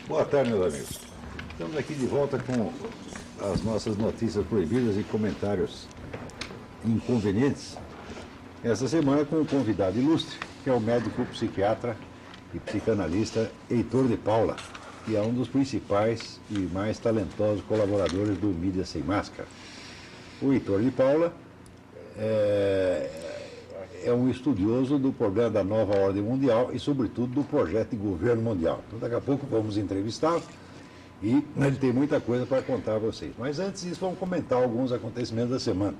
Boa tarde, meus amigos. Estamos aqui de volta com as nossas notícias proibidas e comentários inconvenientes. Essa semana com um convidado ilustre, que é o médico psiquiatra e psicanalista Heitor de Paula, que é um dos principais e mais talentosos colaboradores do Mídia Sem Máscara. O Heitor de Paula é um estudioso do problema da nova ordem mundial e, sobretudo, do projeto de governo mundial. Então, daqui a pouco vamos entrevistá-lo e ele tem muita coisa para contar a vocês. Mas antes disso, vamos comentar alguns acontecimentos da semana.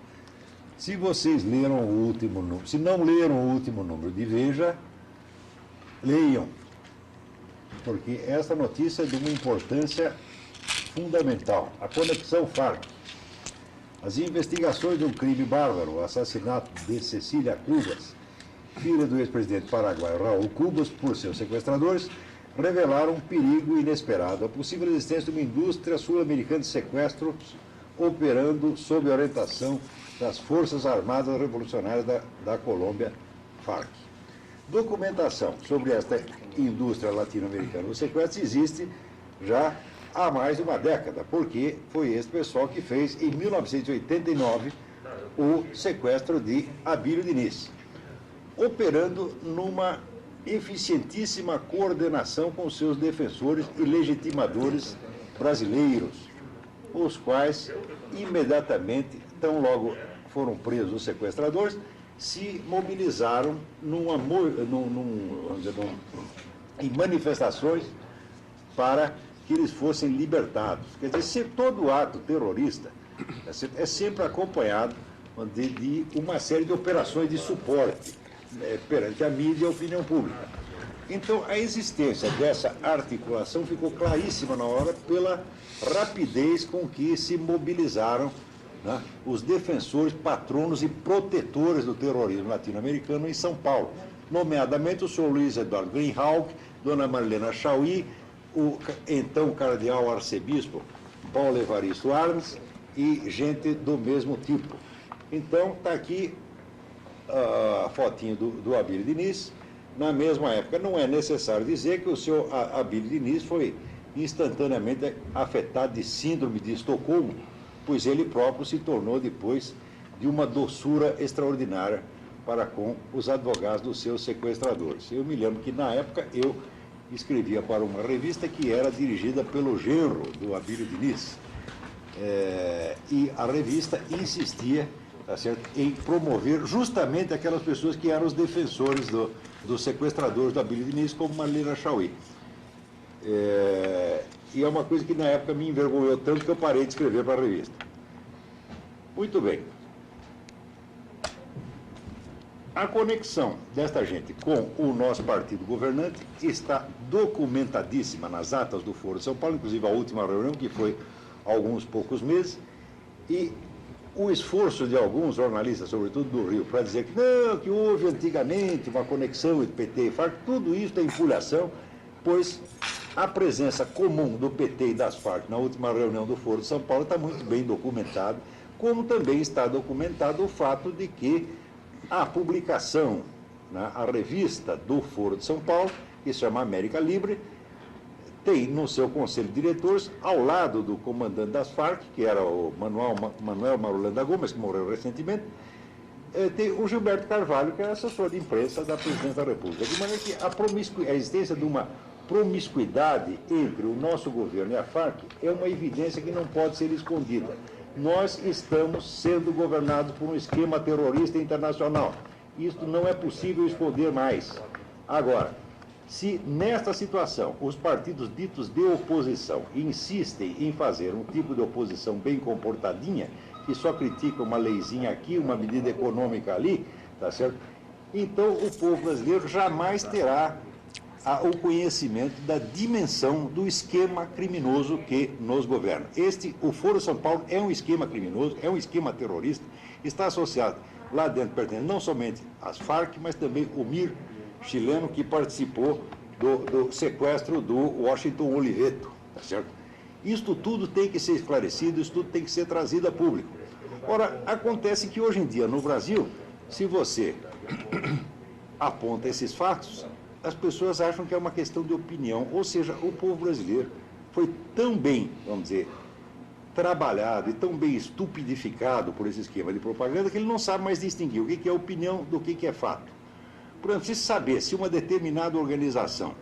Se vocês leram o último número, se não leram o último número de Veja, leiam, porque essa notícia é de uma importância fundamental. A conexão FARC. As investigações de um crime bárbaro, o assassinato de Cecília Cubas, filha do ex-presidente paraguaio Raul Cubas, por seus sequestradores, revelaram um perigo inesperado, a possível existência de uma indústria sul-americana de sequestros operando sob a orientação das Forças Armadas Revolucionárias da Colômbia, FARC. Documentação sobre esta indústria latino-americana do sequestro existe já há mais de uma década, porque foi esse pessoal que fez, em 1989, o sequestro de Abílio Diniz, operando numa eficientíssima coordenação com seus defensores e legitimadores brasileiros, os quais, imediatamente, tão logo foram presos os sequestradores, se mobilizaram em manifestações para que eles fossem libertados. Quer dizer, todo ato terrorista é sempre acompanhado de uma série de operações de suporte perante a mídia e a opinião pública. Então, a existência dessa articulação ficou claríssima na hora pela rapidez com que se mobilizaram, né, os defensores, patronos e protetores do terrorismo latino-americano em São Paulo, nomeadamente o senhor Luiz Eduardo Greenhalgh, dona Marlena Chauí, o então cardeal arcebispo Paulo Evaristo Arnes e gente do mesmo tipo. Então, está aqui a fotinho do Abílio Diniz. Na mesma época, não é necessário dizer que o senhor Abílio Diniz foi instantaneamente afetado de síndrome de Estocolmo, pois ele próprio se tornou depois de uma doçura extraordinária para com os advogados dos seus sequestradores. Eu me lembro que, na época, eu escrevia para uma revista que era dirigida pelo genro do Abílio Diniz. E a revista insistia, tá certo, em promover justamente aquelas pessoas que eram os defensores dos sequestradores do Abílio Diniz, como Marlena Chauí. E é uma coisa que na época me envergonhou tanto que eu parei de escrever para a revista. Muito bem. A conexão desta gente com o nosso partido governante está documentadíssima nas atas do Foro de São Paulo, inclusive a última reunião, que foi há alguns poucos meses, e o esforço de alguns jornalistas, sobretudo do Rio, para dizer que não, que houve antigamente uma conexão entre PT e FARC, tudo isso é empulhação, pois a presença comum do PT e das FARC na última reunião do Foro de São Paulo está muito bem documentada, como também está documentado o fato de que a publicação, né, a revista do Foro de São Paulo, que se chama América Livre, tem no seu conselho de diretores, ao lado do comandante das FARC, que era o Manuel Marulanda Gomes, que morreu recentemente, tem o Gilberto Carvalho, que é assessor de imprensa da Presidência da República. De maneira que a existência de uma promiscuidade entre o nosso governo e a FARC é uma evidência que não pode ser escondida. Nós estamos sendo governados por um esquema terrorista internacional. Isto não é possível esconder mais. Agora, se nesta situação os partidos ditos de oposição insistem em fazer um tipo de oposição bem comportadinha, que só critica uma leizinha aqui, uma medida econômica ali, tá certo? Então o povo brasileiro jamais terá o conhecimento da dimensão do esquema criminoso que nos governa. O Foro São Paulo é um esquema criminoso, é um esquema terrorista, está associado lá dentro, pertence não somente às FARC, mas também o MIR chileno, que participou do sequestro do Washington Oliveto, tá certo? Isto tudo tem que ser esclarecido, isso tudo tem que ser trazido a público. Ora, acontece que hoje em dia, no Brasil, se você aponta esses fatos, as pessoas acham que é uma questão de opinião, ou seja, o povo brasileiro foi tão bem, vamos dizer, trabalhado e tão bem estupidificado por esse esquema de propaganda que ele não sabe mais distinguir o que é opinião do que é fato. Por exemplo, se saber se uma determinada organização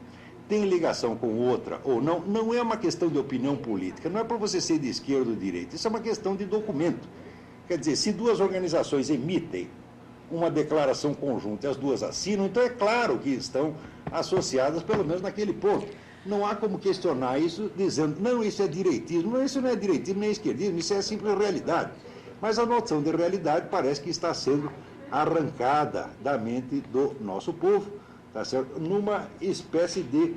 tem ligação com outra ou não, não é uma questão de opinião política, não é para você ser de esquerda ou de direita, isso é uma questão de documento. Quer dizer, se duas organizações emitem uma declaração conjunta e as duas assinam, então é claro que estão associadas, pelo menos naquele ponto. Não há como questionar isso dizendo, não, isso é direitismo. Não, isso não é direitismo nem esquerdismo, isso é simples realidade. Mas a noção de realidade parece que está sendo arrancada da mente do nosso povo, tá certo? Numa espécie de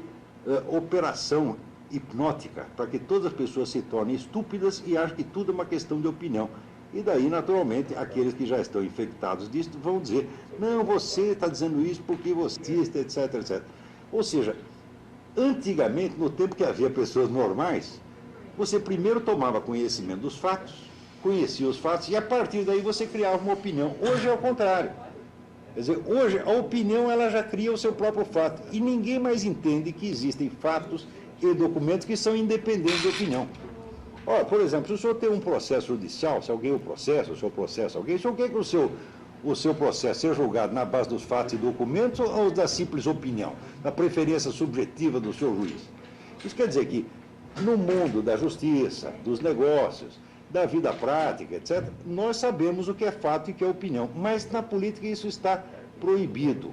operação hipnótica, para que todas as pessoas se tornem estúpidas e achem que tudo é uma questão de opinião. E daí, naturalmente, aqueles que já estão infectados disso vão dizer, não, você está dizendo isso porque você é artista, etc, etc. Ou seja, antigamente, no tempo que havia pessoas normais, você primeiro tomava conhecimento dos fatos, conhecia os fatos, e a partir daí você criava uma opinião. Hoje é o contrário. Quer dizer, hoje a opinião ela já cria o seu próprio fato, e ninguém mais entende que existem fatos e documentos que são independentes da opinião. Ora, por exemplo, se o senhor tem um processo judicial, se alguém o processa, o senhor processa alguém, o senhor quer que o seu processo seja julgado na base dos fatos e documentos ou da simples opinião, da preferência subjetiva do seu juiz? Isso quer dizer que, no mundo da justiça, dos negócios, da vida prática, etc., nós sabemos o que é fato e o que é opinião, mas na política isso está proibido,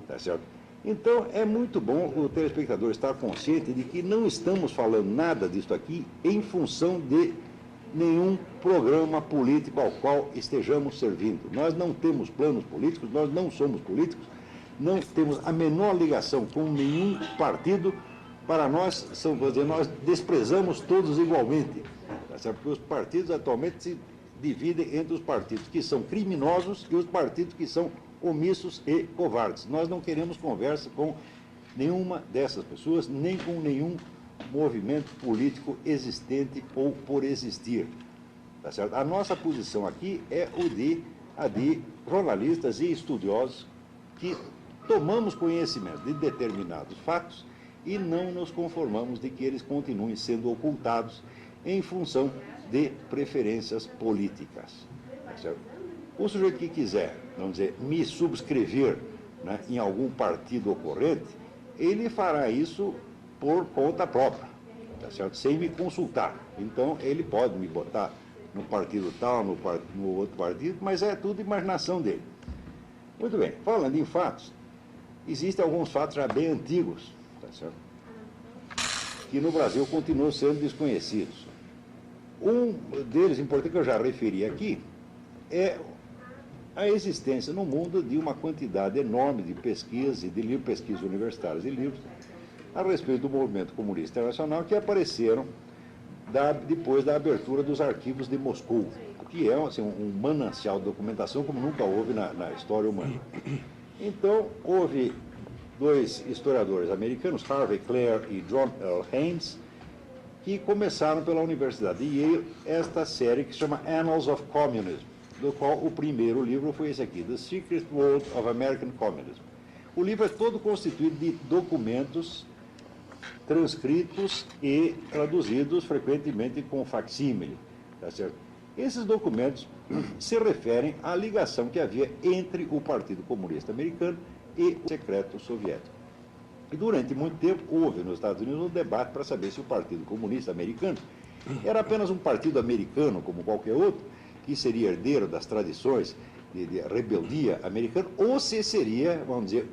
tá certo? Então, é muito bom o telespectador estar consciente de que não estamos falando nada disso aqui em função de nenhum programa político ao qual estejamos servindo. Nós não temos planos políticos, nós não somos políticos, não temos a menor ligação com nenhum partido. Para nós, nós desprezamos todos igualmente, tá certo? Porque os partidos atualmente se dividem entre os partidos que são criminosos e os partidos que são omissos e covardes. Nós não queremos conversa com nenhuma dessas pessoas, nem com nenhum movimento político existente ou por existir. Tá certo? A nossa posição aqui é a de jornalistas e estudiosos que tomamos conhecimento de determinados fatos e não nos conformamos de que eles continuem sendo ocultados em função de preferências políticas. Tá certo? O sujeito que quiser, vamos dizer, me subscrever, né, em algum partido ocorrente, ele fará isso por conta própria, tá certo? Sem me consultar. Então, ele pode me botar no partido tal, no outro partido, mas é tudo imaginação dele. Muito bem, falando em fatos, existem alguns fatos já bem antigos, tá certo? Que no Brasil continuam sendo desconhecidos. Um deles, importante, que eu já referi aqui, é a existência no mundo de uma quantidade enorme de pesquisas e de livros, pesquisas universitárias e livros a respeito do movimento comunista internacional que apareceram depois da abertura dos arquivos de Moscou, que é assim, um manancial de documentação como nunca houve na história humana. Então, houve dois historiadores americanos, Harvey Clare e John L. Haynes, que começaram pela Universidade de Yale esta série que se chama Annals of Communism, do qual o primeiro livro foi esse aqui, The Secret World of American Communism. O livro é todo constituído de documentos transcritos e traduzidos frequentemente com facsímile, tá certo? Esses documentos se referem à ligação que havia entre o Partido Comunista Americano e o secreto soviético. E durante muito tempo houve nos Estados Unidos um debate para saber se o Partido Comunista Americano era apenas um partido americano como qualquer outro, que seria herdeiro das tradições de rebeldia americana, ou se seria, vamos dizer,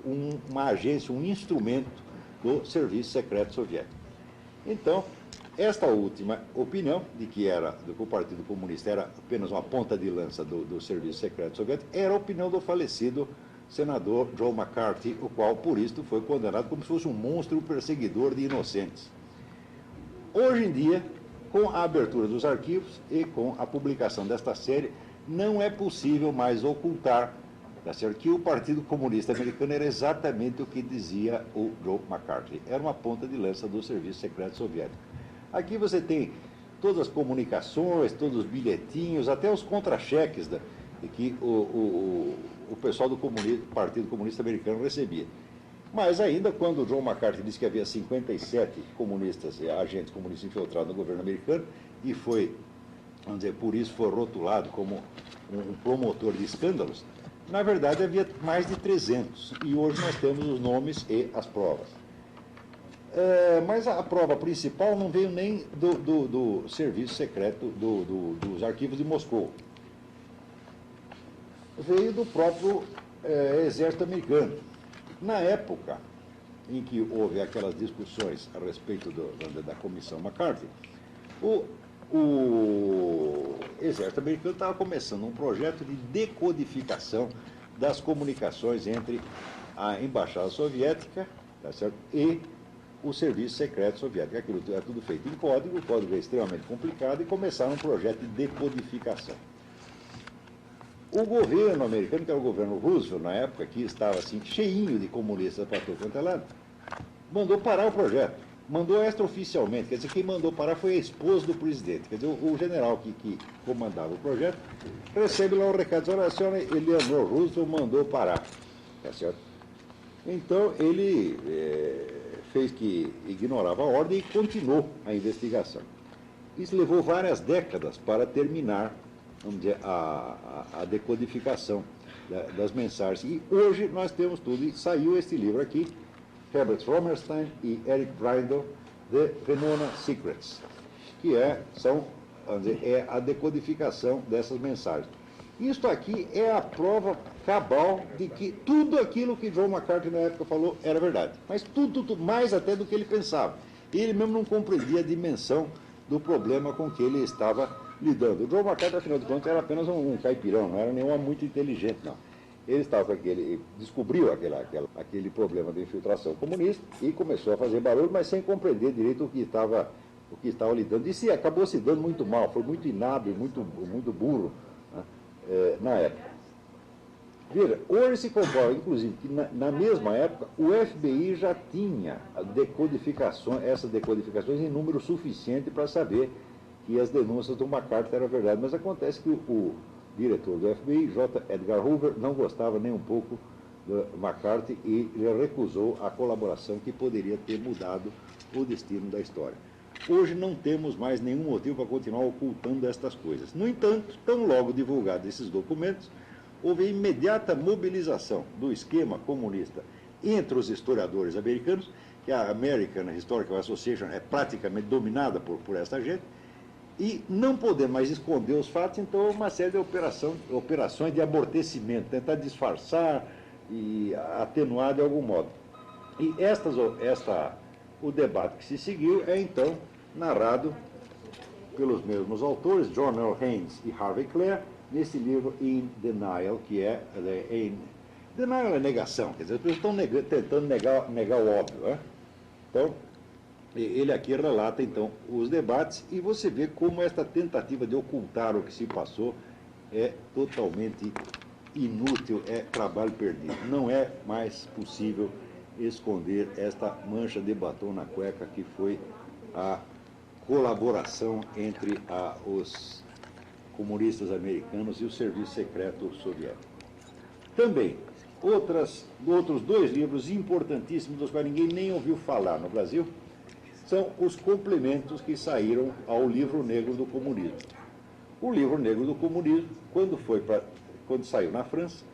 uma agência, um instrumento do serviço secreto soviético. Então, esta última opinião, de que o Partido Comunista era apenas uma ponta de lança do serviço secreto soviético, era a opinião do falecido senador Joe McCarthy, o qual, por isso, foi condenado como se fosse um monstro perseguidor de inocentes. Hoje em dia, com a abertura dos arquivos e com a publicação desta série, não é possível mais ocultar, tá certo, que o Partido Comunista Americano era exatamente o que dizia o Joe McCarthy. Era uma ponta de lança do serviço secreto soviético. Aqui você tem todas as comunicações, todos os bilhetinhos, até os contra-cheques que o pessoal do Partido Comunista Americano recebia. Mas ainda quando o John McCarthy disse que havia 57 comunistas, agentes comunistas infiltrados no governo americano, e foi, vamos dizer, por isso foi rotulado como um promotor de escândalos, na verdade havia mais de 300, e hoje nós temos os nomes e as provas. Mas a prova principal não veio nem do serviço secreto dos arquivos de Moscou. Veio do próprio exército americano. Na época em que houve aquelas discussões a respeito da comissão McCarthy, o exército americano estava começando um projeto de decodificação das comunicações entre a embaixada soviética, tá certo, e o serviço secreto soviético. Aquilo é tudo feito em código, o código é extremamente complicado, e começaram um projeto de decodificação. O governo americano, que era o governo Roosevelt na época, que estava assim, cheinho de comunistas para todo quanto é lado, mandou parar o projeto. Mandou extraoficialmente, quer dizer, quem mandou parar foi a esposa do presidente. Quer dizer, o general que comandava o projeto recebe lá um recado, diz, olha, a senhora Eleanor Roosevelt mandou parar. Tá certo? Então, ele fez que ignorava a ordem e continuou a investigação. Isso levou várias décadas para terminar, vamos dizer, a decodificação das mensagens. E hoje nós temos tudo, e saiu este livro aqui, Herbert Romerstein e Eric Brindle, The Venona Secrets, que vamos dizer, é a decodificação dessas mensagens. Isto aqui é a prova cabal de que tudo aquilo que John McCarthy na época falou era verdade. Mas tudo, mais até do que ele pensava. Ele mesmo não compreendia a dimensão do problema com que ele estava lidando. O John McCarthy, afinal de contas, era apenas um caipirão, não era nenhum muito inteligente, não. Ele estava descobriu aquele problema de infiltração comunista e começou a fazer barulho, mas sem compreender direito o que estava lidando. E acabou se dando muito mal, foi muito inábil, muito burro, né, na época. Veja, hoje se comprova, inclusive, que na mesma época o FBI já tinha essas decodificações em número suficiente para saber que as denúncias do McCarthy eram verdade. Mas acontece que o diretor do FBI, J. Edgar Hoover, não gostava nem um pouco do McCarthy e ele recusou a colaboração que poderia ter mudado o destino da história. Hoje não temos mais nenhum motivo para continuar ocultando estas coisas. No entanto, tão logo divulgados esses documentos, houve imediata mobilização do esquema comunista entre os historiadores americanos, que a American Historical Association é praticamente dominada por essa gente, e não poder mais esconder os fatos, então uma série de operações de amortecimento, tentar disfarçar e atenuar de algum modo. E o debate que se seguiu é então narrado pelos mesmos autores, John L. Haynes e Harvey Clare, nesse livro In Denial, que Denial é negação, quer dizer, as pessoas estão tentando negar o óbvio. Né? Então, ele aqui relata, então, os debates, e você vê como esta tentativa de ocultar o que se passou é totalmente inútil, é trabalho perdido. Não é mais possível esconder esta mancha de batom na cueca que foi a colaboração entre os comunistas americanos e o serviço secreto soviético. Também, outros dois livros importantíssimos, dos quais ninguém nem ouviu falar no Brasil, são os complementos que saíram ao Livro Negro do Comunismo. O Livro Negro do Comunismo, quando saiu na França,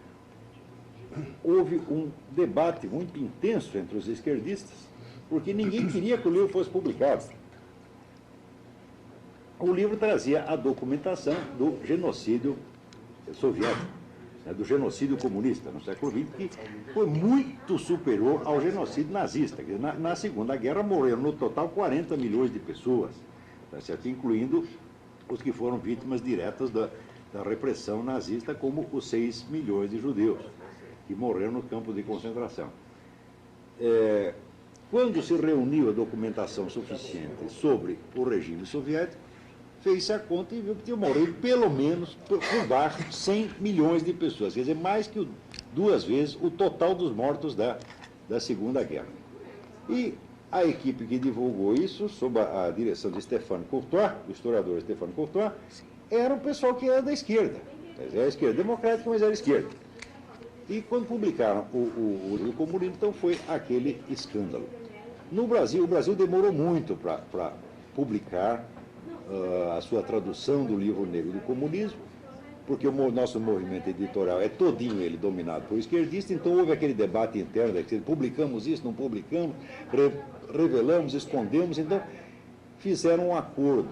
houve um debate muito intenso entre os esquerdistas, porque ninguém queria que o livro fosse publicado. O livro trazia a documentação do genocídio soviético, do genocídio comunista no século XX, que foi muito superior ao genocídio nazista. Na Segunda Guerra morreram no total 40 milhões de pessoas, tá certo? Incluindo os que foram vítimas diretas da repressão nazista, como os 6 milhões de judeus que morreram no campo de concentração. Quando se reuniu a documentação suficiente sobre o regime soviético, fez-se a conta e viu que tinha morrido pelo menos por baixo de 100 milhões de pessoas, quer dizer, mais que 2 vezes o total dos mortos da Segunda Guerra. E a equipe que divulgou isso, sob a direção de Stéphane Courtois, do historiador Stéphane Courtois, era o pessoal que era da esquerda. Quer dizer, a esquerda democrática, mas era a esquerda. E quando publicaram o comunismo, então foi aquele escândalo. No Brasil, o Brasil demorou muito para publicar a sua tradução do livro negro do comunismo, porque o nosso movimento editorial é todinho ele dominado por esquerdista, então houve aquele debate interno, publicamos isso, não publicamos, revelamos, escondemos, então fizeram um acordo,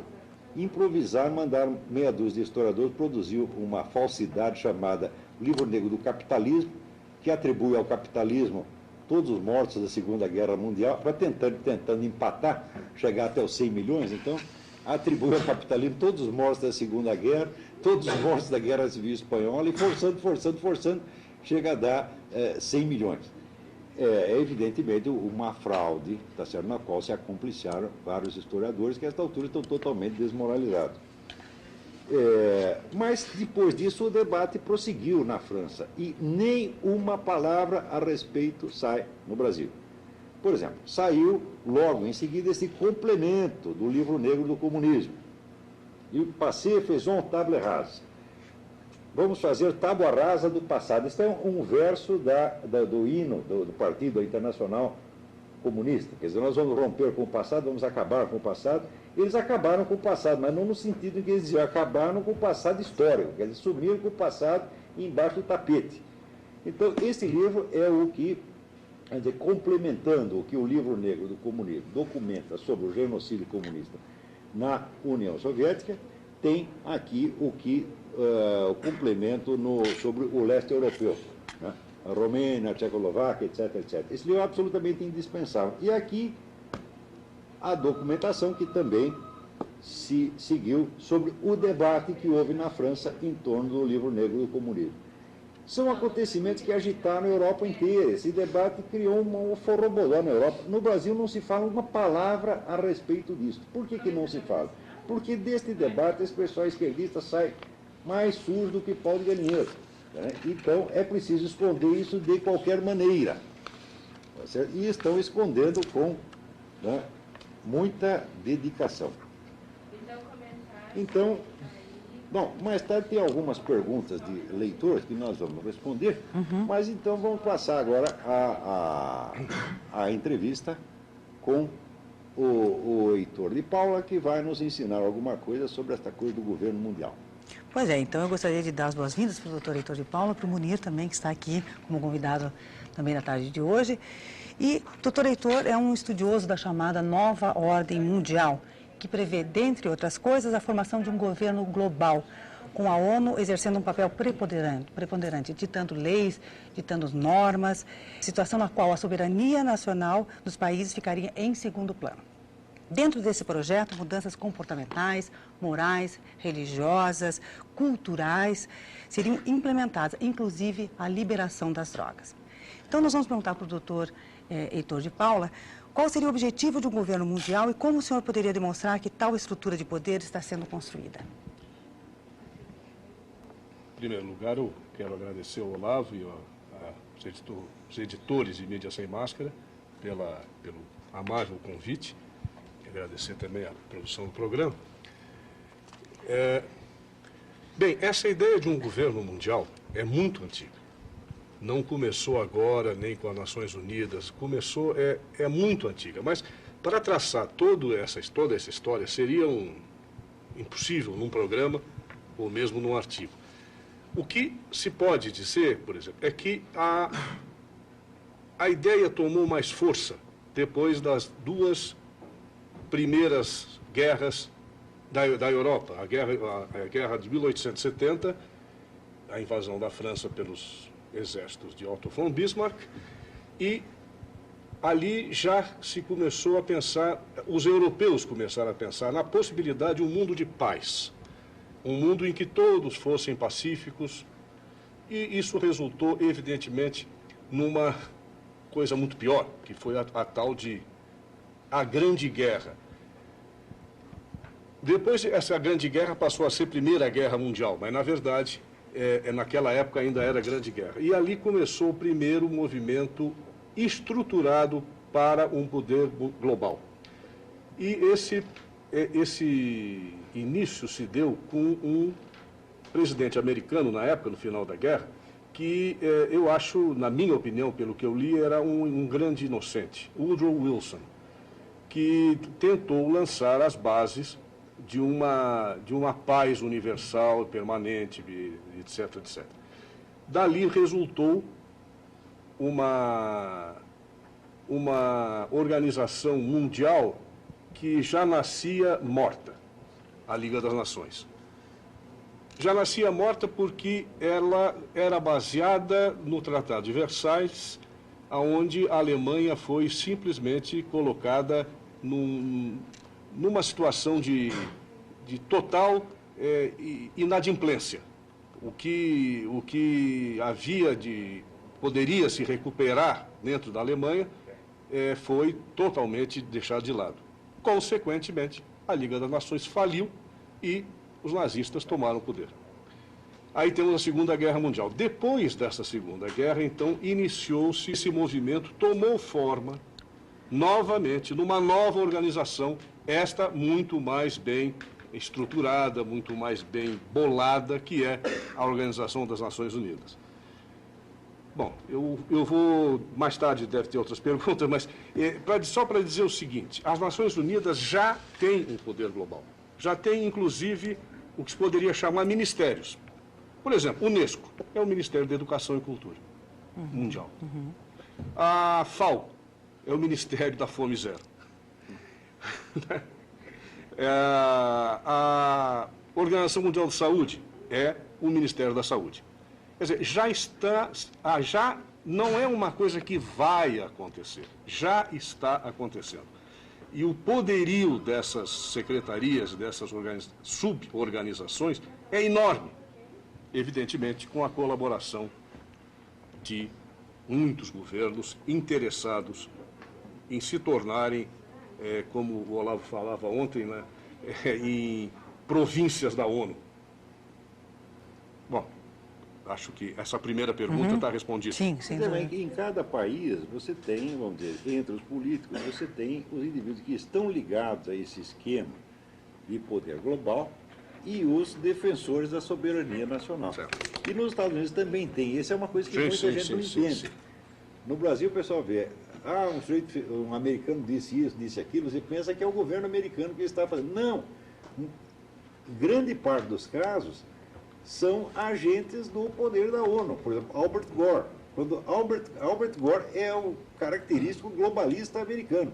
improvisaram, mandaram meia dúzia de historiadores, produziu uma falsidade chamada Livro Negro do Capitalismo, que atribui ao capitalismo todos os mortos da Segunda Guerra Mundial, para tentando empatar, chegar até os 100 milhões, então atribui ao capitalismo todos os mortos da Segunda Guerra, todos os mortos da Guerra Civil Espanhola, e forçando, chega a dar 100 milhões. É evidentemente uma fraude, tá certo, na qual se acompliciaram vários historiadores que, a esta altura, estão totalmente desmoralizados. Mas, depois disso, o debate prosseguiu na França, e nem uma palavra a respeito sai no Brasil. Por exemplo, saiu logo em seguida esse complemento do Livro Negro do Comunismo. E o passé faisons table rase. Vamos fazer tábua rasa do passado. Este é um verso do hino do Partido Internacional Comunista. Quer dizer, nós vamos romper com o passado, vamos acabar com o passado. Eles acabaram com o passado, mas não no sentido em que eles diziam, acabaram com o passado histórico. Quer dizer, sumiram com o passado embaixo do tapete. Então, esse livro é o que, quer dizer, complementando o que o Livro Negro do Comunismo documenta sobre o genocídio comunista na União Soviética, tem aqui o complemento sobre o leste europeu, né? A Romênia, a Tchecoslováquia, etc. Esse livro é absolutamente indispensável. E aqui a documentação que também se seguiu sobre o debate que houve na França em torno do Livro Negro do Comunismo. São acontecimentos que agitaram a Europa inteira. Esse debate criou um forroboló na Europa. No Brasil não se fala uma palavra a respeito disso. Por que não se fala? Porque deste debate esse pessoal esquerdista sai mais sujo do que pau de galinheiro. Né? Então é preciso esconder isso de qualquer maneira. Tá certo? E estão escondendo com, né, muita dedicação. Então, bom, mais tarde tem algumas perguntas de leitores que nós vamos responder, mas então vamos passar agora a entrevista com o Heitor de Paula, que vai nos ensinar alguma coisa sobre esta coisa do governo mundial. Pois é, então eu gostaria de dar as boas-vindas para o doutor Heitor de Paula, para o Munir também, que está aqui como convidado também na tarde de hoje. E o doutor Heitor é um estudioso da chamada Nova Ordem Mundial, que prevê, dentre outras coisas, a formação de um governo global, com a ONU exercendo um papel preponderante, ditando leis, ditando normas, situação na qual a soberania nacional dos países ficaria em segundo plano. Dentro desse projeto, mudanças comportamentais, morais, religiosas, culturais seriam implementadas, inclusive a liberação das drogas. Então, nós vamos perguntar para o doutor Heitor de Paula qual seria o objetivo de um governo mundial e como o senhor poderia demonstrar que tal estrutura de poder está sendo construída. Em primeiro lugar, eu quero agradecer ao Olavo e aos editores de Mídia Sem Máscara pelo amável convite. Agradecer também a produção do programa. Bem, essa ideia de um governo mundial é muito antiga. Não começou agora, nem com as Nações Unidas, é muito antiga. Mas para traçar toda essa história seria impossível num programa ou mesmo num artigo. O que se pode dizer, por exemplo, é que a ideia tomou mais força depois das duas primeiras guerras da Europa. A guerra de 1870, a invasão da França pelos exércitos de Otto von Bismarck, e ali já se começou a pensar, os europeus começaram a pensar na possibilidade de um mundo de paz, um mundo em que todos fossem pacíficos, e isso resultou, evidentemente, numa coisa muito pior, que foi a tal de a Grande Guerra. Depois, essa Grande Guerra passou a ser Primeira Guerra Mundial, mas, na verdade, naquela época ainda era Grande Guerra. E ali começou o primeiro movimento estruturado para um poder global. E esse início se deu com um presidente americano, na época, no final da guerra, que eu acho, na minha opinião, pelo que eu li, era um grande inocente, Woodrow Wilson, que tentou lançar as bases de uma paz universal, permanente, etc, etc. Dali resultou uma organização mundial que já nascia morta, a Liga das Nações. Já nascia morta porque ela era baseada no Tratado de Versalhes, onde a Alemanha foi simplesmente colocada numa situação de total inadimplência. O que poderia se recuperar dentro da Alemanha foi totalmente deixado de lado. Consequentemente, a Liga das Nações faliu e os nazistas tomaram o poder. Aí temos a Segunda Guerra Mundial. Depois dessa Segunda Guerra, então, iniciou-se esse movimento, tomou forma, novamente, numa nova organização, esta muito mais bem estruturada, muito mais bem bolada, que é a Organização das Nações Unidas. Bom, eu vou, mais tarde deve ter outras perguntas, mas só para dizer o seguinte, as Nações Unidas já têm um poder global, já tem, inclusive, o que se poderia chamar ministérios. Por exemplo, o Unesco é o Ministério da Educação e Cultura Mundial. A FAO é o Ministério da Fome Zero. A Organização Mundial de Saúde é o Ministério da Saúde. Quer dizer, já não é uma coisa que vai acontecer, já está acontecendo. E o poderio dessas secretarias, dessas suborganizações, é enorme, evidentemente com a colaboração de muitos governos interessados em se tornarem, como o Olavo falava ontem, né, em províncias da ONU. Bom, acho que essa primeira pergunta está respondida. Sim, sim. Em cada país, você tem, vamos dizer, entre os políticos, você tem os indivíduos que estão ligados a esse esquema de poder global e os defensores da soberania nacional. Certo. E nos Estados Unidos também tem. Essa é uma coisa que muita gente não entende. Sim. No Brasil, o pessoal vê, um americano disse isso, disse aquilo, você pensa que é o governo americano que está fazendo. Não! Grande parte dos casos são agentes do poder da ONU. Por exemplo, Albert Gore. Albert Gore é o característico globalista americano.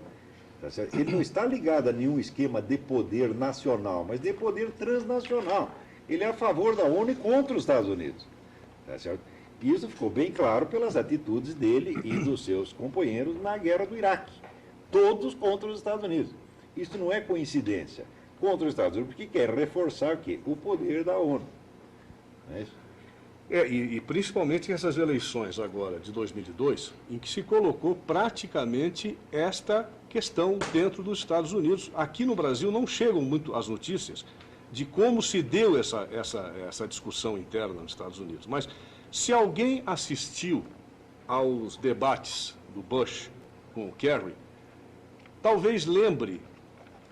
Tá certo? Ele não está ligado a nenhum esquema de poder nacional, mas de poder transnacional. Ele é a favor da ONU e contra os Estados Unidos. Tá certo? E isso ficou bem claro pelas atitudes dele e dos seus companheiros na guerra do Iraque. Todos contra os Estados Unidos. Isso não é coincidência. Contra os Estados Unidos, porque quer reforçar o quê? O poder da ONU. Não é isso? E principalmente essas eleições agora de 2002, em que se colocou praticamente esta questão dentro dos Estados Unidos. Aqui no Brasil não chegam muito as notícias de como se deu essa discussão interna nos Estados Unidos. Mas se alguém assistiu aos debates do Bush com o Kerry, talvez lembre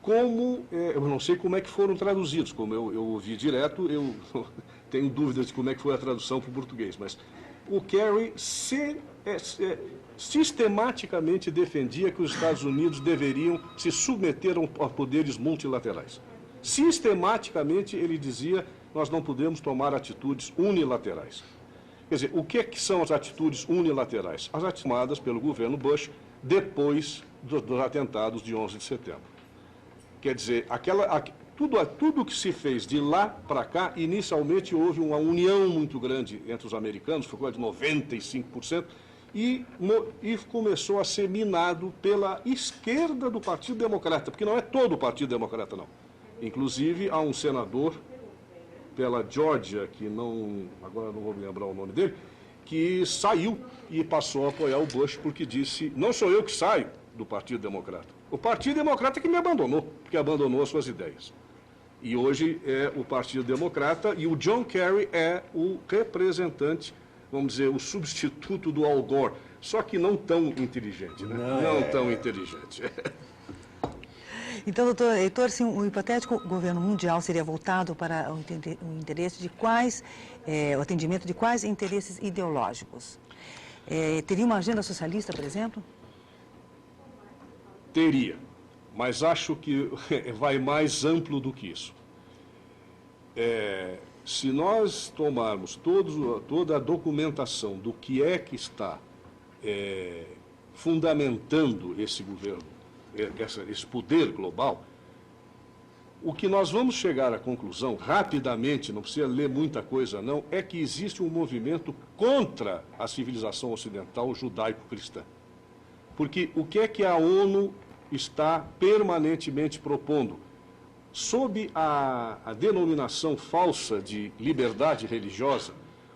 como, eu não sei como é que foram traduzidos, como eu ouvi direto, eu tenho dúvidas de como é que foi a tradução para o português, mas o Kerry sistematicamente defendia que os Estados Unidos deveriam se submeter a poderes multilaterais. Sistematicamente ele dizia, nós não podemos tomar atitudes unilaterais. Quer dizer, o que são as atitudes unilaterais? As atitudes tomadas pelo governo Bush depois dos atentados de 11 de setembro. Quer dizer, tudo que se fez de lá para cá, inicialmente houve uma união muito grande entre os americanos, foi coisa de 95%, e começou a ser minado pela esquerda do Partido Democrata, porque não é todo o Partido Democrata, não. Inclusive, há um senador pela Geórgia, que agora não vou me lembrar o nome dele, que saiu e passou a apoiar o Bush porque disse, não sou eu que saio do Partido Democrata. O Partido Democrata que me abandonou, porque abandonou as suas ideias. E hoje é o Partido Democrata e o John Kerry é o representante, vamos dizer, o substituto do Al Gore, só que não tão inteligente, né? Não tão inteligente. Então, doutor Heitor, se o hipotético governo mundial seria voltado para o interesse de quais, o atendimento de quais interesses ideológicos? Teria uma agenda socialista, por exemplo? Teria, mas acho que vai mais amplo do que isso. Se nós tomarmos toda a documentação do que é que está fundamentando esse governo, esse poder global, o que nós vamos chegar à conclusão, rapidamente, não precisa ler muita coisa não, é que existe um movimento contra a civilização ocidental judaico-cristã. Porque o que é que a ONU está permanentemente propondo? Sob a denominação falsa de liberdade religiosa,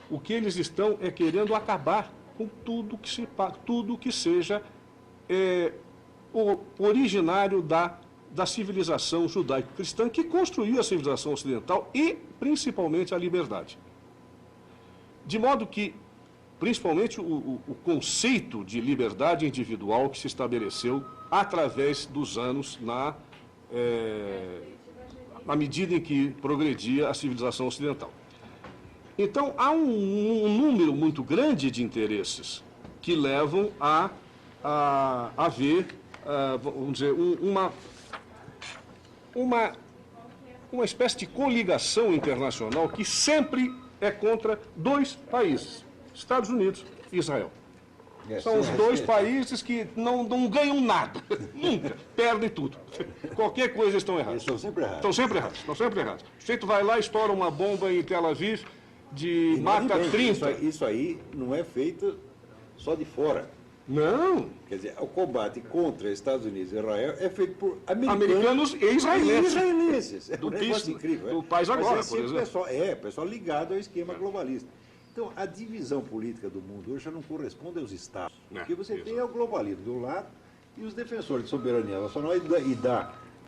o que eles estão querendo acabar com tudo que seja originário da civilização judaico-cristã que construiu a civilização ocidental e, principalmente, a liberdade. De modo que, principalmente, o conceito de liberdade individual que se estabeleceu através dos anos na medida em que progredia a civilização ocidental. Então, há um número muito grande de interesses que levam a haver, vamos dizer, uma espécie de coligação internacional que sempre é contra dois países, Estados Unidos e Israel. São os dois países que não ganham nada, nunca, perdem tudo. Qualquer coisa estão errados. Eles estão sempre errados. Estão sempre errados. O sujeito vai lá, estoura uma bomba em Tel Aviv, mata 30. Isso aí não é feito só de fora. Não. Quer dizer, o combate contra Estados Unidos e Israel é feito por americanos e israelenses. É do um negócio incrível. Do país agora, mas por exemplo. Pessoal ligado ao esquema globalista. Então, a divisão política do mundo hoje já não corresponde aos Estados. Porque você tem o globalismo de um lado e os defensores de soberania nacional e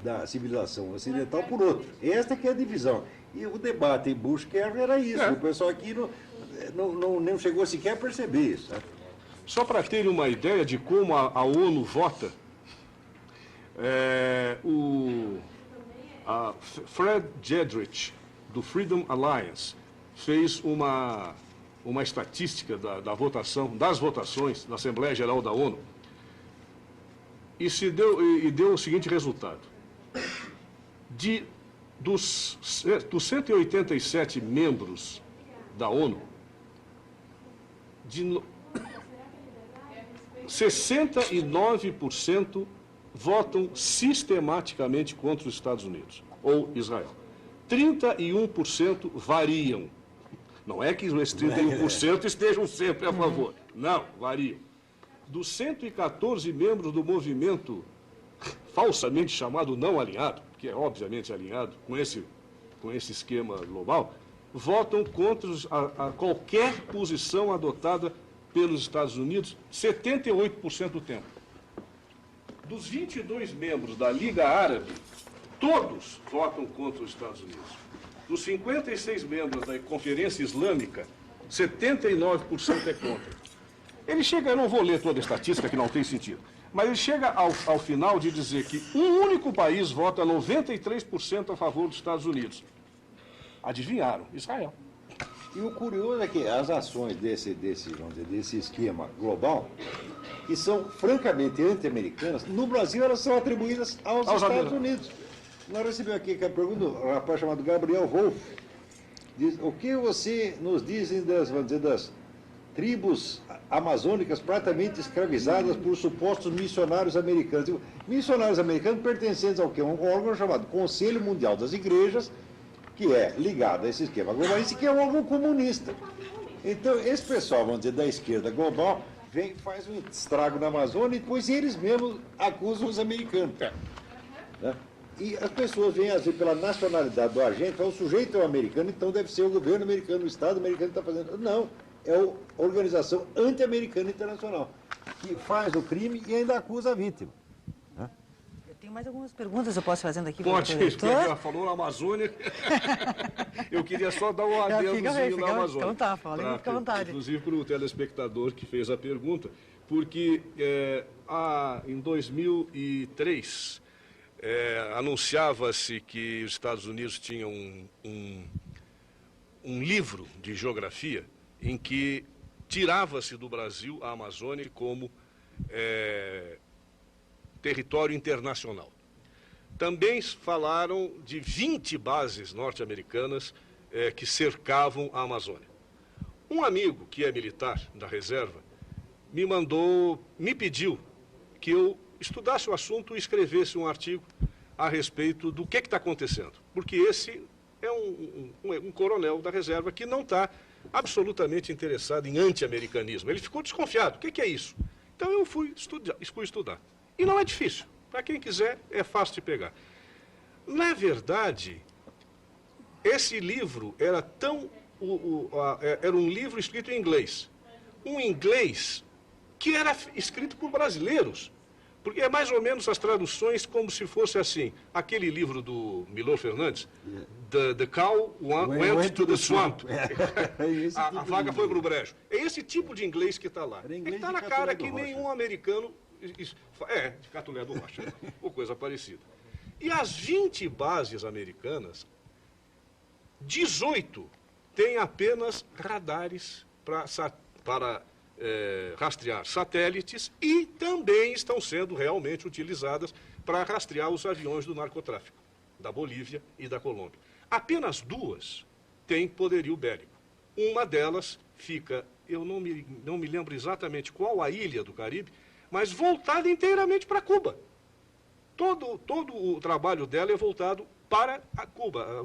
da civilização ocidental por outro. Esta que é a divisão. E o debate em Bush-Kerr era isso. O pessoal aqui não chegou sequer a perceber isso. Né? Só para terem uma ideia de como a ONU vota, Fred Jedrich, do Freedom Alliance, fez uma estatística das votações na Assembleia Geral da ONU e deu o seguinte resultado. Dos 187 membros da ONU, 69% votam sistematicamente contra os Estados Unidos ou Israel. 31% variam. Não é que esses 31% estejam sempre a favor. Não, variam. Dos 114 membros do movimento falsamente chamado não alinhado, que é obviamente alinhado com esse esquema global, votam contra qualquer posição adotada pelos Estados Unidos 78% do tempo. Dos 22 membros da Liga Árabe, todos votam contra os Estados Unidos. Dos 56 membros da Conferência Islâmica, 79% é contra. Ele chega, eu não vou ler toda a estatística, que não tem sentido, mas ele chega ao final de dizer que um único país vota 93% a favor dos Estados Unidos. Adivinharam? Israel. E o curioso é que as ações desse esquema global, que são francamente anti-americanas, no Brasil elas são atribuídas aos Estados Unidos. Nós recebemos aqui a pergunta um rapaz chamado Gabriel Wolff. Diz, o que você nos dizem das tribos amazônicas praticamente escravizadas por supostos missionários americanos? Missionários americanos pertencentes ao quê? Um órgão chamado Conselho Mundial das Igrejas, que é ligado a esse esquema globalista, que é um órgão comunista. Então, esse pessoal, vamos dizer, da esquerda global, faz um estrago na Amazônia e depois eles mesmos acusam os americanos. Né? E as pessoas veem, às vezes, pela nacionalidade do agente, falam, o sujeito é um americano, então deve ser o governo americano, o Estado americano que está fazendo. Não, é a Organização Anti-Americana Internacional, que faz o crime e ainda acusa a vítima. Tem mais algumas perguntas eu posso fazendo aqui? Pode, ela falou na Amazônia. Eu queria só dar um adendozinho na Amazônia. Então tá, fala, fica à vontade. Inclusive para o telespectador que fez a pergunta, porque em 2003, anunciava-se que os Estados Unidos tinham um livro de geografia em que tirava-se do Brasil a Amazônia como território internacional. Também falaram de 20 bases norte-americanas que cercavam a Amazônia. Um amigo que é militar da reserva me pediu que eu estudasse o assunto e escrevesse um artigo a respeito do que está acontecendo. Porque esse é um coronel da reserva que não está absolutamente interessado em anti-americanismo. Ele ficou desconfiado. O que é isso? Então eu fui estudar. E não é difícil. Para quem quiser, é fácil de pegar. Na verdade, esse livro era era um livro escrito em inglês. Um inglês que era escrito por brasileiros. Porque é mais ou menos as traduções como se fosse assim. Aquele livro do Milor Fernandes, The Cow Went to the Swamp. A vaca foi para o brejo. É esse tipo de inglês que está lá. Está na cara que nenhum americano... de Catulé do Rocha, ou coisa parecida. E as 20 bases americanas, 18 têm apenas radares para rastrear satélites e também estão sendo realmente utilizadas para rastrear os aviões do narcotráfico, da Bolívia e da Colômbia. Apenas 2 têm poderio bélico. Uma delas fica, eu não me lembro exatamente qual a ilha do Caribe, mas voltada inteiramente para Cuba. Todo o trabalho dela é voltado para a Cuba,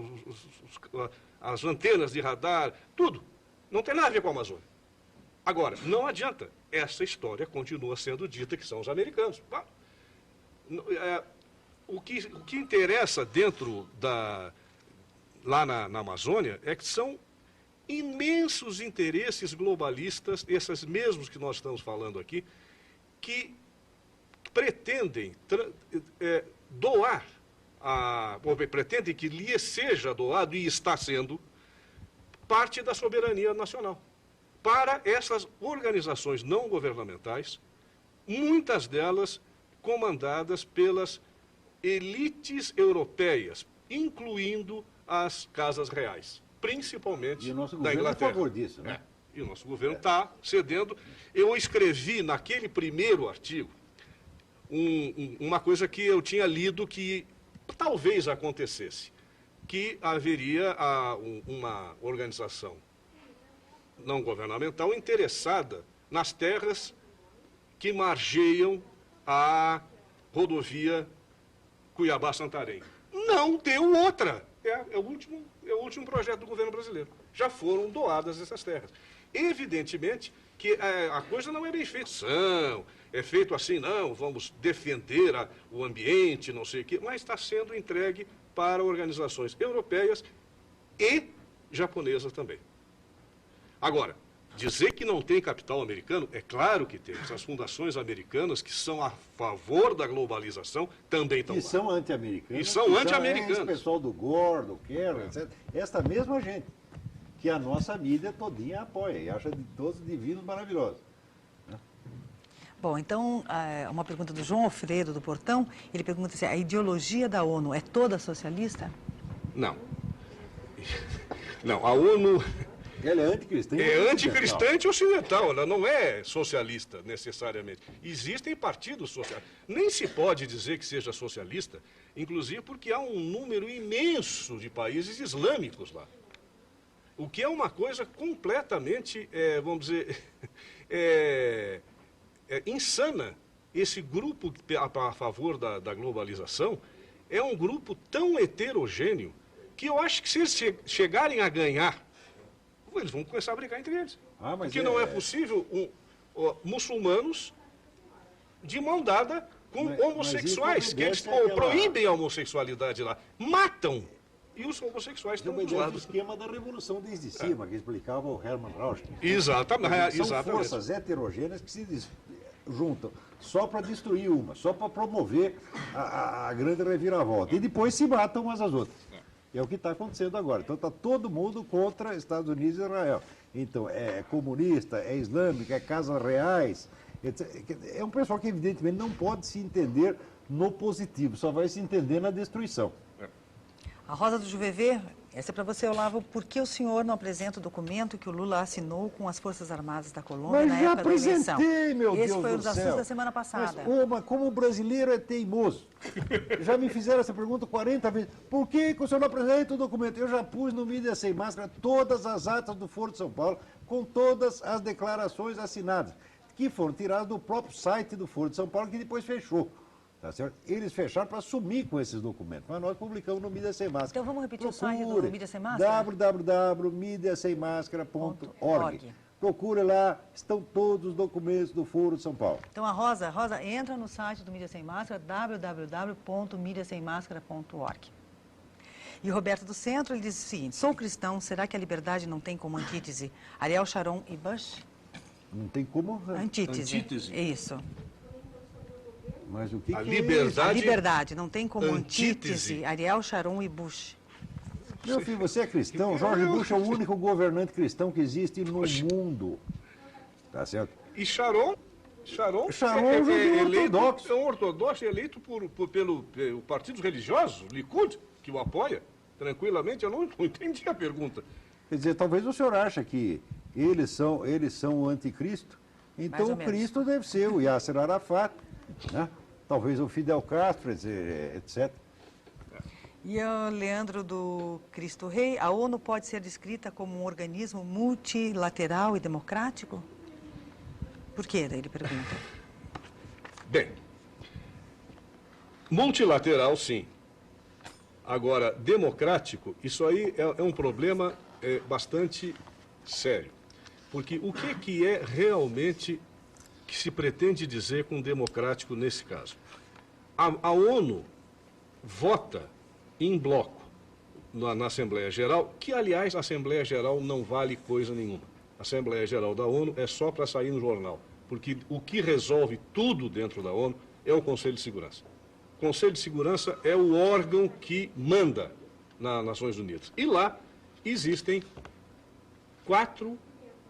as antenas de radar, tudo. Não tem nada a ver com a Amazônia. Agora, não adianta, essa história continua sendo dita que são os americanos. O que interessa lá na Amazônia é que são imensos interesses globalistas, esses mesmos que nós estamos falando aqui, que pretendem doar, pretendem que lhe seja doado, e está sendo, parte da soberania nacional. Para essas organizações não governamentais, muitas delas comandadas pelas elites europeias, incluindo as casas reais, principalmente da Inglaterra. É a favor disso, né? E o nosso governo está cedendo. Eu escrevi naquele primeiro artigo uma coisa que eu tinha lido que talvez acontecesse, que haveria uma organização não governamental interessada nas terras que margeiam a rodovia Cuiabá-Santarém. Não deu outra. É o último projeto do governo brasileiro. Já foram doadas essas terras. Evidentemente que a coisa não é bem feita. É feito assim, não, vamos defender o ambiente, não sei o quê, mas está sendo entregue para organizações europeias e japonesas também. Agora, dizer que não tem capital americano, é claro que tem. As fundações americanas que são a favor da globalização também estão lá. E são anti-americanas. E são anti-americanas. Esse pessoal do Gore, do Kerry, etc. Esta mesma gente que a nossa mídia todinha apoia e acha de todos divinos maravilhosos. Bom, então, uma pergunta do João Alfredo, do Portão. Ele pergunta se a ideologia da ONU é toda socialista? Não. Não, a ONU... Ela é anticristã. É anticristã e ocidental, ela não é socialista necessariamente. Existem partidos socialistas. Nem se pode dizer que seja socialista, inclusive porque há um número imenso de países islâmicos lá. O que é uma coisa completamente, vamos dizer, insana. Esse grupo a favor da globalização é um grupo tão heterogêneo que eu acho que se eles chegarem a ganhar, eles vão começar a brigar entre eles. Porque não é possível muçulmanos de mão dada com homossexuais, que eles proíbem a homossexualidade lá. Matam! E os homossexuais estão dos lados. É o esquema da revolução desde cima, que explicava o Hermann Rausch. Exatamente. São forças heterogêneas que se juntam só para destruir uma, só para promover a grande reviravolta. E depois se matam umas às outras. É o que está acontecendo agora. Então está todo mundo contra Estados Unidos e Israel. Então é comunista, é islâmico, é casas reais. Etc. É um pessoal que evidentemente não pode se entender no positivo, só vai se entender na destruição. A Rosa do Juvevê, essa é para você, Olavo. Por que o senhor não apresenta o documento que o Lula assinou com as Forças Armadas da Colômbia na época da eleição? Mas já apresentei, meu Deus do céu. Esse foi um dos assuntos da semana passada. Mas como o brasileiro é teimoso. Já me fizeram essa pergunta 40 vezes. Por que o senhor não apresenta o documento? Eu já pus no Mídia Sem Máscara todas as atas do Foro de São Paulo, com todas as declarações assinadas, que foram tiradas do próprio site do Foro de São Paulo, que depois fechou. Tá certo? Eles fecharam para sumir com esses documentos, mas nós publicamos no Mídia Sem Máscara. Então vamos repetir o site do Mídia Sem Máscara? www.mídiasemmáscara.org. Procure lá, estão todos os documentos do Foro de São Paulo. Então a Rosa entra no site do Mídia Sem Máscara, www.mídiasemmáscara.org. E o Roberto do Centro, ele diz o seguinte: sou cristão, será que a liberdade não tem como antítese Ariel Sharon e Bush? Não tem como... Antítese. É isso. Mas o que a que liberdade, é isso? A liberdade não tem como antítese Ariel Sharon e Bush. Meu filho, você é cristão. George Bush é o único governante cristão que existe no mundo. Tá certo? E Sharon é um ortodoxo. É um ortodoxo eleito pelo partidos religiosos, Likud, que o apoia tranquilamente. Eu não entendi a pergunta. Quer dizer, talvez o senhor acha que eles são o anticristo. Então o Cristo deve ser o Yasser Arafat, né? Talvez o Fidel Castro, etc. E o Leandro do Cristo Rei, a ONU pode ser descrita como um organismo multilateral e democrático? Por quê? Daí ele pergunta. Bem, multilateral, sim. Agora, democrático, isso aí é um problema bastante sério. Porque o que é realmente que se pretende dizer com democrático nesse caso? A ONU vota em bloco na Assembleia Geral, que, aliás, a Assembleia Geral não vale coisa nenhuma. A Assembleia Geral da ONU é só para sair no jornal, porque o que resolve tudo dentro da ONU é o Conselho de Segurança. O Conselho de Segurança é o órgão que manda nas Nações Unidas. E lá existem 4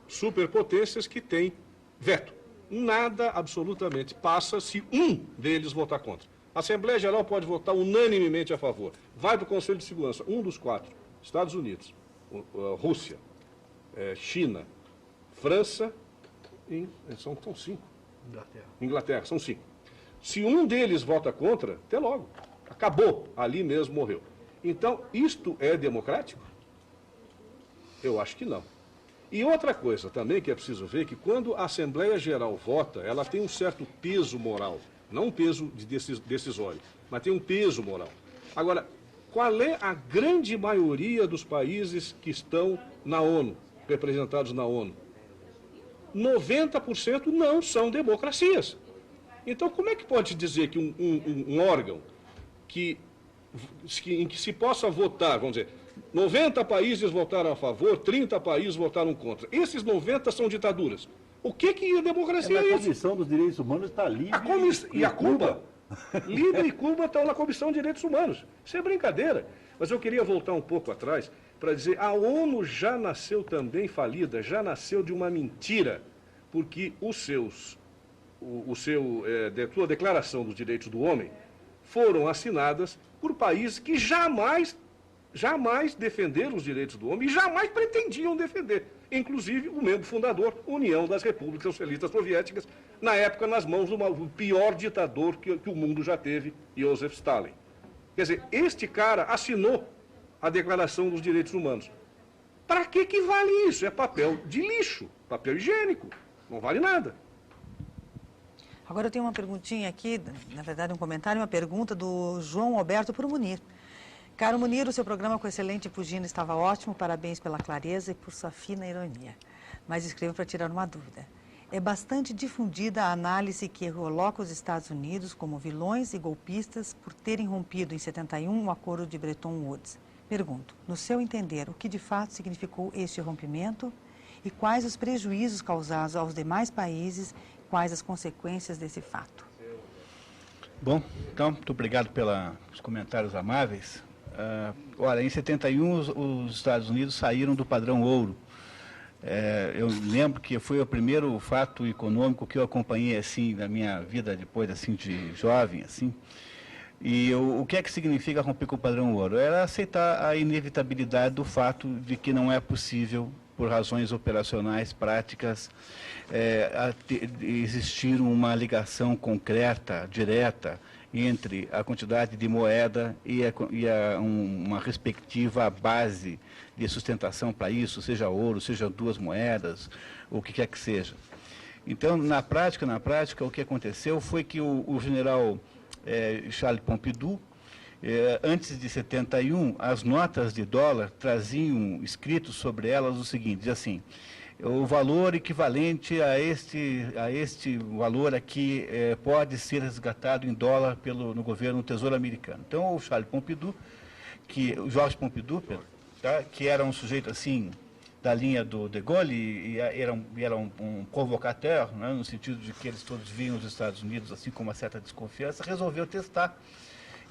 superpotências que têm veto. Nada absolutamente passa se um deles votar contra. A Assembleia Geral pode votar unanimemente a favor. Vai para o Conselho de Segurança, um dos 4, Estados Unidos, Rússia, China, França, são 5. Inglaterra, são 5. Se um deles vota contra, até logo. Acabou, ali mesmo morreu. Então, isto é democrático? Eu acho que não. E outra coisa também que é preciso ver, que quando a Assembleia Geral vota, ela tem um certo peso moral, não um peso decisório, mas tem um peso moral. Agora, qual é a grande maioria dos países que estão na ONU, representados na ONU? 90% não são democracias. Então, como é que pode dizer que um órgão em que se possa votar, vamos dizer, 90 países votaram a favor, 30 países votaram contra. Esses 90 são ditaduras. O que é democracia é isso? A Comissão dos Direitos Humanos está livre. E a Cuba? Líbia e Cuba estão na Comissão de Direitos Humanos. Isso é brincadeira. Mas eu queria voltar um pouco atrás para dizer, a ONU já nasceu também falida, já nasceu de uma mentira, porque sua Declaração dos Direitos do Homem foram assinadas por países que jamais defenderam os direitos do homem e jamais pretendiam defender. Inclusive o membro fundador, União das Repúblicas Socialistas Soviéticas, na época nas mãos do pior ditador que o mundo já teve, Joseph Stalin. Quer dizer, este cara assinou a Declaração dos Direitos Humanos. Para que vale isso? É papel de lixo, papel higiênico, não vale nada. Agora eu tenho uma perguntinha aqui, na verdade um comentário, uma pergunta do João Alberto para o Munir. Caro Munir, o seu programa com excelente pugina estava ótimo, parabéns pela clareza e por sua fina ironia. Mas escrevo para tirar uma dúvida. É bastante difundida a análise que coloca os Estados Unidos como vilões e golpistas por terem rompido em 71 o acordo de Bretton Woods. Pergunto, no seu entender, o que de fato significou este rompimento e quais os prejuízos causados aos demais países, quais as consequências desse fato? Bom, então, muito obrigado pelos comentários amáveis. Olha, em 71 os Estados Unidos saíram do padrão ouro. Eu lembro que foi o primeiro fato econômico que eu acompanhei assim na minha vida depois assim de jovem assim. E o que é que significa romper com o padrão ouro? Era aceitar a inevitabilidade do fato de que não é possível, por razões operacionais, práticas, existir uma ligação concreta, direta, entre a quantidade de moeda e uma respectiva base de sustentação para isso, seja ouro, seja duas moedas, o que quer que seja. Então, na prática, o que aconteceu foi que o general Charles Pompidou, antes de 71, as notas de dólar traziam escrito sobre elas o seguinte, diz assim, o valor equivalente a este valor aqui pode ser resgatado em dólar no governo do Tesouro Americano. Então, o Charles Pompidou, o Georges Pompidou, tá, que era um sujeito assim, da linha do De Gaulle, e era um provocateur, né, no sentido de que eles todos vinham os Estados Unidos assim com uma certa desconfiança, resolveu testar.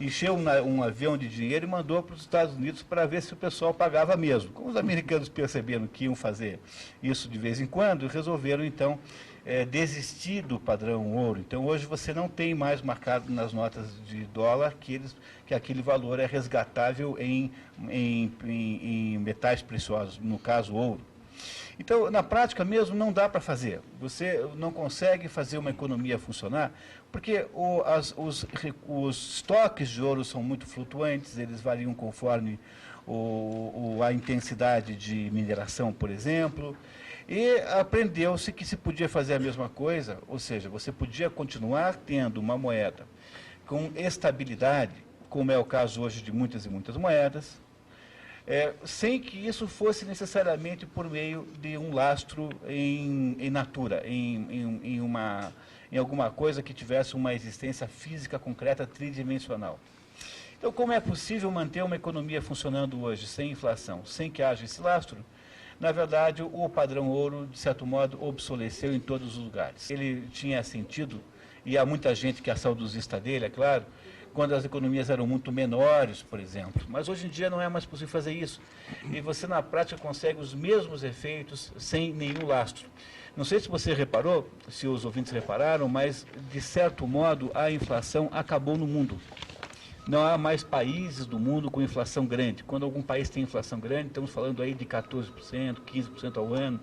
Encheu um avião de dinheiro e mandou para os Estados Unidos para ver se o pessoal pagava mesmo. Como os americanos perceberam que iam fazer isso de vez em quando, resolveram, então, desistir do padrão ouro. Então, hoje você não tem mais marcado nas notas de dólar que aquele valor é resgatável em metais preciosos, no caso, ouro. Então, na prática mesmo, não dá para fazer. Você não consegue fazer uma economia funcionar, porque os estoques de ouro são muito flutuantes, eles variam conforme a intensidade de mineração, por exemplo, e aprendeu-se que se podia fazer a mesma coisa, ou seja, você podia continuar tendo uma moeda com estabilidade, como é o caso hoje de muitas e muitas moedas, sem que isso fosse necessariamente por meio de um lastro em natura, em alguma coisa que tivesse uma existência física concreta tridimensional. Então, como é possível manter uma economia funcionando hoje sem inflação, sem que haja esse lastro? Na verdade, o padrão ouro, de certo modo, obsoleceu em todos os lugares. Ele tinha sentido, e há muita gente que é saudosista dele, é claro, quando as economias eram muito menores, por exemplo. Mas hoje em dia não é mais possível fazer isso. E você, na prática, consegue os mesmos efeitos sem nenhum lastro. Não sei se você reparou, se os ouvintes repararam, mas, de certo modo, a inflação acabou no mundo. Não há mais países do mundo com inflação grande. Quando algum país tem inflação grande, estamos falando aí de 14%, 15% ao ano.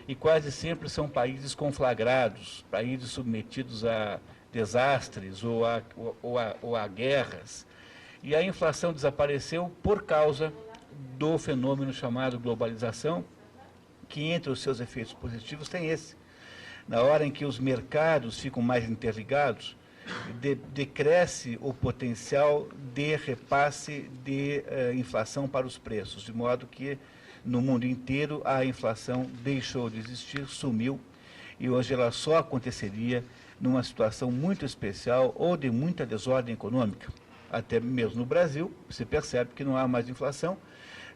E quase sempre são países conflagrados, países submetidos a desastres ou a guerras. E a inflação desapareceu por causa do fenômeno chamado globalização, que entre os seus efeitos positivos tem esse. Na hora em que os mercados ficam mais interligados, decresce o potencial de repasse de inflação para os preços, de modo que no mundo inteiro a inflação deixou de existir, sumiu, e hoje ela só aconteceria numa situação muito especial ou de muita desordem econômica. Até mesmo no Brasil, você percebe que não há mais inflação,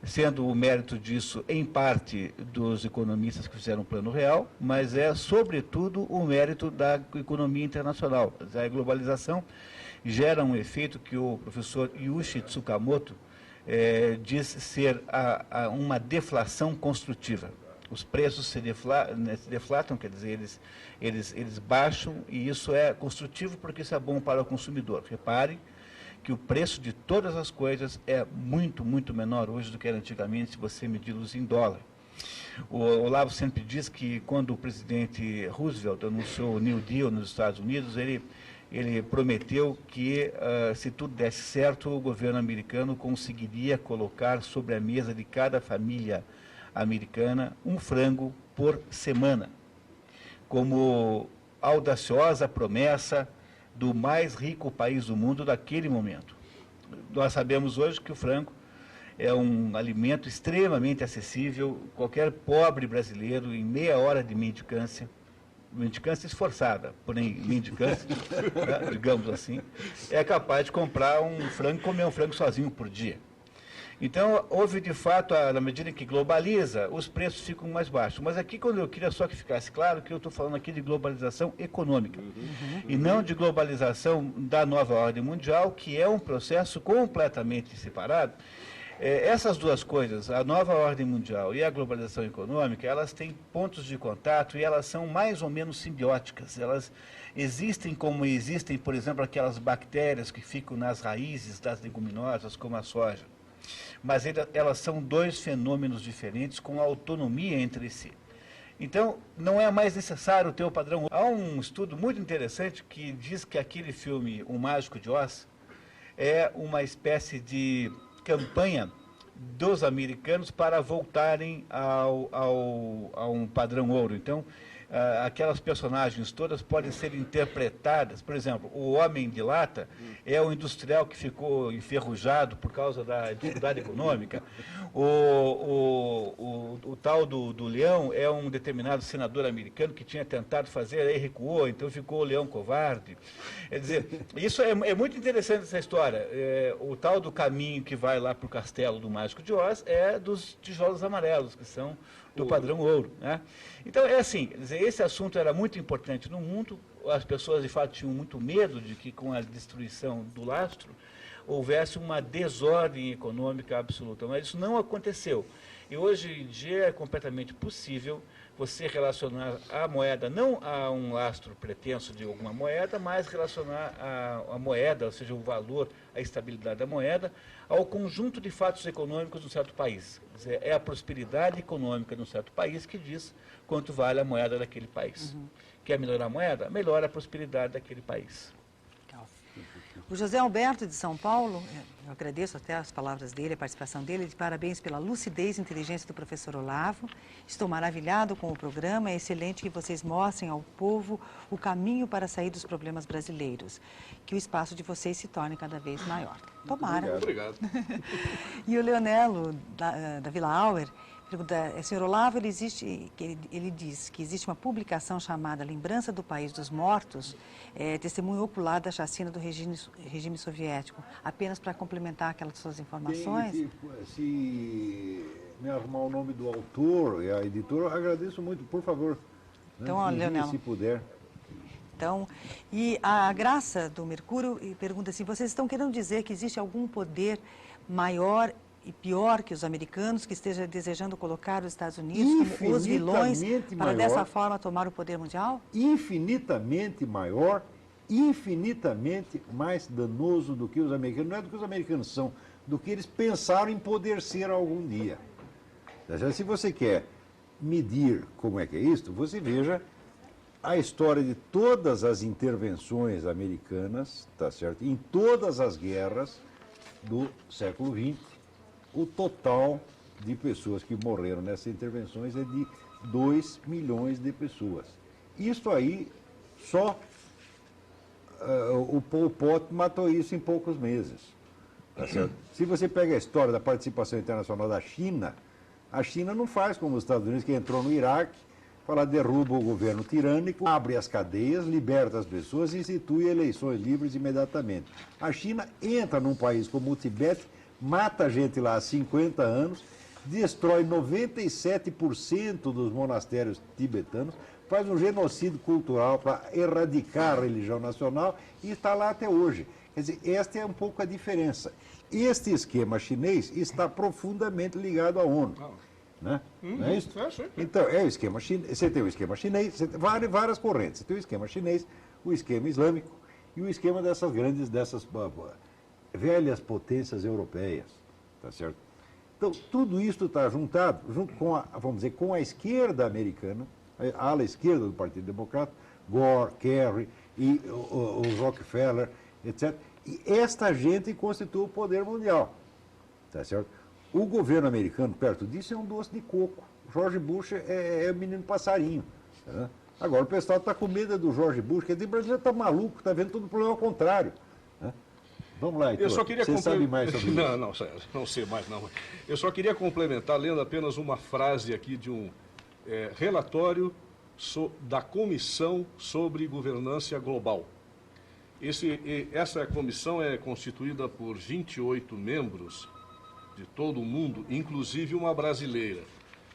sendo o mérito disso, em parte, dos economistas que fizeram o Plano Real, mas é, sobretudo, o mérito da economia internacional. A globalização gera um efeito que o professor Yuichi Tsukamoto diz ser uma deflação construtiva. Os preços se deflatam, quer dizer, eles baixam, e isso é construtivo porque isso é bom para o consumidor. Repare que o preço de todas as coisas é muito, muito menor hoje do que era antigamente, se você medi-los em dólar. O Olavo sempre diz que quando o presidente Roosevelt anunciou o New Deal nos Estados Unidos, ele prometeu que, se tudo desse certo, o governo americano conseguiria colocar sobre a mesa de cada família americana um frango por semana, como audaciosa promessa do mais rico país do mundo daquele momento. Nós sabemos hoje que o frango é um alimento extremamente acessível. Qualquer pobre brasileiro, em meia hora de mendicância esforçada, porém mendicância, né, digamos assim, é capaz de comprar um frango e comer um frango sozinho por dia. Então, houve de fato, na medida em que globaliza, os preços ficam mais baixos. Mas aqui, quando eu queria só que ficasse claro que eu estou falando aqui de globalização econômica, e não de globalização da nova ordem mundial, que é um processo completamente separado. Essas duas coisas, a nova ordem mundial e a globalização econômica, elas têm pontos de contato e elas são mais ou menos simbióticas. Elas existem como existem, por exemplo, aquelas bactérias que ficam nas raízes das leguminosas, como a soja. Mas elas são dois fenômenos diferentes com autonomia entre si. Então, não é mais necessário ter o padrão. Há um estudo muito interessante que diz que aquele filme O Mágico de Oz é uma espécie de campanha dos americanos para voltarem a um padrão ouro. Então, aquelas personagens todas podem ser interpretadas. Por exemplo, o Homem de Lata é o industrial que ficou enferrujado por causa da dificuldade econômica. O tal do leão é um determinado senador americano que tinha tentado fazer, aí recuou, então ficou o leão covarde. Quer dizer, isso é muito interessante essa história. O tal do caminho que vai lá para o castelo do Mágico de Oz é dos tijolos amarelos, que são do padrão ouro, né? Então, é assim, quer dizer, esse assunto era muito importante no mundo, as pessoas, de fato, tinham muito medo de que, com a destruição do lastro, houvesse uma desordem econômica absoluta, mas isso não aconteceu. E hoje em dia é completamente possível você relacionar a moeda, não a um lastro pretenso de alguma moeda, mas relacionar a moeda, ou seja, o valor, a estabilidade da moeda, ao conjunto de fatos econômicos de um certo país. Quer dizer, é a prosperidade econômica de um certo país que diz quanto vale a moeda daquele país. Quer melhorar a moeda? Melhora a prosperidade daquele país. O José Alberto de São Paulo, eu agradeço até as palavras dele, a participação dele, de parabéns pela lucidez e inteligência do professor Olavo. Estou maravilhado com o programa, é excelente que vocês mostrem ao povo o caminho para sair dos problemas brasileiros. Que o espaço de vocês se torne cada vez maior. Tomara. Obrigado. E o Leonelo, da Vila Auer, pergunta, senhor Olavo, ele diz que existe uma publicação chamada Lembrança do País dos Mortos, testemunho ocular da chacina do regime soviético. Apenas para complementar aquelas suas informações. Se me arrumar o nome do autor e a editora, agradeço muito, por favor. Então, Leonelo, se puder. Então, e a Graça do Mercúrio pergunta assim, vocês estão querendo dizer que existe algum poder maior e pior que os americanos que esteja desejando colocar os Estados Unidos como os vilões para dessa forma tomar o poder mundial? Infinitamente maior, infinitamente mais danoso do que os americanos. Não é do que os americanos são, do que eles pensaram em poder ser algum dia. Se você quer medir como é que é isso, você veja a história de todas as intervenções americanas, tá certo? Em todas as guerras do século XX, o total de pessoas que morreram nessas intervenções é de 2 milhões de pessoas. Isso aí, só o Pol Pot matou isso em poucos meses. Tá certo? Se você pega a história da participação internacional da China, a China não faz como os Estados Unidos, que entrou no Iraque, derruba o governo tirânico, abre as cadeias, liberta as pessoas e institui eleições livres imediatamente. A China entra num país como o Tibete, mata gente lá há 50 anos, destrói 97% dos monastérios tibetanos, faz um genocídio cultural para erradicar a religião nacional e está lá até hoje. Quer dizer, esta é um pouco a diferença. Este esquema chinês está profundamente ligado à ONU. Né? Não é isso? Então, é o esquema chinês. Você tem o esquema chinês, você tem várias correntes. Você tem o esquema chinês, o esquema islâmico e o esquema dessas velhas potências europeias. Tá certo? Então, tudo isso está juntado, junto com com a esquerda americana, a ala esquerda do Partido Democrata, Gore, Kerry e os Rockefeller, etc. E esta gente constitui o poder mundial. Tá certo? O governo americano, perto disso, é um doce de coco. George Bush é o menino passarinho. Tá? Agora, o pessoal está com medo do George Bush, quer dizer, o brasileiro está maluco, está vendo todo o problema ao contrário. Tá? Vamos lá, então. Você sabe mais sobre isso? Não sei mais, não. Eu só queria complementar, lendo apenas uma frase aqui de um relatório da Comissão sobre Governança Global. Essa comissão é constituída por 28 membros de todo o mundo, inclusive uma brasileira,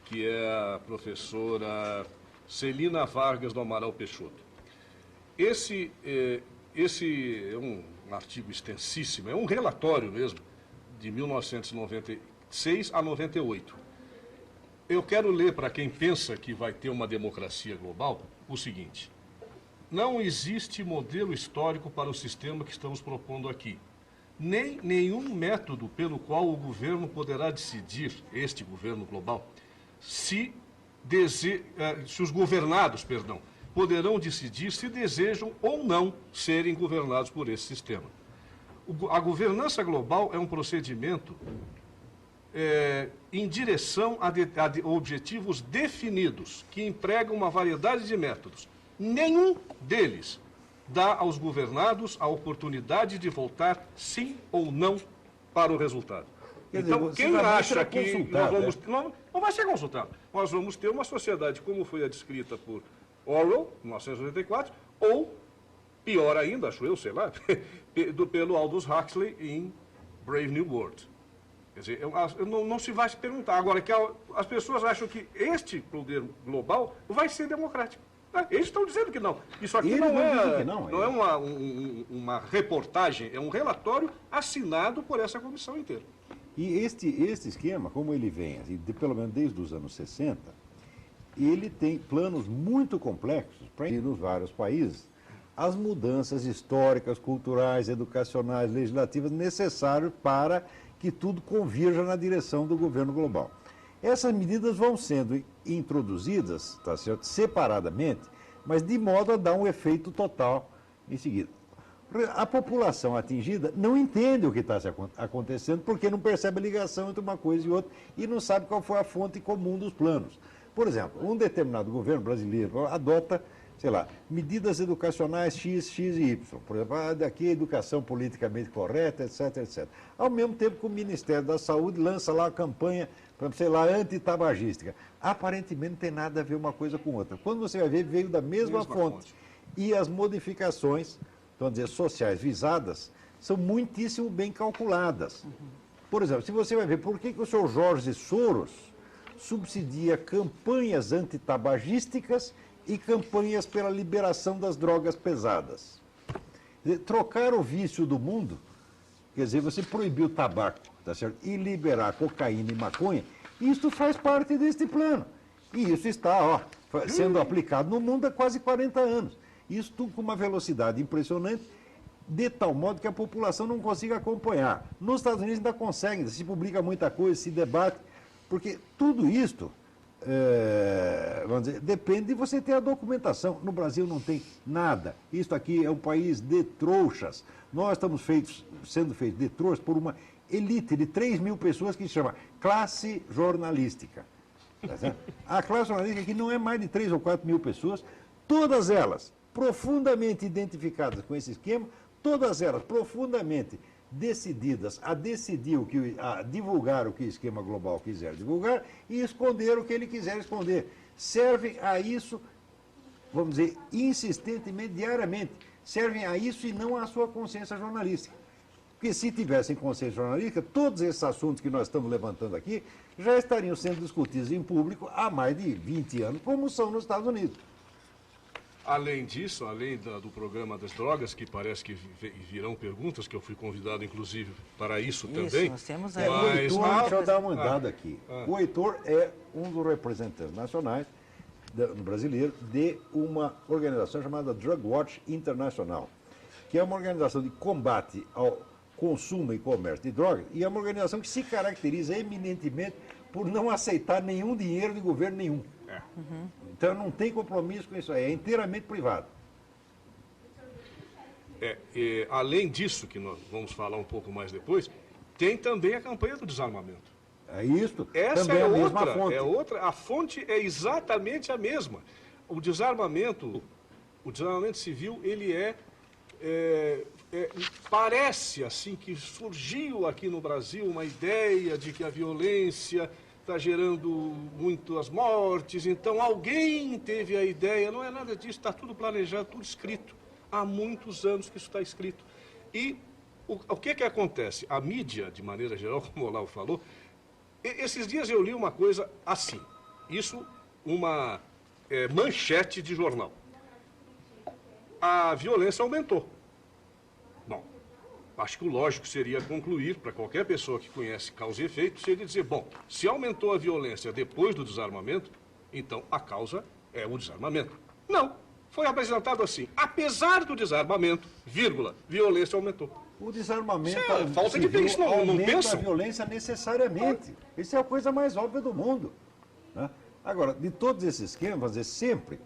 que é a professora Celina Vargas do Amaral Peixoto. Esse é um artigo extensíssimo, é um relatório mesmo de 1996 a 98. Eu quero ler para quem pensa que vai ter uma democracia global o seguinte: não existe modelo histórico para o sistema que estamos propondo aqui, nem nenhum método pelo qual o governo poderá decidir, este governo global, se os governados, poderão decidir se desejam ou não serem governados por esse sistema. A governança global é um procedimento em direção a objetivos definidos, que empregam uma variedade de métodos. Nenhum deles dá aos governados a oportunidade de votar sim ou não para o resultado. Então, quem acha que nós vamos... Não vai ser consultado. Nós vamos ter uma sociedade como foi a descrita por Orwell, em 1984, ou, pior ainda, acho eu, sei lá, pelo Aldous Huxley em Brave New World. Quer dizer, não se vai se perguntar. Agora, que as pessoas acham que este poder global vai ser democrático. Eles estão dizendo que não. Isso aqui não é uma reportagem, é um relatório assinado por essa comissão inteira. E este esquema, como ele vem, assim, pelo menos desde os anos 60, ele tem planos muito complexos para ir nos vários países as mudanças históricas, culturais, educacionais, legislativas necessárias para que tudo convirja na direção do governo global. Essas medidas vão sendo introduzidas, tá certo, separadamente, mas de modo a dar um efeito total em seguida. A população atingida não entende o que está acontecendo porque não percebe a ligação entre uma coisa e outra e não sabe qual foi a fonte comum dos planos. Por exemplo, um determinado governo brasileiro adota, sei lá, medidas educacionais X, X e Y. Por exemplo, daqui a educação politicamente correta, etc, etc. Ao mesmo tempo que o Ministério da Saúde lança lá a campanha, sei lá, antitabagística. Aparentemente não tem nada a ver uma coisa com outra. Quando você vai ver, veio da mesma fonte. E as modificações, vamos dizer, sociais visadas, são muitíssimo bem calculadas. Por exemplo, se você vai ver por que o senhor Jorge Soros subsidia campanhas antitabagísticas e campanhas pela liberação das drogas pesadas. Trocar o vício do mundo, quer dizer, você proibir o tabaco, tá certo? E liberar cocaína e maconha, isso faz parte deste plano. E isso está sendo aplicado no mundo há quase 40 anos. Isso tudo com uma velocidade impressionante, de tal modo que a população não consiga acompanhar. Nos Estados Unidos ainda consegue, se publica muita coisa, se debate, porque tudo isto, vamos dizer, depende de você ter a documentação. No Brasil não tem nada. Isto aqui é um país de trouxas. Nós estamos sendo feitos de trouxas por uma elite de 3 mil pessoas que se chama classe jornalística. Tá certo? A classe jornalística aqui não é mais de 3 ou 4 mil pessoas, todas elas profundamente identificadas com esse esquema, todas elas profundamente decididas a divulgar o que o esquema global quiser divulgar e esconder o que ele quiser esconder. Servem a isso, vamos dizer, insistentemente, diariamente. Servem a isso e não à sua consciência jornalística. Porque se tivessem consciência jornalística, todos esses assuntos que nós estamos levantando aqui já estariam sendo discutidos em público há mais de 20 anos, como são nos Estados Unidos. Além disso, além do programa das drogas, que parece que virão perguntas, que eu fui convidado, inclusive, para isso também. Nós temos aí. O Heitor, deixa eu dar uma andada aqui. O Heitor é um dos representantes nacionais no brasileiro de uma organização chamada Drug Watch International, que é uma organização de combate ao consumo e comércio de drogas, e é uma organização que se caracteriza eminentemente por não aceitar nenhum dinheiro de governo nenhum. Então não tem compromisso com isso aí, é inteiramente privado. Além disso, que nós vamos falar um pouco mais depois, tem também a campanha do desarmamento. É isso. Essa também é a mesma fonte. A fonte é exatamente a mesma. O desarmamento civil, ele parece assim que surgiu aqui no Brasil uma ideia de que a violência está gerando muitas mortes, então alguém teve a ideia, não é nada disso, está tudo planejado, tudo escrito. Há muitos anos que isso está escrito. E o que acontece? A mídia, de maneira geral, como o Olavo falou, esses dias eu li uma coisa assim, uma manchete de jornal. A violência aumentou. Bom, acho que o lógico seria concluir, para qualquer pessoa que conhece causa e efeito, seria dizer, bom, se aumentou a violência depois do desarmamento, então a causa é o desarmamento. Não, foi apresentado assim, apesar do desarmamento, vírgula, violência aumentou. O desarmamento falta de civil isso, não aumenta pensam? a violência necessariamente. Isso é a coisa mais óbvia do mundo. Né? Agora, de todos esses esquemas, sempre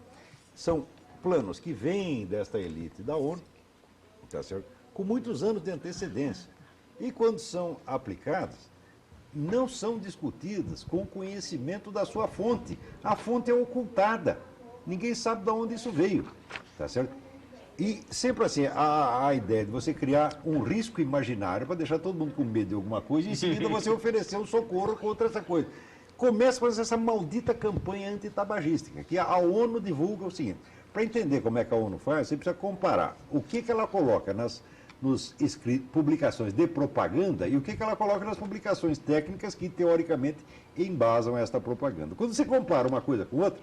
são planos que vêm desta elite da ONU, tá certo? Com muitos anos de antecedência. E quando são aplicados, não são discutidas com conhecimento da sua fonte. A fonte é ocultada. Ninguém sabe de onde isso veio. Tá certo? E sempre assim, a ideia de você criar um risco imaginário para deixar todo mundo com medo de alguma coisa e em seguida você oferecer um socorro contra essa coisa. Começa com essa maldita campanha antitabagística, que a ONU divulga o seguinte. Para entender como é que a ONU faz, você precisa comparar o que ela coloca nas publicações de propaganda e o que ela coloca nas publicações técnicas que, teoricamente, embasam esta propaganda. Quando você compara uma coisa com outra,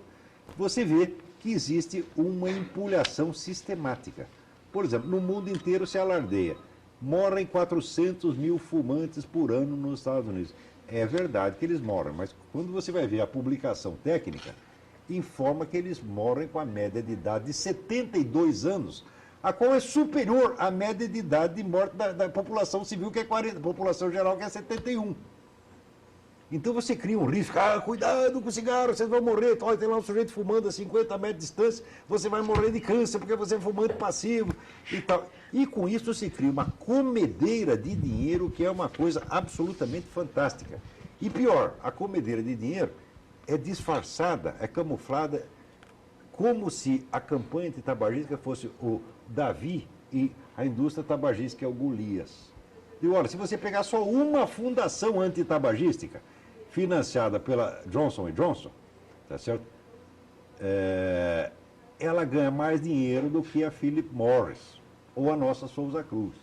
você vê que existe uma empulhação sistemática. Por exemplo, no mundo inteiro se alardeia. Morrem 400 mil fumantes por ano nos Estados Unidos. É verdade que eles morrem, mas quando você vai ver a publicação técnica, informa que eles morrem com a média de idade de 72 anos, a qual é superior à média de idade de morte da população civil, que é 40, população geral, que é 71. Então você cria um risco, cuidado com o cigarro, vocês vão morrer, olha, tem lá um sujeito fumando a 50 metros de distância, você vai morrer de câncer porque você é fumante passivo e tal. E com isso se cria uma comedeira de dinheiro que é uma coisa absolutamente fantástica. E pior, a comedeira de dinheiro é disfarçada, é camuflada, como se a campanha antitabagística fosse o Davi e a indústria tabagística é o Golias. E olha, se você pegar só uma fundação antitabagística, financiada pela Johnson & Johnson, tá certo? Ela ganha mais dinheiro do que a Philip Morris ou a nossa Souza Cruz.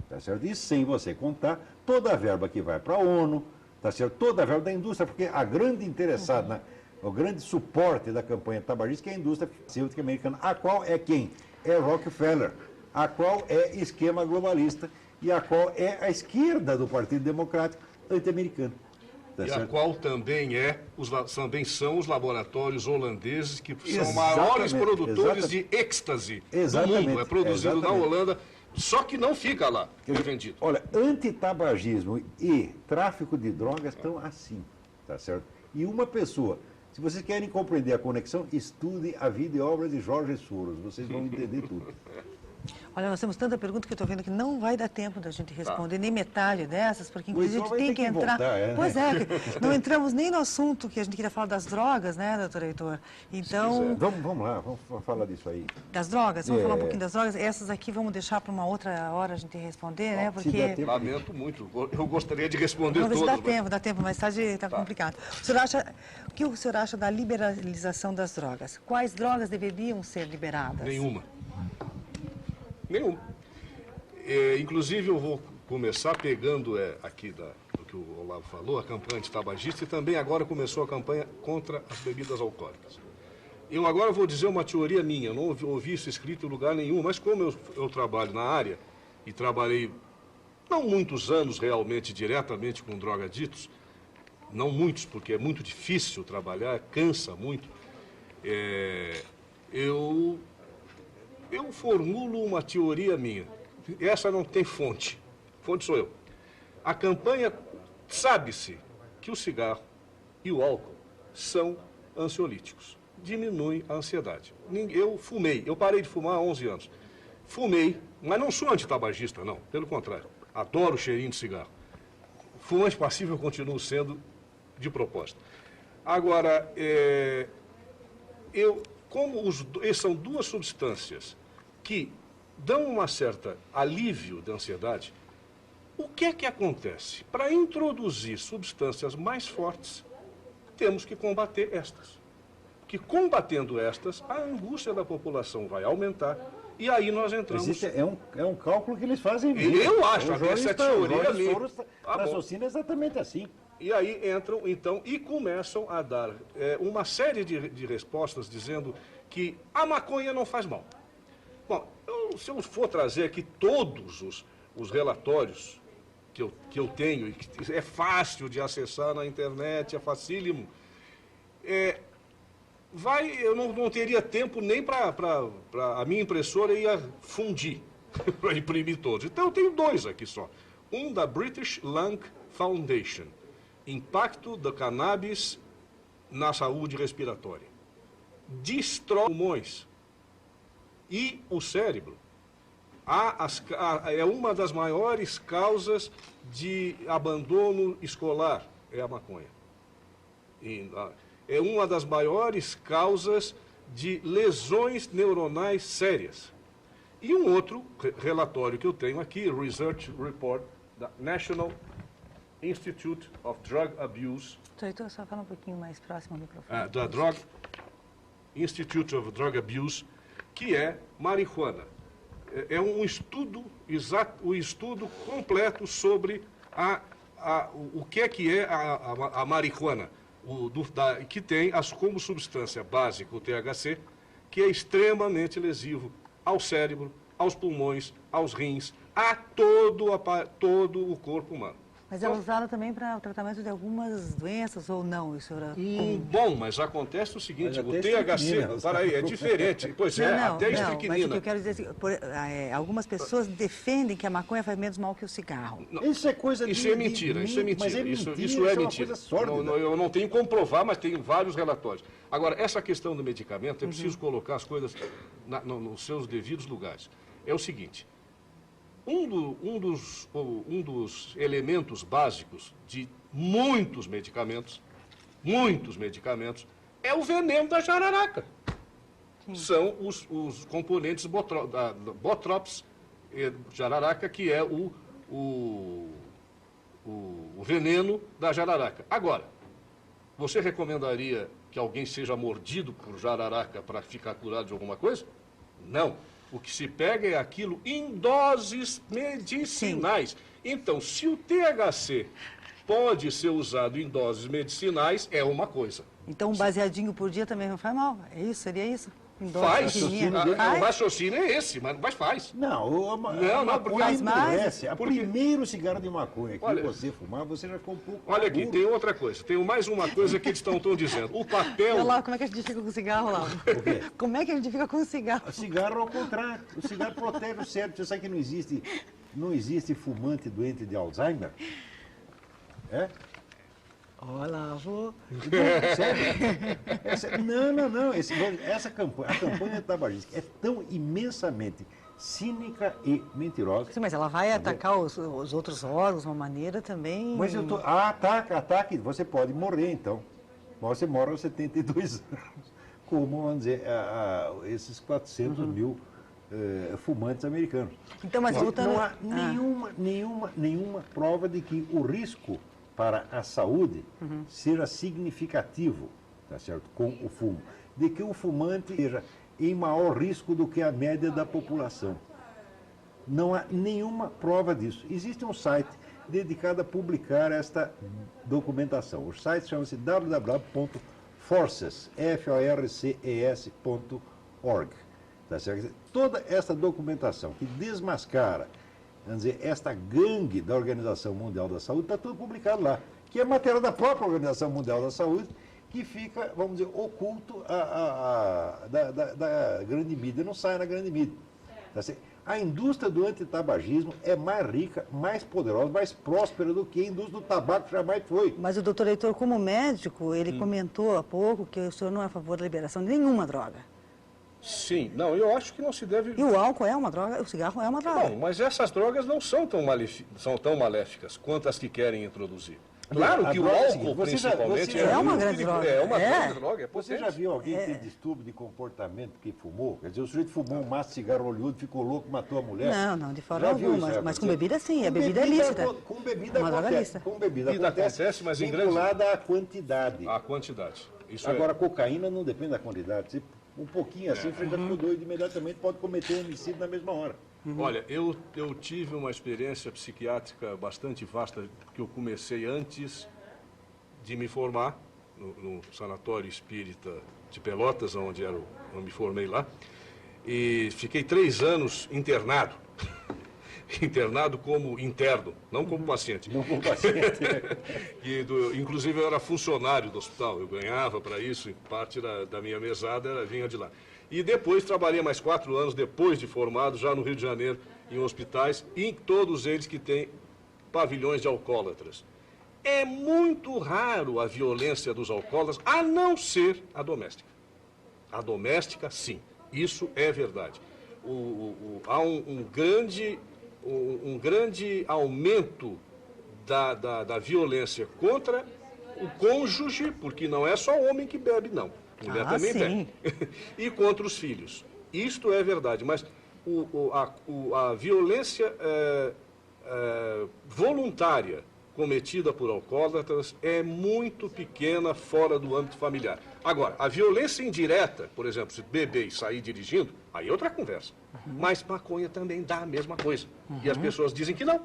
Tá certo? E sem você contar toda a verba que vai para a ONU, tá certo? Toda a verba da indústria, porque a grande interessada, o grande suporte da campanha tabagística é a indústria farmacêutica americana, a qual é quem? É Rockefeller, a qual é esquema globalista e a qual é a esquerda do Partido Democrático anti-americano. Tá e certo? a qual também também são os laboratórios holandeses que são Exatamente, maiores produtores exatamente. de êxtase do Exatamente, mundo. É produzido na exatamente. Holanda, só que não fica lá, é vendido. Olha, antitabagismo e tráfico de drogas estão assim, tá certo? E uma pessoa, se vocês querem compreender a conexão, estude a vida e obra de Jorge Soros, vocês vão entender tudo. Olha, nós temos tanta pergunta que eu estou vendo que não vai dar tempo da gente responder nem metade dessas, porque inclusive a Então gente tem vai que ter que entrar. voltar, Pois é, não entramos nem no assunto que a gente queria falar das drogas, né, doutor Heitor? Então, Vamos lá, vamos falar disso aí. das drogas, vamos falar um pouquinho das drogas. Essas aqui vamos deixar para uma outra hora a gente responder, né? Se der Porque tempo. Lamento muito, eu gostaria de responder vamos ver se todas. dá tempo, mais tarde está complicado. O que o senhor acha da liberalização das drogas? Quais drogas deveriam ser liberadas? Nenhuma. Inclusive, eu vou começar pegando aqui do que o Olavo falou, a campanha antitabagista, e também agora começou a campanha contra as bebidas alcoólicas. Eu agora vou dizer uma teoria minha, não ouvi isso escrito em lugar nenhum, mas como eu trabalho na área, e trabalhei não muitos anos realmente diretamente com drogaditos, não muitos, porque é muito difícil trabalhar, cansa muito, eu formulo uma teoria minha. Essa não tem fonte. Fonte sou eu. A campanha, sabe-se que o cigarro e o álcool são ansiolíticos. Diminuem a ansiedade. Eu fumei, eu parei de fumar há 11 anos. Fumei, mas não sou antitabagista, não. Pelo contrário, adoro o cheirinho de cigarro. Fumante passivo eu continuo sendo de propósito. Agora, são duas substâncias que dão uma certa alívio da ansiedade. O que é que acontece? Para introduzir substâncias mais fortes, temos que combater estas. Porque combatendo estas, a angústia da população vai aumentar e aí nós entramos... É um cálculo que eles fazem mesmo. Eu acho, o essa teoria minha. raciocina exatamente assim. E aí entram, então, e começam a dar uma série de respostas dizendo que a maconha não faz mal. Bom, se eu for trazer aqui todos os relatórios que eu tenho, e que é fácil de acessar na internet, é facílimo, eu não teria tempo nem para a minha impressora ia fundir para imprimir todos. Então eu tenho 2 aqui só. Um da British Lung Foundation, Impacto da Cannabis na Saúde Respiratória. Destrói pulmões e o cérebro. É uma das maiores causas de abandono escolar, é a maconha. É uma das maiores causas de lesões neuronais sérias. E um outro relatório que eu tenho aqui, Research Report da National Institute of Drug Abuse. Doutor, só fala um pouquinho mais próximo ao microfone. Da Institute of Drug Abuse, que é marihuana. É um estudo o estudo completo sobre o que é a marihuana, que tem como substância básica o THC, que é extremamente lesivo ao cérebro, aos pulmões, aos rins, a todo o corpo humano. Mas é usada também para o tratamento de algumas doenças ou não? Isso era bom, mas acontece o seguinte, o THC, peraí, é diferente. Pois até estricnina. Mas o que eu quero dizer é que algumas pessoas defendem que a maconha faz menos mal que o cigarro. Não, isso é coisa de... Isso é mentira, isso é mentira. Mas é mentira, isso é uma mentira. coisa sórdida. Eu não tenho como provar, mas tenho vários relatórios. Agora, essa questão do medicamento, é preciso colocar as coisas nos seus devidos lugares. É o seguinte... Um dos elementos básicos de muitos medicamentos, é o veneno da jararaca. Sim. São os componentes da Botrops jararaca, que é o veneno da jararaca. Agora, você recomendaria que alguém seja mordido por jararaca para ficar curado de alguma coisa? Não. O que se pega é aquilo em doses medicinais. Sim. Então, se o THC pode ser usado em doses medicinais, é uma coisa. Então, um baseadinho por dia também não faz mal? É isso? Seria isso? Faz. O raciocínio é esse, mas faz. Não, porque faz mais. Primeiro cigarro de maconha que você fumar, você já ficou um pouco... Olha aqui, tem outra coisa. Tem mais uma coisa que eles estão dizendo. O papel... Olha lá, como é que a gente fica com o cigarro lá? O quê? Como é que a gente fica com o cigarro? O cigarro, ao contrário. O cigarro protege o cérebro. Você sabe que não existe fumante doente de Alzheimer? É? Olha, avô. Sério? Não. Essa campanha, a campanha tabagística é tão imensamente cínica e mentirosa. Sim, mas ela vai atacar os outros órgãos de uma maneira também... Mas ataque, você pode morrer então. Você morre aos 72 anos. Como, vamos dizer, esses 400 mil fumantes americanos. Então, mas voltando... Não há nenhuma prova de que o risco para a saúde seja significativo, tá certo, com o fumo, de que o fumante seja em maior risco do que a média da população. Não há nenhuma prova disso. Existe um site dedicado a publicar esta documentação. O site chama-se www.forces.org. Tá certo? Toda essa documentação que desmascara, vamos dizer, esta gangue da Organização Mundial da Saúde, está tudo publicado lá, que é matéria da própria Organização Mundial da Saúde, que fica, vamos dizer, oculto da grande mídia, não sai na grande mídia. Tá certo? A indústria do antitabagismo é mais rica, mais poderosa, mais próspera do que a indústria do tabaco jamais foi. Mas o doutor Heitor, como médico, ele comentou há pouco que o senhor não é a favor da liberação de nenhuma droga. Sim, não, eu acho que não se deve... E o álcool é uma droga, o cigarro é uma droga. Não, mas essas drogas não são tão maléficas quanto as que querem introduzir. Claro que o álcool, principalmente, é uma grande droga. É uma grande droga, é potente. Você já viu alguém ter distúrbio de comportamento que fumou? Quer dizer, o sujeito fumou um maço de cigarro olhudo, ficou louco, matou a mulher? Não, de forma alguma, mas com bebida sim, a bebida é lícita. Com bebida uma droga lícita. Com bebida acontece, mas vinculada à quantidade. À quantidade. Isso agora, cocaína não depende da quantidade. Se um pouquinho assim, você já ficou doido imediatamente, pode cometer um homicídio na mesma hora. Olha, eu tive uma experiência psiquiátrica bastante vasta, que eu comecei antes de me formar no Sanatório Espírita de Pelotas, onde eu me formei lá, e fiquei 3 anos internado. internado como interno, não como paciente. Não como paciente. Inclusive, eu era funcionário do hospital, eu ganhava para isso, parte da minha mesada vinha de lá. E depois trabalhei mais 4 anos, depois de formado, já no Rio de Janeiro, em hospitais, e em todos eles que têm pavilhões de alcoólatras. É muito raro a violência dos alcoólatras, a não ser a doméstica. A doméstica, sim, isso é verdade. Há um grande aumento da violência contra o cônjuge, porque não é só o homem que bebe, não. Mulher também sim. bebe. E contra os filhos. Isto é verdade, mas a violência voluntária cometida por alcoólatras é muito pequena fora do âmbito familiar. Agora, a violência indireta, por exemplo, se beber e sair dirigindo, aí é outra conversa. Mas maconha também dá a mesma coisa. E as pessoas dizem que não.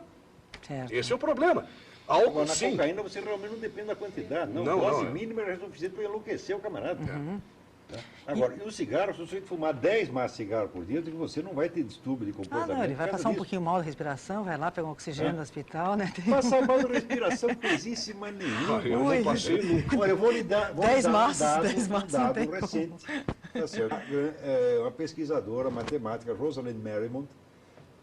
Certo. Esse é o problema. Álcool, Agora, na sim. cocaína você realmente não depende da quantidade. Não, Não, dose não. mínima é suficiente para enlouquecer o camarada. Tá? Agora, e o cigarro, se você fumar 10 maços de cigarro por dia, você não vai ter distúrbio de comportamento. Não, ele vai por causa passar um disso. pouquinho mal da respiração, vai lá pegar um oxigênio no hospital, né? Passar mal de respiração coisíssima nenhuma. Eu não passei nunca. Olha, eu vou lhe dar 10 maços, um 10 maços não dado tem como. recente. Tá certo. Uma pesquisadora matemática, Rosalind Merriman,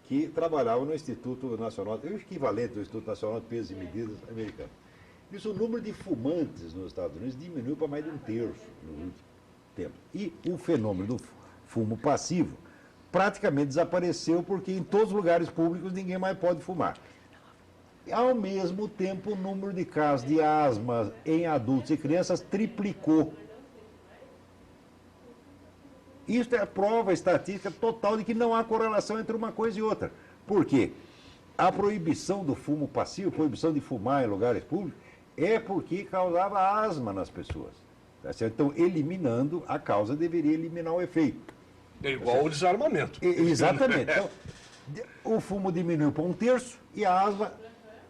que trabalhava no Instituto Nacional, o equivalente do Instituto Nacional de Pesos e Medidas americano. Isso, o número de fumantes nos Estados Unidos diminuiu para mais de 1/3 no último tempo. E o fenômeno do fumo passivo praticamente desapareceu, porque em todos os lugares públicos ninguém mais pode fumar. Ao mesmo tempo, o número de casos de asma em adultos e crianças triplicou. Isso é a prova estatística total de que não há correlação entre uma coisa e outra. Por quê? A proibição do fumo passivo, proibição de fumar em lugares públicos, é porque causava asma nas pessoas. Tá certo? Então, eliminando a causa, deveria eliminar o efeito. É igual ao desarmamento. Exatamente. Então, o fumo diminuiu para 1/3 e a asma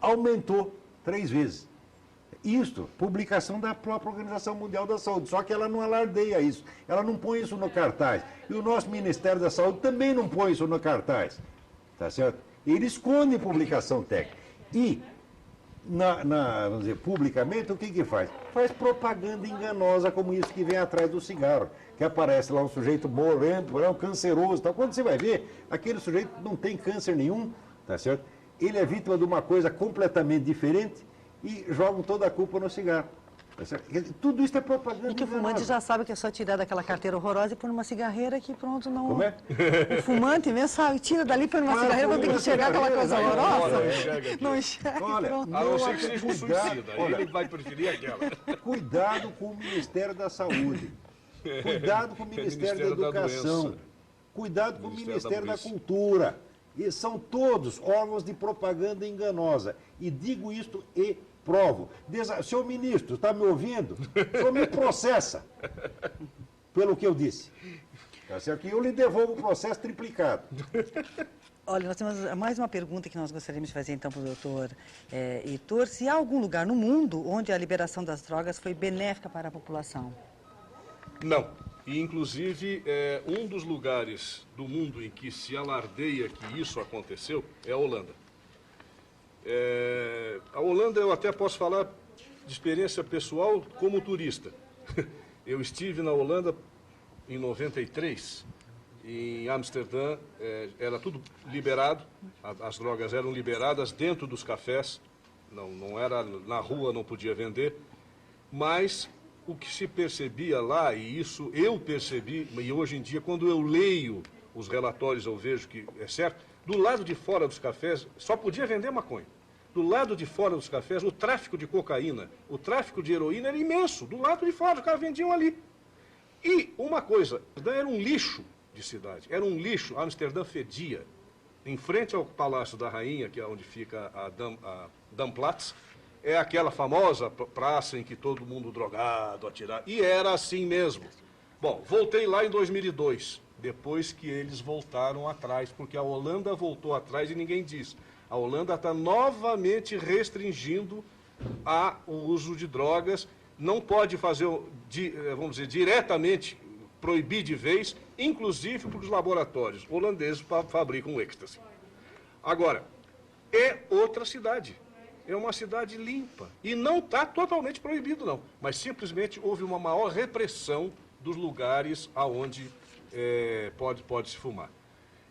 aumentou 3 vezes. Isto, publicação da própria Organização Mundial da Saúde, só que ela não alardeia isso, ela não põe isso no cartaz. E o nosso Ministério da Saúde também não põe isso no cartaz, tá certo? Ele esconde publicação técnica. E, vamos dizer, publicamente, o que faz? Faz propaganda enganosa, como isso que vem atrás do cigarro, que aparece lá um sujeito morrendo, é um canceroso, tal. Quando você vai ver, aquele sujeito não tem câncer nenhum, tá certo? Ele é vítima de uma coisa completamente diferente, e jogam toda a culpa no cigarro. Tudo isso é propaganda. E que o fumante enganosa. já sabe que é só tirar daquela carteira horrorosa e pôr numa cigarreira que pronto, não... Como é? O fumante mesmo sabe, tira dali, põe numa cigarreira, vai ter que enxergar aquela coisa horrorosa. Não enxerga, Olha, pronto. A não ser que seja um Cuidado, suicida, olha. ele vai preferir aquela. Cuidado com o Ministério da Saúde. Cuidado com o Ministério da Educação. Doença. Cuidado com o Ministério Ministério da da Burrice. Cultura. E são todos órgãos de propaganda enganosa. E digo isto e provo. Senhor ministro, está me ouvindo? O senhor me processa pelo que eu disse. Tá certo? E eu lhe devolvo o processo triplicado. Olha, nós temos mais uma pergunta que nós gostaríamos de fazer então para o doutor Heitor. Se há algum lugar no mundo onde a liberação das drogas foi benéfica para a população? Não. E, inclusive, um dos lugares do mundo em que se alardeia que isso aconteceu é a Holanda. A Holanda, eu até posso falar de experiência pessoal como turista. Eu estive na Holanda em 93, em Amsterdã, era tudo liberado, as drogas eram liberadas dentro dos cafés, não era na rua, não podia vender, mas o que se percebia lá, e isso eu percebi, e hoje em dia, quando eu leio os relatórios, eu vejo que é certo, do lado de fora dos cafés só podia vender maconha. Do lado de fora dos cafés, o tráfico de cocaína, o tráfico de heroína era imenso. Do lado de fora, os caras vendiam ali. E uma coisa, era um lixo de cidade, era um lixo. Amsterdã fedia. Em frente ao Palácio da Rainha, que é onde fica a Damplatz, é aquela famosa praça em que todo mundo drogado, atirar. E era assim mesmo. Bom, voltei lá em 2002, depois que eles voltaram atrás, porque a Holanda voltou atrás e ninguém diz. A Holanda está novamente restringindo o uso de drogas, não pode fazer, vamos dizer, diretamente proibir de vez, inclusive porque os laboratórios holandeses fabricam êxtase. Agora, é outra cidade. É uma cidade limpa. E não está totalmente proibido, não. Mas simplesmente houve uma maior repressão dos lugares aonde pode se fumar.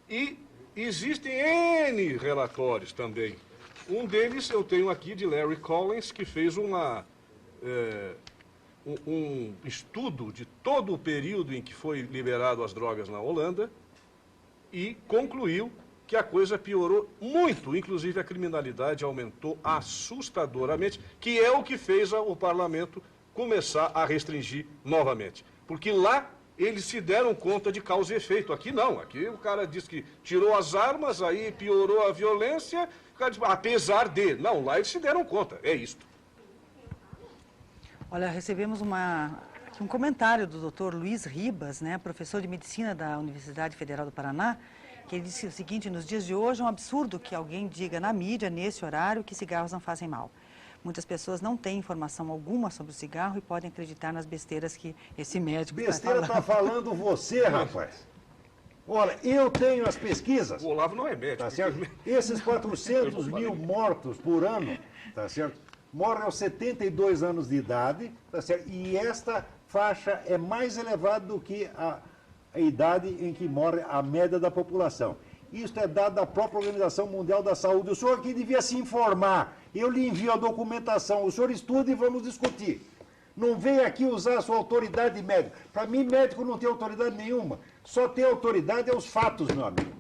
E existem N relatórios também. Um deles eu tenho aqui de Larry Collins, que fez um estudo de todo o período em que foi liberado as drogas na Holanda e concluiu que a coisa piorou muito, inclusive a criminalidade aumentou assustadoramente, que é o que fez o parlamento começar a restringir novamente. Porque lá eles se deram conta de causa e efeito. Aqui não, aqui o cara diz que tirou as armas, aí piorou a violência, apesar de... Não, lá eles se deram conta, é isto. Olha, recebemos aqui um comentário do Dr. Luiz Ribas, né, professor de medicina da Universidade Federal do Paraná, que ele disse o seguinte: nos dias de hoje é um absurdo que alguém diga na mídia, nesse horário, que cigarros não fazem mal. Muitas pessoas não têm informação alguma sobre o cigarro e podem acreditar nas besteiras que esse médico está falando. Besteira está falando você, rapaz. Olha, eu tenho as pesquisas. O Olavo não é médico. Tá certo? Esses 400 mil mortos por ano, tá certo? Morrem aos 72 anos de idade, tá certo? E esta faixa é mais elevada do que a idade em que morre a média da população. Isso é dado da própria Organização Mundial da Saúde. O senhor aqui devia se informar. Eu lhe envio a documentação. O senhor estuda e vamos discutir. Não venha aqui usar a sua autoridade médica. Para mim, médico não tem autoridade nenhuma. Só tem autoridade os fatos, meu amigo.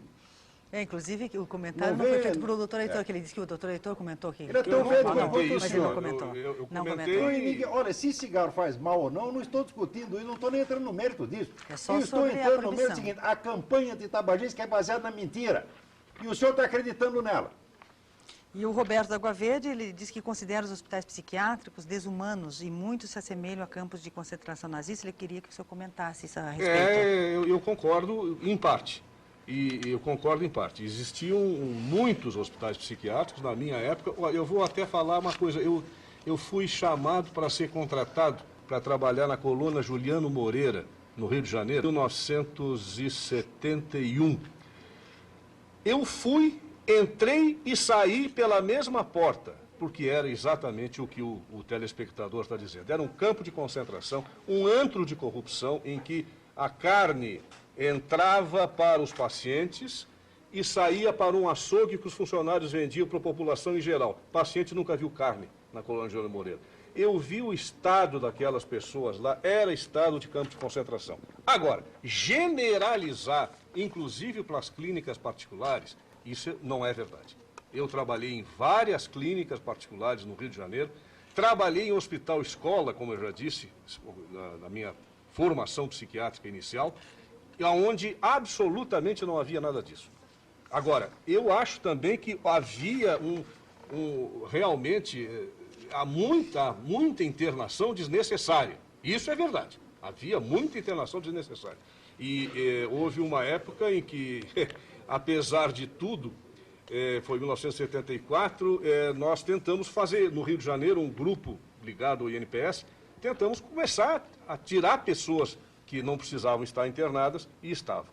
Inclusive, o comentário não foi feito pelo doutor Heitor, que ele disse que o doutor Heitor comentou que... Ele é tão médico quanto mas ele não comentou. Eu não comentei... Olha, se cigarro faz mal ou não, eu não estou discutindo isso, não estou nem entrando no mérito disso. É só eu estou sobre a entrando no mérito proibição. seguinte: a campanha de tabagismo que é baseada na mentira. E o senhor está acreditando nela. E o Roberto da Água Verde, ele diz que considera os hospitais psiquiátricos desumanos e muitos se assemelham a campos de concentração nazista. Ele queria que o senhor comentasse isso a respeito. Eu concordo em parte. E eu concordo em parte. Existiam muitos hospitais psiquiátricos na minha época. Eu vou até falar uma coisa. Eu fui chamado para ser contratado para trabalhar na coluna Juliano Moreira, no Rio de Janeiro, em 1971. Eu fui, entrei e saí pela mesma porta, porque era exatamente o que o telespectador está dizendo. Era um campo de concentração, um antro de corrupção em que a carne entrava para os pacientes e saía para um açougue que os funcionários vendiam para a população em geral. O paciente nunca viu carne na colônia Juliano Moreira. Eu vi o estado daquelas pessoas lá, era estado de campo de concentração. Agora, generalizar, inclusive para as clínicas particulares, isso não é verdade. Eu trabalhei em várias clínicas particulares no Rio de Janeiro, trabalhei em hospital escola, como eu já disse, na minha formação psiquiátrica inicial, onde absolutamente não havia nada disso. Agora, eu acho também que havia realmente há muita internação desnecessária. Isso é verdade. Havia muita internação desnecessária. E houve uma época em que, apesar de tudo, foi em 1974, nós tentamos fazer, no Rio de Janeiro, um grupo ligado ao INPS, tentamos começar a tirar pessoas que não precisavam estar internadas e estavam.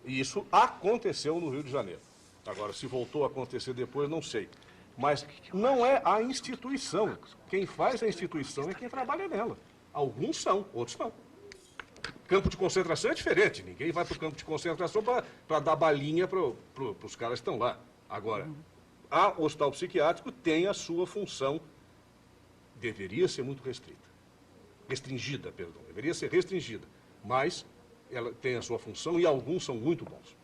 E isso aconteceu no Rio de Janeiro. Agora, se voltou a acontecer depois, não sei. Mas não é a instituição. Quem faz a instituição é quem trabalha nela. Alguns são, outros não. Campo de concentração é diferente. Ninguém vai para o campo de concentração para dar balinha para os caras que estão lá. Agora, o hospital psiquiátrico tem a sua função, deveria ser muito restringida, deveria ser restringida, mas ela tem a sua função e alguns são muito bons.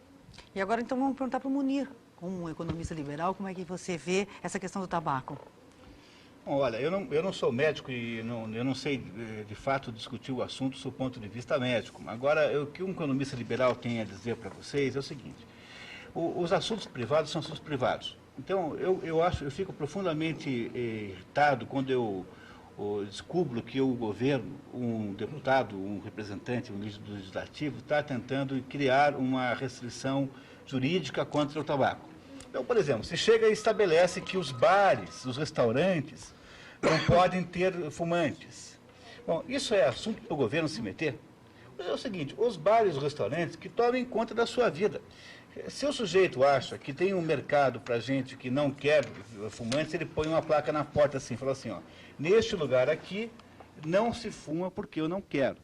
E agora, então, vamos perguntar para o Munir, como um economista liberal, como é que você vê essa questão do tabaco? Bom, olha, eu não sou médico e eu não sei, de fato, discutir o assunto do seu ponto de vista médico. Agora, o que um economista liberal tem a dizer para vocês é o seguinte: os assuntos privados são assuntos privados. Então, eu fico profundamente irritado quando eu descubro que o governo, um deputado, um representante, um líder do legislativo, está tentando criar uma restrição jurídica contra o tabaco. Então, por exemplo, se chega e estabelece que os bares, os restaurantes, não podem ter fumantes. Bom, isso é assunto para o governo se meter? É o seguinte: os bares e os restaurantes que tomem conta da sua vida. Se o sujeito acha que tem um mercado para gente que não quer fumantes, ele põe uma placa na porta assim, fala assim, ó, neste lugar aqui não se fuma porque eu não quero.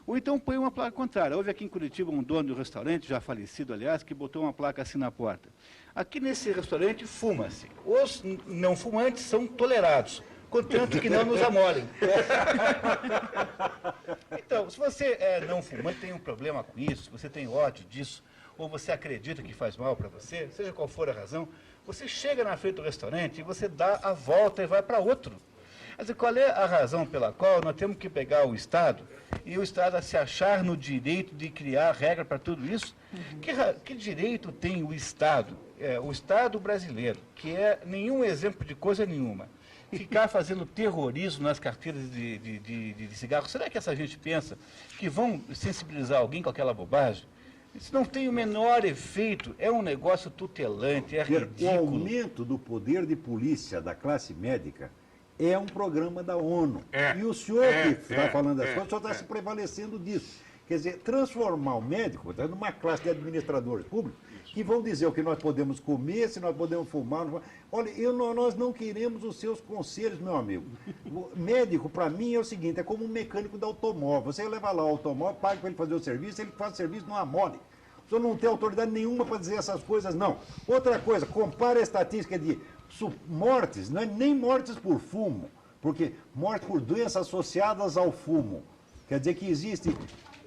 Ou então põe uma placa contrária. Houve aqui em Curitiba um dono de um restaurante, já falecido, aliás, que botou uma placa assim na porta. Aqui nesse restaurante fuma-se. Os não fumantes são tolerados, contanto que não nos amolem. Então, se você é não fumante, tem um problema com isso, se você tem ódio disso, ou você acredita que faz mal para você, seja qual for a razão, você chega na frente do restaurante e você dá a volta e vai para outro. Mas qual é a razão pela qual nós temos que pegar o Estado e o Estado a se achar no direito de criar regra para tudo isso? Que direito tem o Estado brasileiro, que é nenhum exemplo de coisa nenhuma, ficar fazendo terrorismo nas carteiras de cigarro? Será que essa gente pensa que vão sensibilizar alguém com aquela bobagem? Isso não tem o menor efeito, é um negócio tutelante, é ridículo. O aumento do poder de polícia da classe médica é um programa da ONU. E o senhor que está falando das coisas, o senhor está se prevalecendo disso. Quer dizer, transformar o médico numa classe de administradores públicos que vão dizer o que nós podemos comer, se nós podemos fumar. Olha, nós não queremos os seus conselhos, meu amigo. O médico, para mim, é o seguinte, é como um mecânico de automóvel. Você leva lá o automóvel, paga para ele fazer o serviço, ele faz o serviço, não amole. O senhor não tem autoridade nenhuma para dizer essas coisas, não. Outra coisa, compare a estatística de mortes, não é nem mortes por fumo, porque mortes por doenças associadas ao fumo. Quer dizer que existem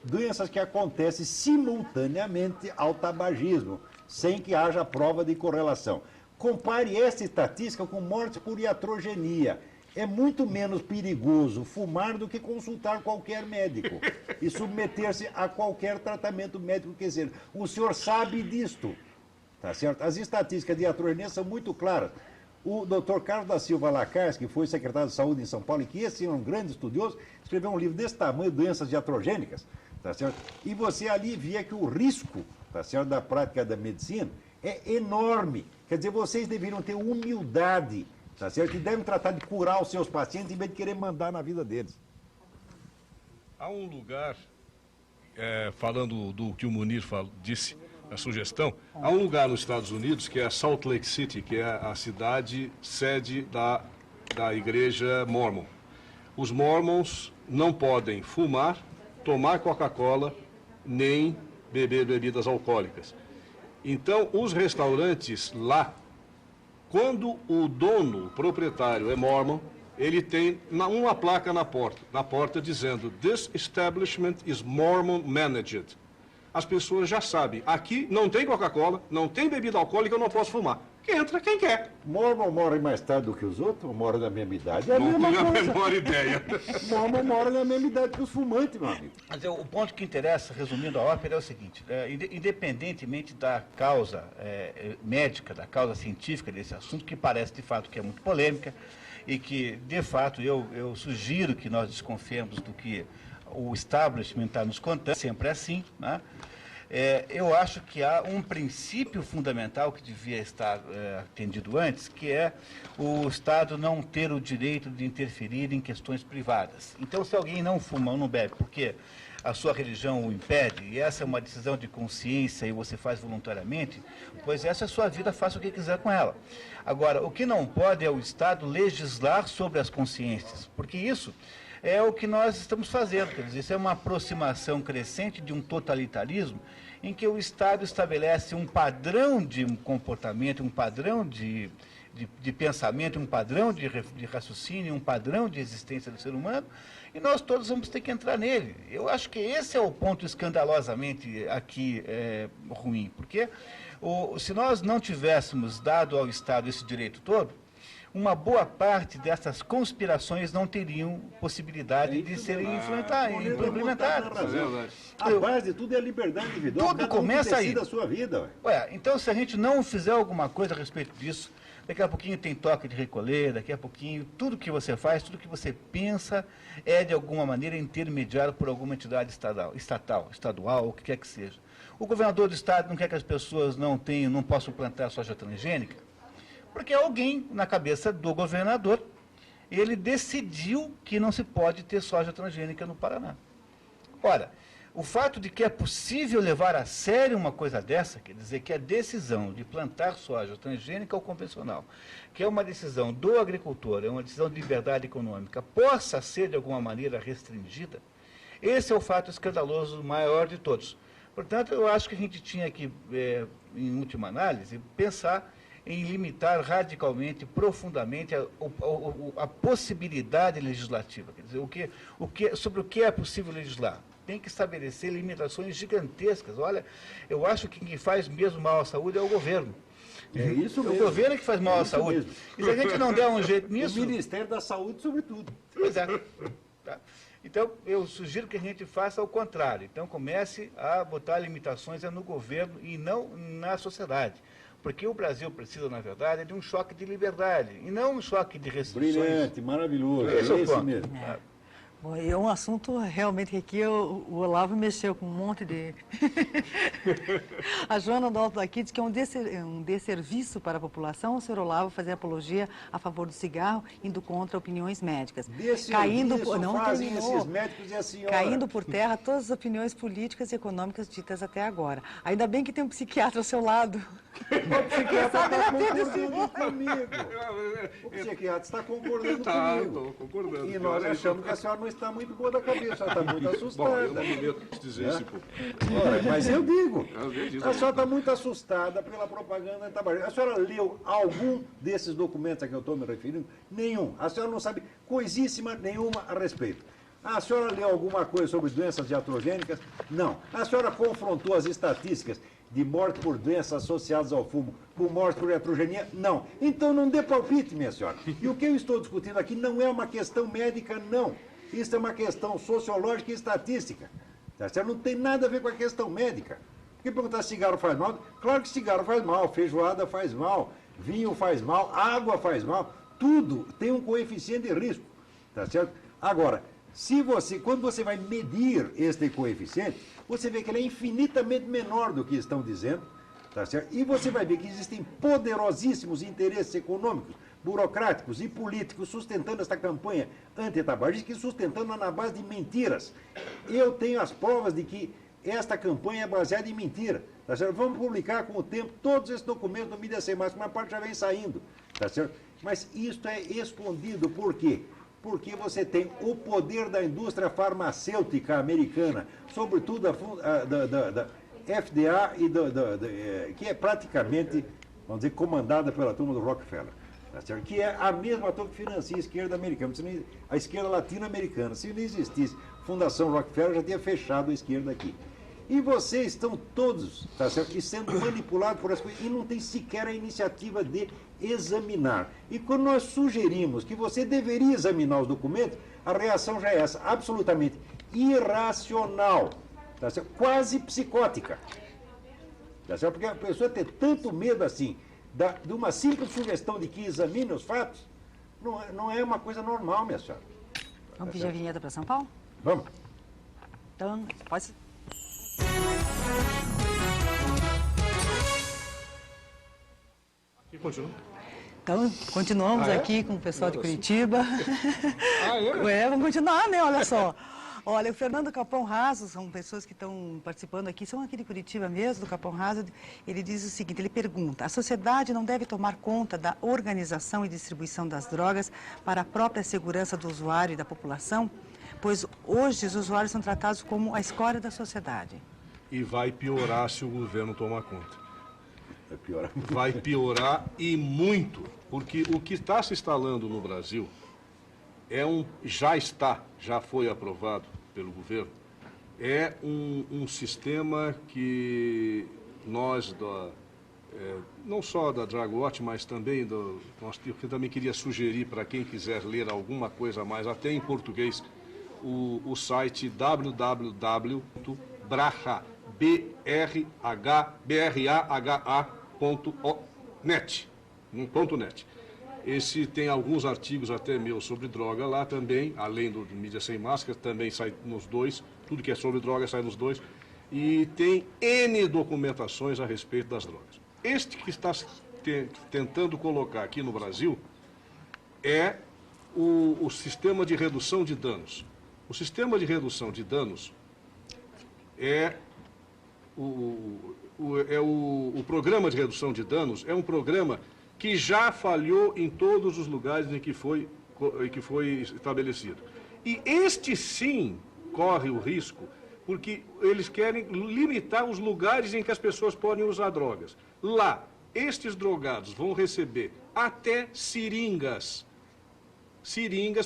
doenças que acontecem simultaneamente ao tabagismo, sem que haja prova de correlação. Compare essa estatística com mortes por iatrogenia. É muito menos perigoso fumar do que consultar qualquer médico e submeter-se a qualquer tratamento médico que seja. O senhor sabe disto, tá certo? As estatísticas de iatrogenia são muito claras. O Dr. Carlos da Silva Lacars, que foi secretário de Saúde em São Paulo, e que esse é um grande estudioso, escreveu um livro desse tamanho, Doenças Iatrogênicas, tá certo? E você ali via que o risco, tá certo, da prática da medicina é enorme. Quer dizer, vocês deveriam ter humildade, tá certo? E devem tratar de curar os seus pacientes em vez de querer mandar na vida deles. Há um lugar, falando do que o Munir disse, a sugestão, há um lugar nos Estados Unidos que é Salt Lake City, que é a cidade sede da igreja Mormon. Os Mormons não podem fumar, tomar Coca-Cola, nem beber bebidas alcoólicas. Então, os restaurantes lá, quando o dono, o proprietário é Mormon, ele tem uma placa na porta dizendo "This establishment is Mormon managed". As pessoas já sabem, aqui não tem Coca-Cola, não tem bebida alcoólica, eu não posso fumar. Entra quem quer. Mormon morre mais tarde do que os outros ou mora da mesma idade? É a Não mesma tenho a coisa. menor ideia. Mormon mora da mesma idade que os fumantes, meu amigo. Mas o ponto que interessa, resumindo a ópera, é o seguinte, independentemente da causa médica, da causa científica desse assunto, que parece de fato que é muito polêmica, e que, de fato, eu sugiro que nós desconfiemos do que o establishment está nos contando, sempre assim, né? Eu acho que há um princípio fundamental que devia estar atendido antes, que é o Estado não ter o direito de interferir em questões privadas. Então, se alguém não fuma ou não bebe porque a sua religião o impede, e essa é uma decisão de consciência e você faz voluntariamente, pois essa é a sua vida, faça o que quiser com ela. Agora, o que não pode é o Estado legislar sobre as consciências, porque isso é o que nós estamos fazendo. Quer dizer, isso é uma aproximação crescente de um totalitarismo em que o Estado estabelece um padrão de comportamento, um padrão de pensamento, um padrão de raciocínio, um padrão de existência do ser humano, e nós todos vamos ter que entrar nele. Eu acho que esse é o ponto escandalosamente aqui ruim, porque se nós não tivéssemos dado ao Estado esse direito todo, uma boa parte dessas conspirações não teriam possibilidade de serem implementadas. A base de tudo é a liberdade individual. Tudo começa aí. Da sua vida. Então, se a gente não fizer alguma coisa a respeito disso, daqui a pouquinho tem toque de recolher, daqui a pouquinho tudo que você faz, tudo que você pensa é de alguma maneira intermediado por alguma entidade estadual, o que quer que seja. O governador do estado não quer que as pessoas não possam plantar soja transgênica, porque alguém, na cabeça do governador, ele decidiu que não se pode ter soja transgênica no Paraná. Ora, O fato de que é possível levar a sério uma coisa dessa, quer dizer que a decisão de plantar soja transgênica ou convencional, que é uma decisão do agricultor, é uma decisão de liberdade econômica, possa ser de alguma maneira restringida, esse é o fato escandaloso maior de todos. Portanto, eu acho que a gente tinha que, em última análise, pensar em limitar radicalmente, profundamente, a possibilidade legislativa. Quer dizer, sobre o que é possível legislar. Tem que estabelecer limitações gigantescas. Olha, eu acho que quem faz mesmo mal à saúde é o governo. É isso mesmo. O governo é que faz mal à saúde. Mesmo. E se a gente não der um jeito nisso... O Ministério da Saúde, sobretudo. Pois é. Tá. Então, eu sugiro que a gente faça o contrário. Então, comece a botar limitações no governo e não na sociedade. Porque o Brasil precisa, na verdade, de um choque de liberdade e não um choque de restrições. Brilhante, maravilhoso. Esse é o esse ponto. mesmo. Bom, é um assunto realmente que aqui o Olavo mexeu com um monte de... A Joana Dalto aqui diz que é um desserviço para a população o senhor Olavo fazer apologia a favor do cigarro, indo contra opiniões médicas. Fazem esses médicos e a senhora. Caindo por terra todas as opiniões políticas e econômicas ditas até agora. Ainda bem que tem um psiquiatra ao seu lado. O psiquiatra está concordando Sim. comigo. O psiquiatra está concordando comigo. Estou concordando. E nós achamos que a senhora não está muito boa da cabeça, ela está muito Bom, assustada. eu não me meto de dizer esse pouco. Ora, mas eu digo, Às vezes, a senhora está muito assustada pela propaganda tabagista. A senhora leu algum desses documentos a que eu estou me referindo? Nenhum. A senhora não sabe coisíssima nenhuma a respeito. A senhora leu alguma coisa sobre doenças iatrogênicas? Não. A senhora confrontou as estatísticas de morte por doenças associadas ao fumo com morte por iatrogenia? Não. Então não dê palpite, minha senhora. E o que eu estou discutindo aqui não é uma questão médica, não. Isso é uma questão sociológica e estatística. Tá certo? Não tem nada a ver com a questão médica. Porque perguntar se cigarro faz mal? Claro que cigarro faz mal, feijoada faz mal, vinho faz mal, água faz mal. Tudo tem um coeficiente de risco. Tá certo? Agora, quando você vai medir este coeficiente, você vê que ele é infinitamente menor do que estão dizendo, tá certo? E você vai ver que existem poderosíssimos interesses econômicos, burocráticos e políticos sustentando esta campanha anti-tabagista, sustentando na base de mentiras. Eu tenho as provas de que esta campanha é baseada em mentira, tá certo? Vamos publicar com o tempo todos esses documentos no Mídia Sem Máscara, uma parte já vem saindo, tá certo? Mas isto é escondido, por quê? Porque você tem o poder da indústria farmacêutica americana, sobretudo da FDA, que é praticamente, vamos dizer, comandada pela turma do Rockefeller, tá certo? Que é a mesma turma que financia a esquerda americana, a esquerda latino-americana. Se não existisse Fundação Rockefeller, já tinha fechado a esquerda aqui. E vocês estão todos, tá certo? E sendo manipulados por essas coisas, e não tem sequer a iniciativa de examinar. E quando nós sugerimos que você deveria examinar os documentos, a reação já é essa, absolutamente irracional, tá certo? Quase psicótica. Tá certo? Porque a pessoa ter tanto medo assim, de uma simples sugestão de que examine os fatos, não é uma coisa normal, minha senhora. Vamos pedir a vinheta para São Paulo? Vamos. Então, pode ser. E continua. Então, continuamos aqui com o pessoal de Curitiba. Vamos continuar, né? Olha só. Olha, o Fernando Capão Raso, são pessoas que estão participando aqui, são aqui de Curitiba mesmo, do Capão Raso. Ele diz o seguinte, ele pergunta: a sociedade não deve tomar conta da organização e distribuição das drogas para a própria segurança do usuário e da população? Pois hoje os usuários são tratados como a escória da sociedade. E vai piorar se o governo tomar conta. Vai piorar. Vai piorar e muito, porque o que está se instalando no Brasil já foi aprovado pelo governo, é um sistema que nós, não só da Dragwatch, mas também eu também queria sugerir para quem quiser ler alguma coisa a mais, até em português, o site www.braha.net. Esse tem alguns artigos até meus sobre droga lá também, além do Mídia Sem Máscara, também sai nos dois, tudo que é sobre droga sai nos dois, e tem N documentações a respeito das drogas. Este que está tentando colocar aqui no Brasil é o sistema de redução de danos. O sistema de redução de danos o programa de redução de danos é um programa que já falhou em todos os lugares em que foi estabelecido. E este sim corre o risco, porque eles querem limitar os lugares em que as pessoas podem usar drogas. Lá, estes drogados vão receber até seringas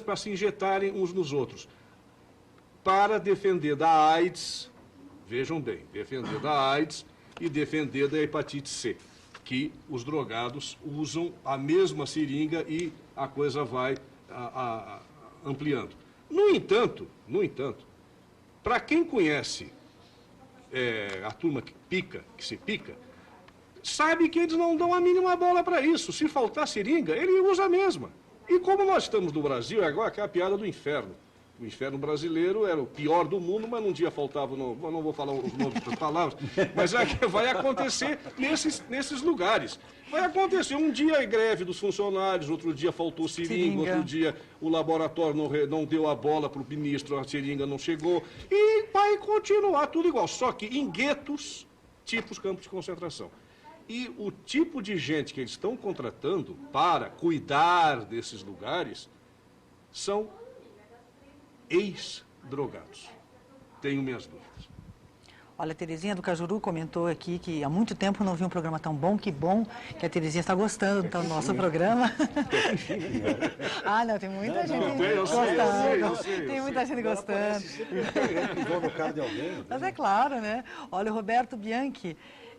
para se injetarem uns nos outros, para defender da AIDS, vejam bem, defender da AIDS e defender da hepatite C, que os drogados usam a mesma seringa e a coisa vai ampliando. No entanto, para quem conhece a turma que se pica, sabe que eles não dão a mínima bola para isso. Se faltar seringa, ele usa a mesma. E como nós estamos no Brasil, agora que é a piada do inferno. O inferno brasileiro era o pior do mundo, mas num dia faltava, não vou falar os nomes das palavras, mas vai acontecer nesses lugares. Vai acontecer, um dia é greve dos funcionários, outro dia faltou seringa, outro dia o laboratório não deu a bola para o ministro, a seringa não chegou, e vai continuar tudo igual, só que em guetos, tipos campos de concentração. E o tipo de gente que eles estão contratando para cuidar desses lugares são ex-drogados. Tenho minhas dúvidas. Olha, a Terezinha do Cajuru comentou aqui que há muito tempo não vi um programa tão bom. Que bom que a Terezinha está gostando do nosso programa. Ah, não, tem muita gente gostando. Tem muita gente gostando. Mas é claro, né? Olha, o Roberto Bianchi,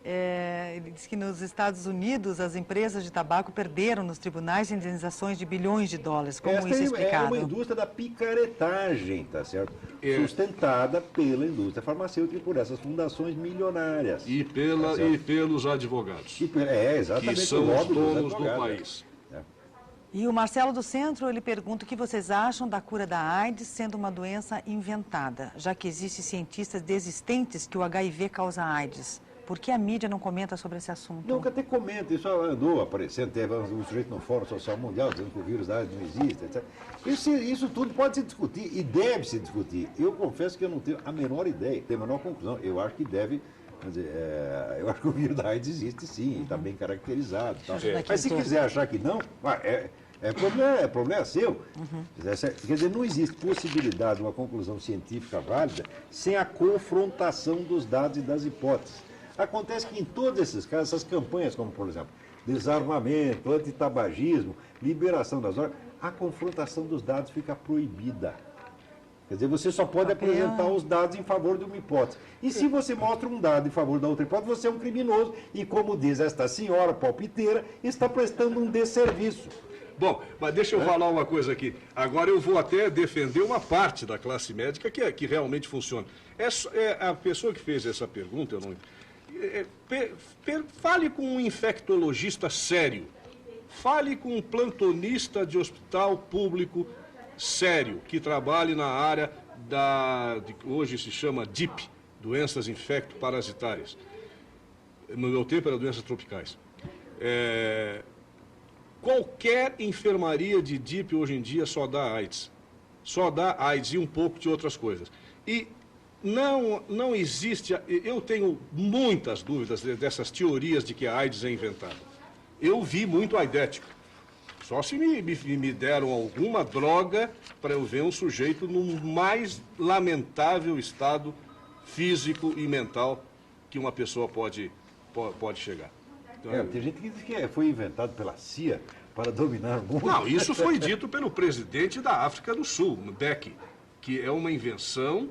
ele diz que nos Estados Unidos as empresas de tabaco perderam nos tribunais indenizações de bilhões de dólares. Como isso é explicado? É uma indústria da picaretagem, tá certo? Sustentada pela indústria farmacêutica e por essas fundações milionárias. E pelos advogados. Exatamente. Que são os donos do país. E o Marcelo do Centro, ele pergunta o que vocês acham da cura da AIDS sendo uma doença inventada, já que existem cientistas desistentes que o HIV causa AIDS. Por que a mídia não comenta sobre esse assunto? Nunca até comenta, isso andou aparecendo, teve um sujeito no Fórum Social Mundial dizendo que o vírus da AIDS não existe, etc. Isso tudo pode se discutir e deve se discutir. Eu confesso que eu não tenho a menor ideia, tenho a menor conclusão. Eu acho que deve, quer dizer, eu acho que o vírus da AIDS existe sim, está bem caracterizado. Tal. Mas se quiser achar que não, problema seu. Quer dizer, não existe possibilidade de uma conclusão científica válida sem a confrontação dos dados e das hipóteses. Acontece que em todos esses casos, essas campanhas, como por exemplo, desarmamento, antitabagismo, liberação das drogas, a confrontação dos dados fica proibida. Quer dizer, você só pode apresentar os dados em favor de uma hipótese. E se você mostra um dado em favor da outra hipótese, você é um criminoso. E como diz esta senhora palpiteira, está prestando um desserviço. Bom, mas deixa eu falar uma coisa aqui. Agora eu vou até defender uma parte da classe médica que realmente funciona. A pessoa que fez essa pergunta, eu não... fale com um infectologista sério, fale com um plantonista de hospital público sério, que trabalhe na área que hoje se chama DIP, doenças infecto-parasitárias. No meu tempo era doenças tropicais. Qualquer enfermaria de DIP hoje em dia só dá AIDS. Só dá AIDS e um pouco de outras coisas. E não existe... Eu tenho muitas dúvidas dessas teorias de que a AIDS é inventada. Eu vi muito aidético. Só se me deram alguma droga para eu ver um sujeito no mais lamentável estado físico e mental que uma pessoa pode chegar. Então, tem gente que diz que foi inventado pela CIA para dominar o mundo. Não, isso foi dito pelo presidente da África do Sul, Mbeki, que é uma invenção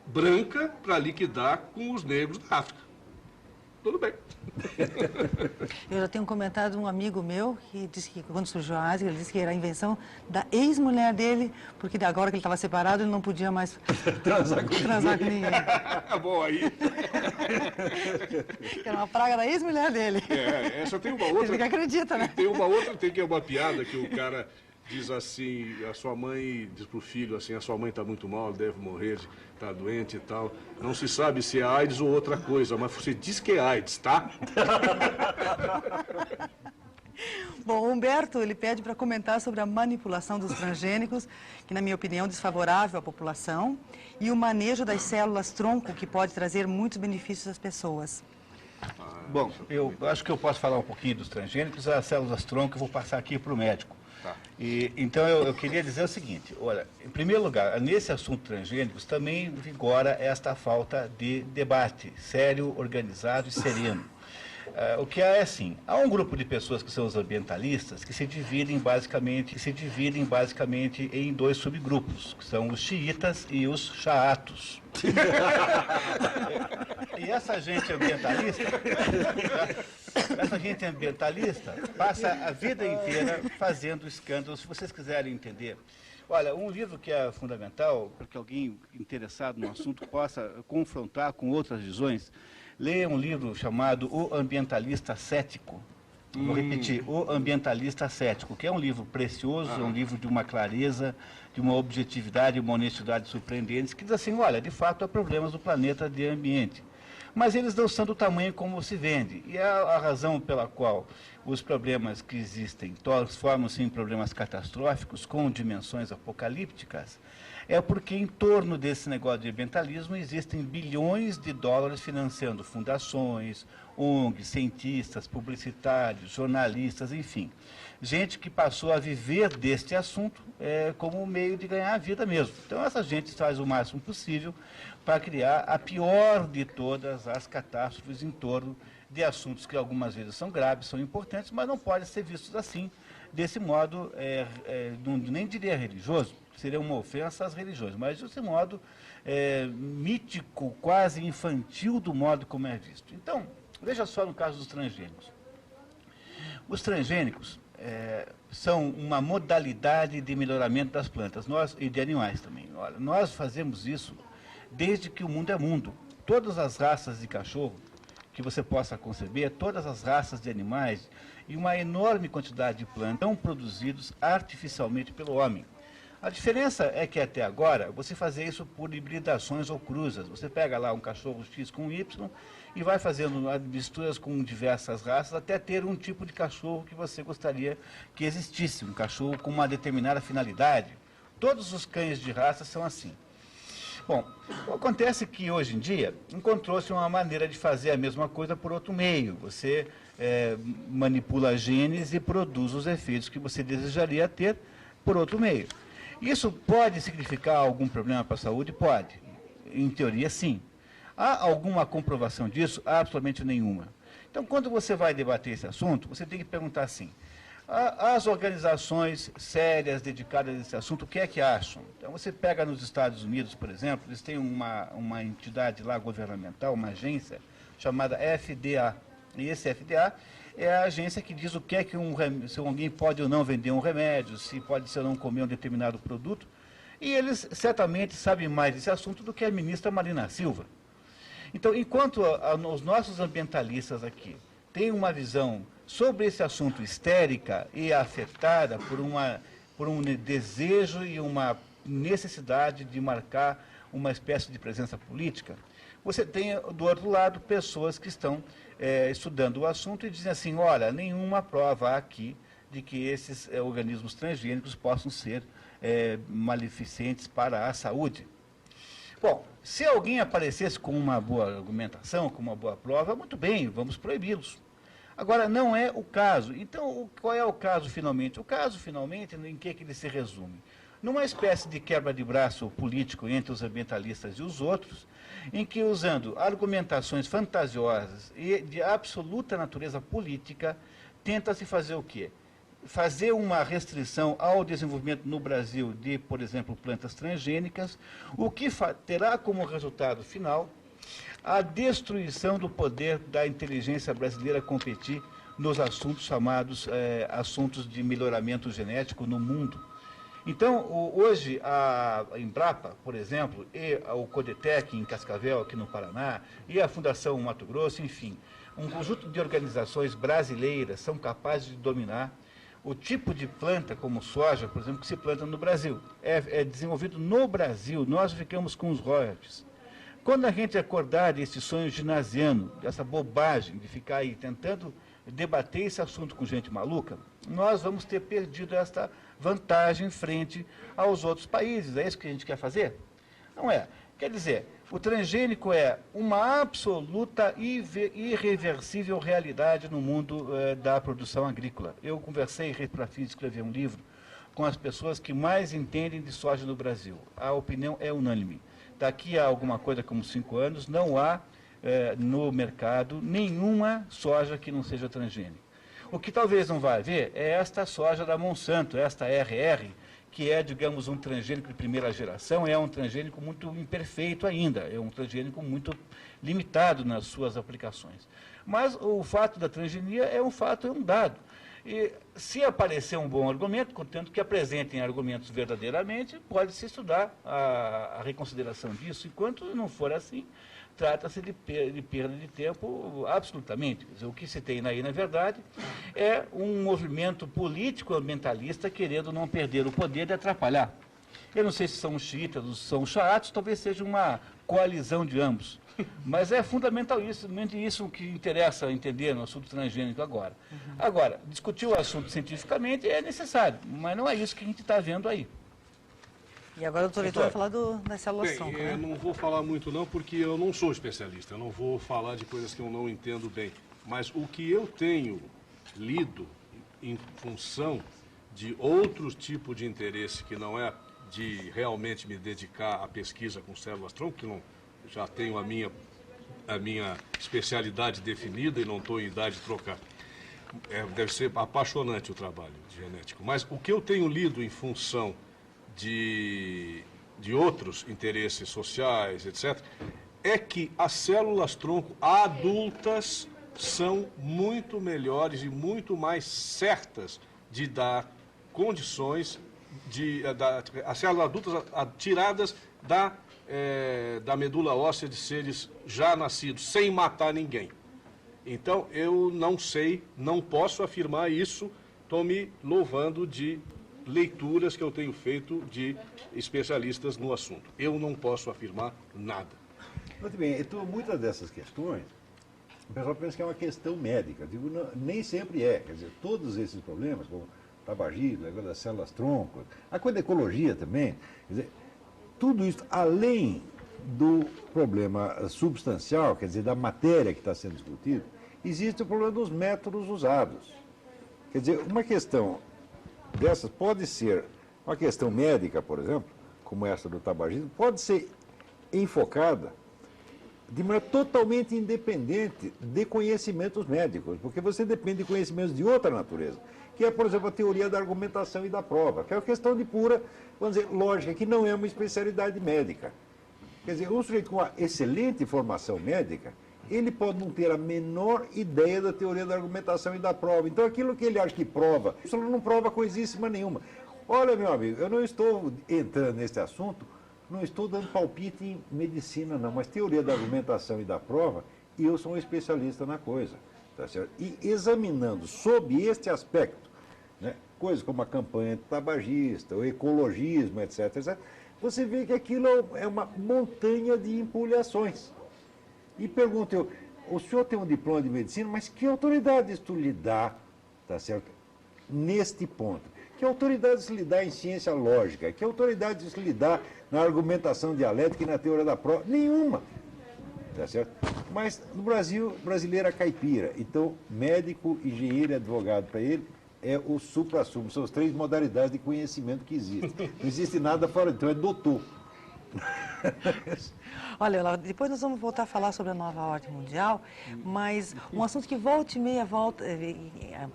branca para liquidar com os negros da África. Tudo bem. Eu já tenho um comentário de um amigo meu que disse que quando surgiu a AIDS, ele disse que era a invenção da ex-mulher dele, porque agora que ele estava separado, ele não podia mais transar com ninguém. Bom, aí. Que era uma praga da ex-mulher dele. Essa tem uma outra. Ele que acredita, né? Tem uma outra, tem uma piada que o cara diz assim, a sua mãe diz pro filho assim, a sua mãe está muito mal, deve morrer, está doente e tal. Não se sabe se é AIDS ou outra coisa, mas você diz que é AIDS, tá? Bom, o Humberto, ele pede para comentar sobre a manipulação dos transgênicos, que, na minha opinião, é desfavorável à população, e o manejo das células-tronco, que pode trazer muitos benefícios às pessoas. Bom, eu acho que eu posso falar um pouquinho dos transgênicos, as células-tronco eu vou passar aqui para o médico. Tá. Então, eu queria dizer o seguinte, olha, em primeiro lugar, nesse assunto transgênicos também vigora esta falta de debate sério, organizado e sereno. O que é assim, há um grupo de pessoas que são os ambientalistas que se dividem basicamente em dois subgrupos, que são os xiitas e os xaatos. E essa gente ambientalista passa a vida inteira fazendo escândalos, se vocês quiserem entender. Olha, um livro que é fundamental para que alguém interessado no assunto possa confrontar com outras visões, leia um livro chamado O Ambientalista Cético. Vou repetir, O Ambientalista Cético, que é um livro precioso, é um livro de uma clareza, de uma objetividade e uma honestidade surpreendentes, que diz assim, olha, de fato há problemas do planeta de ambiente. Mas eles não são do tamanho como se vende. E a razão pela qual os problemas que existem transformam-se em problemas catastróficos com dimensões apocalípticas é porque em torno desse negócio de ambientalismo existem bilhões de dólares financiando fundações, ONGs, cientistas, publicitários, jornalistas, enfim. Gente que passou a viver deste assunto como meio de ganhar a vida mesmo. Então essa gente faz o máximo possível para criar a pior de todas as catástrofes em torno de assuntos que algumas vezes são graves, são importantes, mas não podem ser vistos assim, desse modo, nem diria religioso, seria uma ofensa às religiões, mas desse modo mítico, quase infantil do modo como é visto. Então, veja só no caso dos transgênicos. Os transgênicos são uma modalidade de melhoramento das plantas e de animais também. Olha, nós fazemos isso desde que o mundo é mundo. Todas as raças de cachorro que você possa conceber, todas as raças de animais e uma enorme quantidade de plantas são produzidos artificialmente pelo homem. A diferença é que até agora você fazia isso por hibridações ou cruzas. Você pega lá um cachorro X com Y e vai fazendo misturas com diversas raças até ter um tipo de cachorro que você gostaria que existisse, um cachorro com uma determinada finalidade. Todos os cães de raça são assim. Bom, acontece que hoje em dia encontrou-se uma maneira de fazer a mesma coisa por outro meio. Você manipula genes e produz os efeitos que você desejaria ter por outro meio. Isso pode significar algum problema para a saúde? Pode. Em teoria, sim. Há alguma comprovação disso? Absolutamente nenhuma. Então, quando você vai debater esse assunto, você tem que perguntar assim, as organizações sérias dedicadas a esse assunto, o que é que acham? Então, você pega nos Estados Unidos, por exemplo, eles têm uma entidade lá governamental, uma agência, chamada FDA. E esse FDA é a agência que diz o que é que se alguém pode ou não vender um remédio, se pode ou não comer um determinado produto. E eles certamente sabem mais desse assunto do que a ministra Marina Silva. Então, enquanto os nossos ambientalistas aqui têm uma visão sobre esse assunto histérica e afetada por um desejo e uma necessidade de marcar uma espécie de presença política, você tem, do outro lado, pessoas que estão estudando o assunto e dizem assim, olha, nenhuma prova há aqui de que esses organismos transgênicos possam ser maleficentes para a saúde. Bom, se alguém aparecesse com uma boa argumentação, com uma boa prova, muito bem, vamos proibi-los. Agora, não é o caso. Então, qual é o caso finalmente? O caso finalmente, em que ele se resume? Numa espécie de quebra de braço político entre os ambientalistas e os outros, em que, usando argumentações fantasiosas e de absoluta natureza política, tenta-se fazer o quê? Fazer uma restrição ao desenvolvimento no Brasil de, por exemplo, plantas transgênicas, o que terá como resultado final a destruição do poder da inteligência brasileira competir nos assuntos chamados assuntos de melhoramento genético no mundo. Então, hoje, a Embrapa, por exemplo, e o Codetec em Cascavel, aqui no Paraná, e a Fundação Mato Grosso, enfim, um conjunto de organizações brasileiras são capazes de dominar o tipo de planta, como soja, por exemplo, que se planta no Brasil. É desenvolvido no Brasil, nós ficamos com os royalties. Quando a gente acordar desse sonho ginasiano, dessa bobagem de ficar aí tentando debater esse assunto com gente maluca, nós vamos ter perdido esta vantagem frente aos outros países. É isso que a gente quer fazer? Não é. Quer dizer, o transgênico é uma absoluta e irreversível realidade no mundo da produção agrícola. Eu conversei, para fim de escrever um livro, com as pessoas que mais entendem de soja no Brasil. A opinião é unânime. Daqui a alguma coisa como 5 anos, não há no mercado nenhuma soja que não seja transgênica. O que talvez não vá haver é esta soja da Monsanto, esta RR, que é, digamos, um transgênico de primeira geração, é um transgênico muito imperfeito ainda, é um transgênico muito limitado nas suas aplicações. Mas o fato da transgenia é um fato, é um dado. E se aparecer um bom argumento, contanto que apresentem argumentos verdadeiramente, pode-se estudar a reconsideração disso. Enquanto não for assim, trata-se de perda de tempo absolutamente. Quer dizer, o que se tem aí, na verdade, é um movimento político ambientalista querendo não perder o poder de atrapalhar. Eu não sei se são os xiitas ou são os xaatos, talvez seja uma coalizão de ambos. Mas é fundamental isso que interessa entender no assunto transgênico agora. Agora, discutir o assunto cientificamente é necessário, mas não é isso que a gente está vendo aí. E agora o doutor Heitor vai falar das células tronco, né? Eu não vou falar muito não, porque eu não sou especialista, eu não vou falar de coisas que eu não entendo bem. Mas o que eu tenho lido em função de outro tipo de interesse, que não é de realmente me dedicar à pesquisa com células tronco, que não, já tenho a minha especialidade definida e não estou em idade de trocar. Deve ser apaixonante o trabalho genético. Mas o que eu tenho lido em função de outros interesses sociais, etc., é que as células-tronco adultas são muito melhores e muito mais certas de dar condições as células adultas tiradas da medula óssea de seres já nascidos, sem matar ninguém. Então, eu não sei, não posso afirmar isso, estou me louvando de leituras que eu tenho feito de especialistas no assunto. Eu não posso afirmar nada. Muito bem, então muitas dessas questões, o pessoal pensa que é uma questão médica. Digo, não, nem sempre é. Quer dizer, todos esses problemas, como tabagismo, negócio das células-tronco, a coisa da ecologia também, quer dizer, tudo isso, além do problema substancial, quer dizer, da matéria que está sendo discutida, existe o problema dos métodos usados. Quer dizer, uma questão dessas pode ser uma questão médica, por exemplo, como essa do tabagismo, pode ser enfocada de maneira totalmente independente de conhecimentos médicos, porque você depende de conhecimentos de outra natureza, que é, por exemplo, a teoria da argumentação e da prova, que é uma questão de pura, vamos dizer, lógica, que não é uma especialidade médica. Quer dizer, um sujeito com uma excelente formação médica, ele pode não ter a menor ideia da teoria da argumentação e da prova. Então, aquilo que ele acha que prova, isso não prova coisíssima nenhuma. Olha, meu amigo, eu não estou entrando nesse assunto, não estou dando palpite em medicina, não, mas teoria da argumentação e da prova, eu sou um especialista na coisa. Tá certo? E examinando sob este aspecto, né, coisas como a campanha antitabagista, o ecologismo, etc., etc., você vê que aquilo é uma montanha de empulhações. E pergunto eu, o senhor tem um diploma de medicina, mas que autoridade isso lhe dá, tá certo, neste ponto? Que autoridade isso lhe dá em ciência lógica? Que autoridade isso lhe dá na argumentação dialética e na teoria da prova? Nenhuma. Tá certo? Mas no Brasil, brasileiro é caipira. Então, médico, engenheiro e advogado para ele é o supra-sumo. São as 3 modalidades de conhecimento que existem. Não existe nada fora, então é doutor. Olha, Laura, depois nós vamos voltar a falar sobre a nova ordem mundial, mas um assunto que volta e meia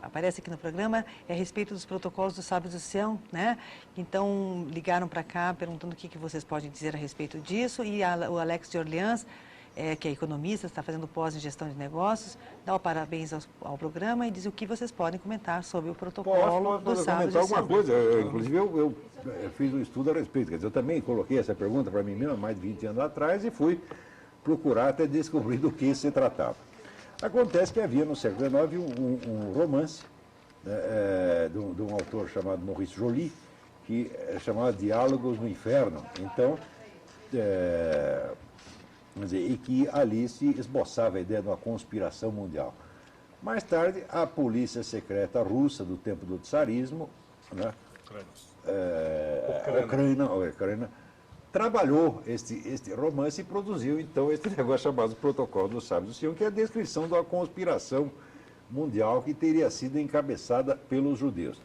aparece aqui no programa é a respeito dos protocolos do Sábios do Sião, né? Então, ligaram para cá perguntando o que vocês podem dizer a respeito disso, e o Alex de Orleans, que é economista, está fazendo pós em gestão de negócios, dá o parabéns ao programa e diz o que vocês podem comentar sobre o protocolo do Sábios do Sião. Alguma coisa, inclusive eu fiz um estudo a respeito, quer dizer, eu também coloquei essa pergunta para mim mesmo há mais de 20 anos atrás e fui procurar até descobrir do que se tratava. Acontece que havia no século XIX um romance de um autor chamado Maurice Joly, que chamava Diálogos no Inferno. Então, quer dizer, e que ali se esboçava a ideia de uma conspiração mundial. Mais tarde, a polícia secreta russa do tempo do tsarismo, né, Ucrânia, trabalhou este romance e produziu, então, este negócio chamado Protocolo dos Sábios do Sião, que é a descrição de uma conspiração mundial que teria sido encabeçada pelos judeus.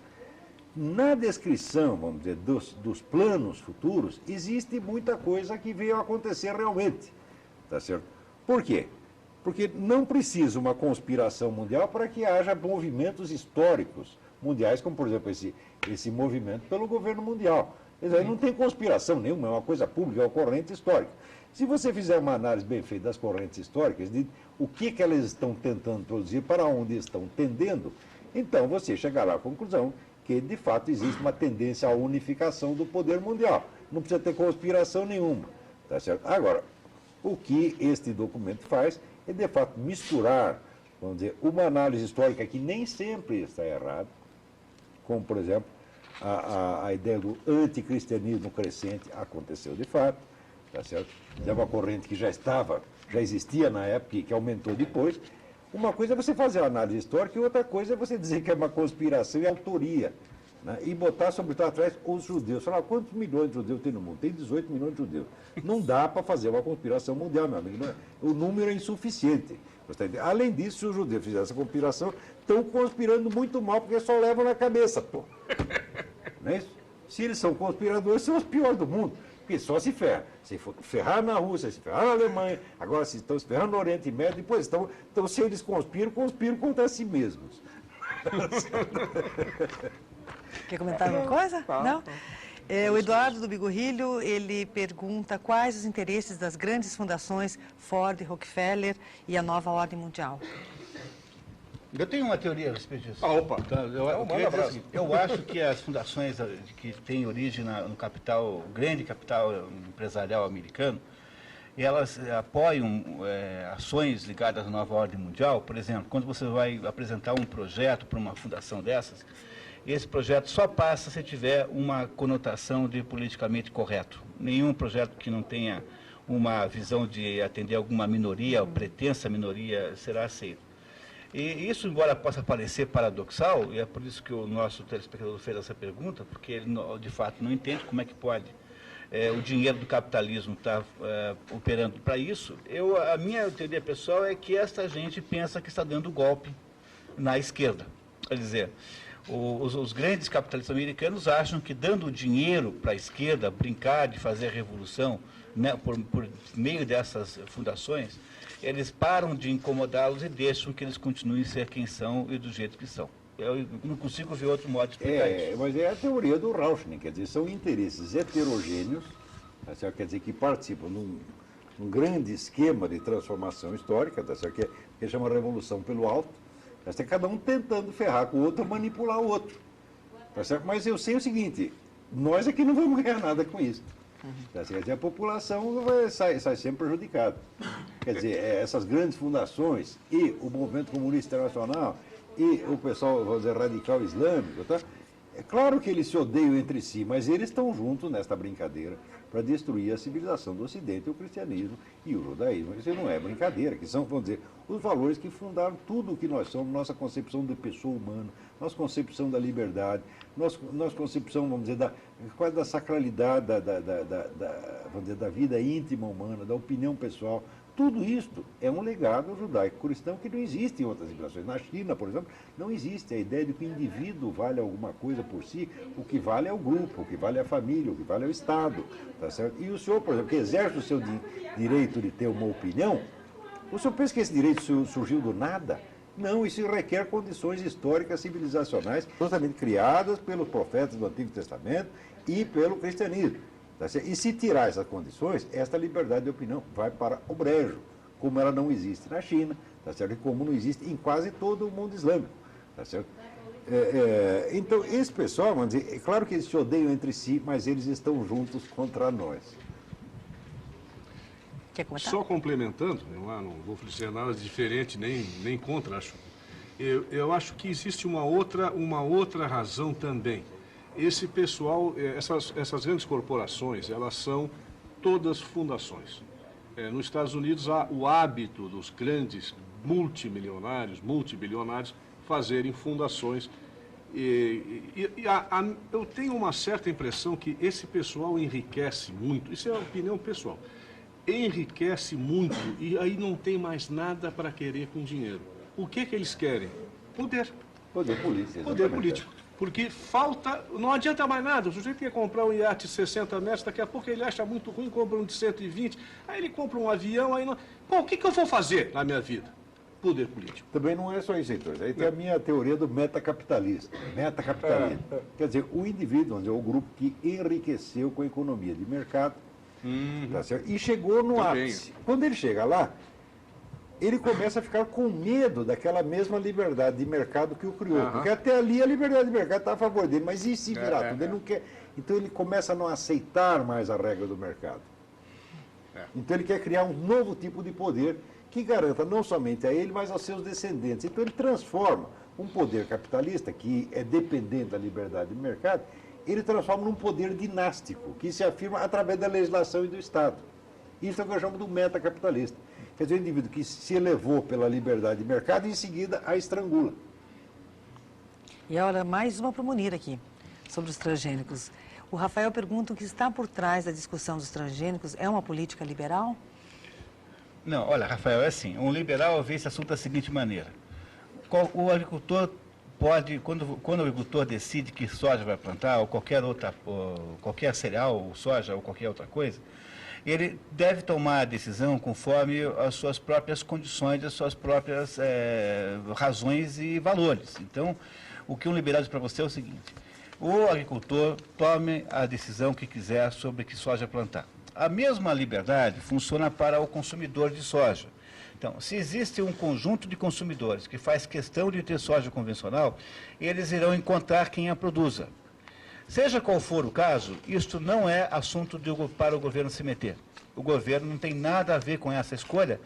Na descrição, vamos dizer, dos planos futuros, existe muita coisa que veio a acontecer realmente. Tá certo? Por quê? Porque não precisa uma conspiração mundial para que haja movimentos históricos mundiais, como, por exemplo, esse movimento pelo governo mundial. Quer dizer, não tem conspiração nenhuma, é uma coisa pública, é uma corrente histórica. Se você fizer uma análise bem feita das correntes históricas, de o que elas estão tentando produzir, para onde estão tendendo, então você chegará à conclusão que, de fato, existe uma tendência à unificação do poder mundial. Não precisa ter conspiração nenhuma. Tá certo? Agora, o que este documento faz é, de fato, misturar, vamos dizer, uma análise histórica que nem sempre está errada, como, por exemplo, a ideia do anticristianismo crescente aconteceu de fato, tá certo? É uma corrente que já existia na época e que aumentou depois. Uma coisa é você fazer uma análise histórica e outra coisa é você dizer que é uma conspiração e autoria, né? E botar, sobretudo, atrás os judeus. Falar, quantos milhões de judeus tem no mundo? Tem 18 milhões de judeus. Não dá para fazer uma conspiração mundial, meu amigo. O número é insuficiente. Além disso, se os judeus fizerem essa conspiração, estão conspirando muito mal, porque só levam na cabeça, pô. Não é isso? Se eles são conspiradores, são os piores do mundo. Porque só se ferra. Se ferrar na Rússia, se ferrar na Alemanha, agora se estão se ferrando no Oriente Médio, depois estão. Então, se eles conspiram contra si mesmos. Quer comentar alguma coisa? Não? O Eduardo do Bigorrilho, ele pergunta quais os interesses das grandes fundações Ford, Rockefeller e a nova ordem mundial. Eu tenho uma teoria a respeito disso. Opa! Então, eu acho que as fundações que têm origem no capital, grande capital empresarial americano, elas apoiam ações ligadas à nova ordem mundial. Por exemplo, quando você vai apresentar um projeto para uma fundação dessas, esse projeto só passa se tiver uma conotação de politicamente correto. Nenhum projeto que não tenha uma visão de atender alguma minoria ou pretensa minoria será aceito. E isso, embora possa parecer paradoxal, e é por isso que o nosso telespectador fez essa pergunta, porque ele, de fato, não entende como é que pode o dinheiro do capitalismo estar operando para isso. A minha teoria pessoal é que essa gente pensa que está dando golpe na esquerda. Quer dizer, os grandes capitalistas americanos acham que dando dinheiro para a esquerda, brincar de fazer revolução, né, por meio dessas fundações, eles param de incomodá-los e deixam que eles continuem a ser quem são e do jeito que são. Eu não consigo ver outro modo de explicar isso. Mas é a teoria do Rauschning, quer dizer, são interesses heterogêneos, quer dizer, que participam num grande esquema de transformação histórica, que chama Revolução pelo Alto, cada um tentando ferrar com o outro, manipular o outro. Mas eu sei o seguinte, nós aqui não vamos ganhar nada com isso. A população sai sempre prejudicada. Quer dizer, essas grandes fundações e o movimento comunista internacional e o pessoal, vamos dizer, radical islâmico, tá? É claro que eles se odeiam entre si, mas eles estão juntos nesta brincadeira para destruir a civilização do Ocidente, o cristianismo e o judaísmo. Isso não é brincadeira, que são, vamos dizer, os valores que fundaram tudo o que nós somos, nossa concepção de pessoa humana, nossa concepção da liberdade, nossa concepção, vamos dizer, quase da sacralidade vamos dizer, da vida íntima humana, da opinião pessoal. Tudo isto é um legado judaico-cristão que não existe em outras civilizações. Na China, por exemplo, não existe a ideia de que o indivíduo vale alguma coisa por si. O que vale é o grupo, o que vale é a família, o que vale é o Estado. Tá certo? E o senhor, por exemplo, que exerce o seu direito de ter uma opinião, o senhor pensa que esse direito surgiu do nada? Não, isso requer condições históricas civilizacionais justamente criadas pelos profetas do Antigo Testamento e pelo cristianismo. Tá certo? E se tirar essas condições, esta liberdade de opinião vai para o brejo, como ela não existe na China, tá certo? E como não existe em quase todo o mundo islâmico. Tá certo? Então, esse pessoal, vamos dizer, é claro que eles se odeiam entre si, mas eles estão juntos contra nós. Quer comentar? Só complementando, não vou dizer nada diferente, nem contra, acho. Eu acho que existe uma outra razão também. Esse pessoal, essas grandes corporações, elas são todas fundações. Nos Estados Unidos há o hábito dos grandes multimilionários, multibilionários, fazerem fundações. Eu tenho uma certa impressão que esse pessoal enriquece muito, isso é uma opinião pessoal, enriquece muito e aí não tem mais nada para querer com dinheiro. O que eles querem? Poder. Poder político. Poder político. Porque falta, não adianta mais nada. O sujeito quer comprar um iate de 60 metros, daqui a pouco ele acha muito ruim, compra um de 120, aí ele compra um avião, aí não... Bom, o que eu vou fazer na minha vida? Poder político. Também não é só isso, Heitor. Aí tem a minha teoria do metacapitalista. Metacapitalismo. Quer dizer, o indivíduo, é o grupo que enriqueceu com a economia de mercado, tá certo? E chegou no ápice. Quando ele chega lá, ele começa a ficar com medo daquela mesma liberdade de mercado que o criou. Porque até ali a liberdade de mercado está a favor dele, mas e se virar tudo? Ele não quer. Então ele começa a não aceitar mais a regra do mercado. Então ele quer criar um novo tipo de poder que garanta não somente a ele, mas aos seus descendentes. Então ele transforma um poder capitalista, que é dependente da liberdade de mercado, ele transforma num poder dinástico, que se afirma através da legislação e do Estado. Isso é o que eu chamo do metacapitalista. Quer dizer, o indivíduo que se elevou pela liberdade de mercado e em seguida a estrangula. E olha, mais uma para o Munir aqui, sobre os transgênicos. O Rafael pergunta o que está por trás da discussão dos transgênicos é uma política liberal? Não, olha, Rafael, é assim, um liberal vê esse assunto da seguinte maneira. O agricultor pode, quando o agricultor decide que soja vai plantar, ou qualquer cereal, ou soja, ou qualquer outra coisa, ele deve tomar a decisão conforme as suas próprias condições, as suas próprias razões e valores. Então, o que um liberal diz para você é o seguinte: o agricultor tome a decisão que quiser sobre que soja plantar. A mesma liberdade funciona para o consumidor de soja. Então, se existe um conjunto de consumidores que faz questão de ter soja convencional, eles irão encontrar quem a produza. Seja qual for o caso, isto não é assunto para o governo se meter. O governo não tem nada a ver com essa escolha,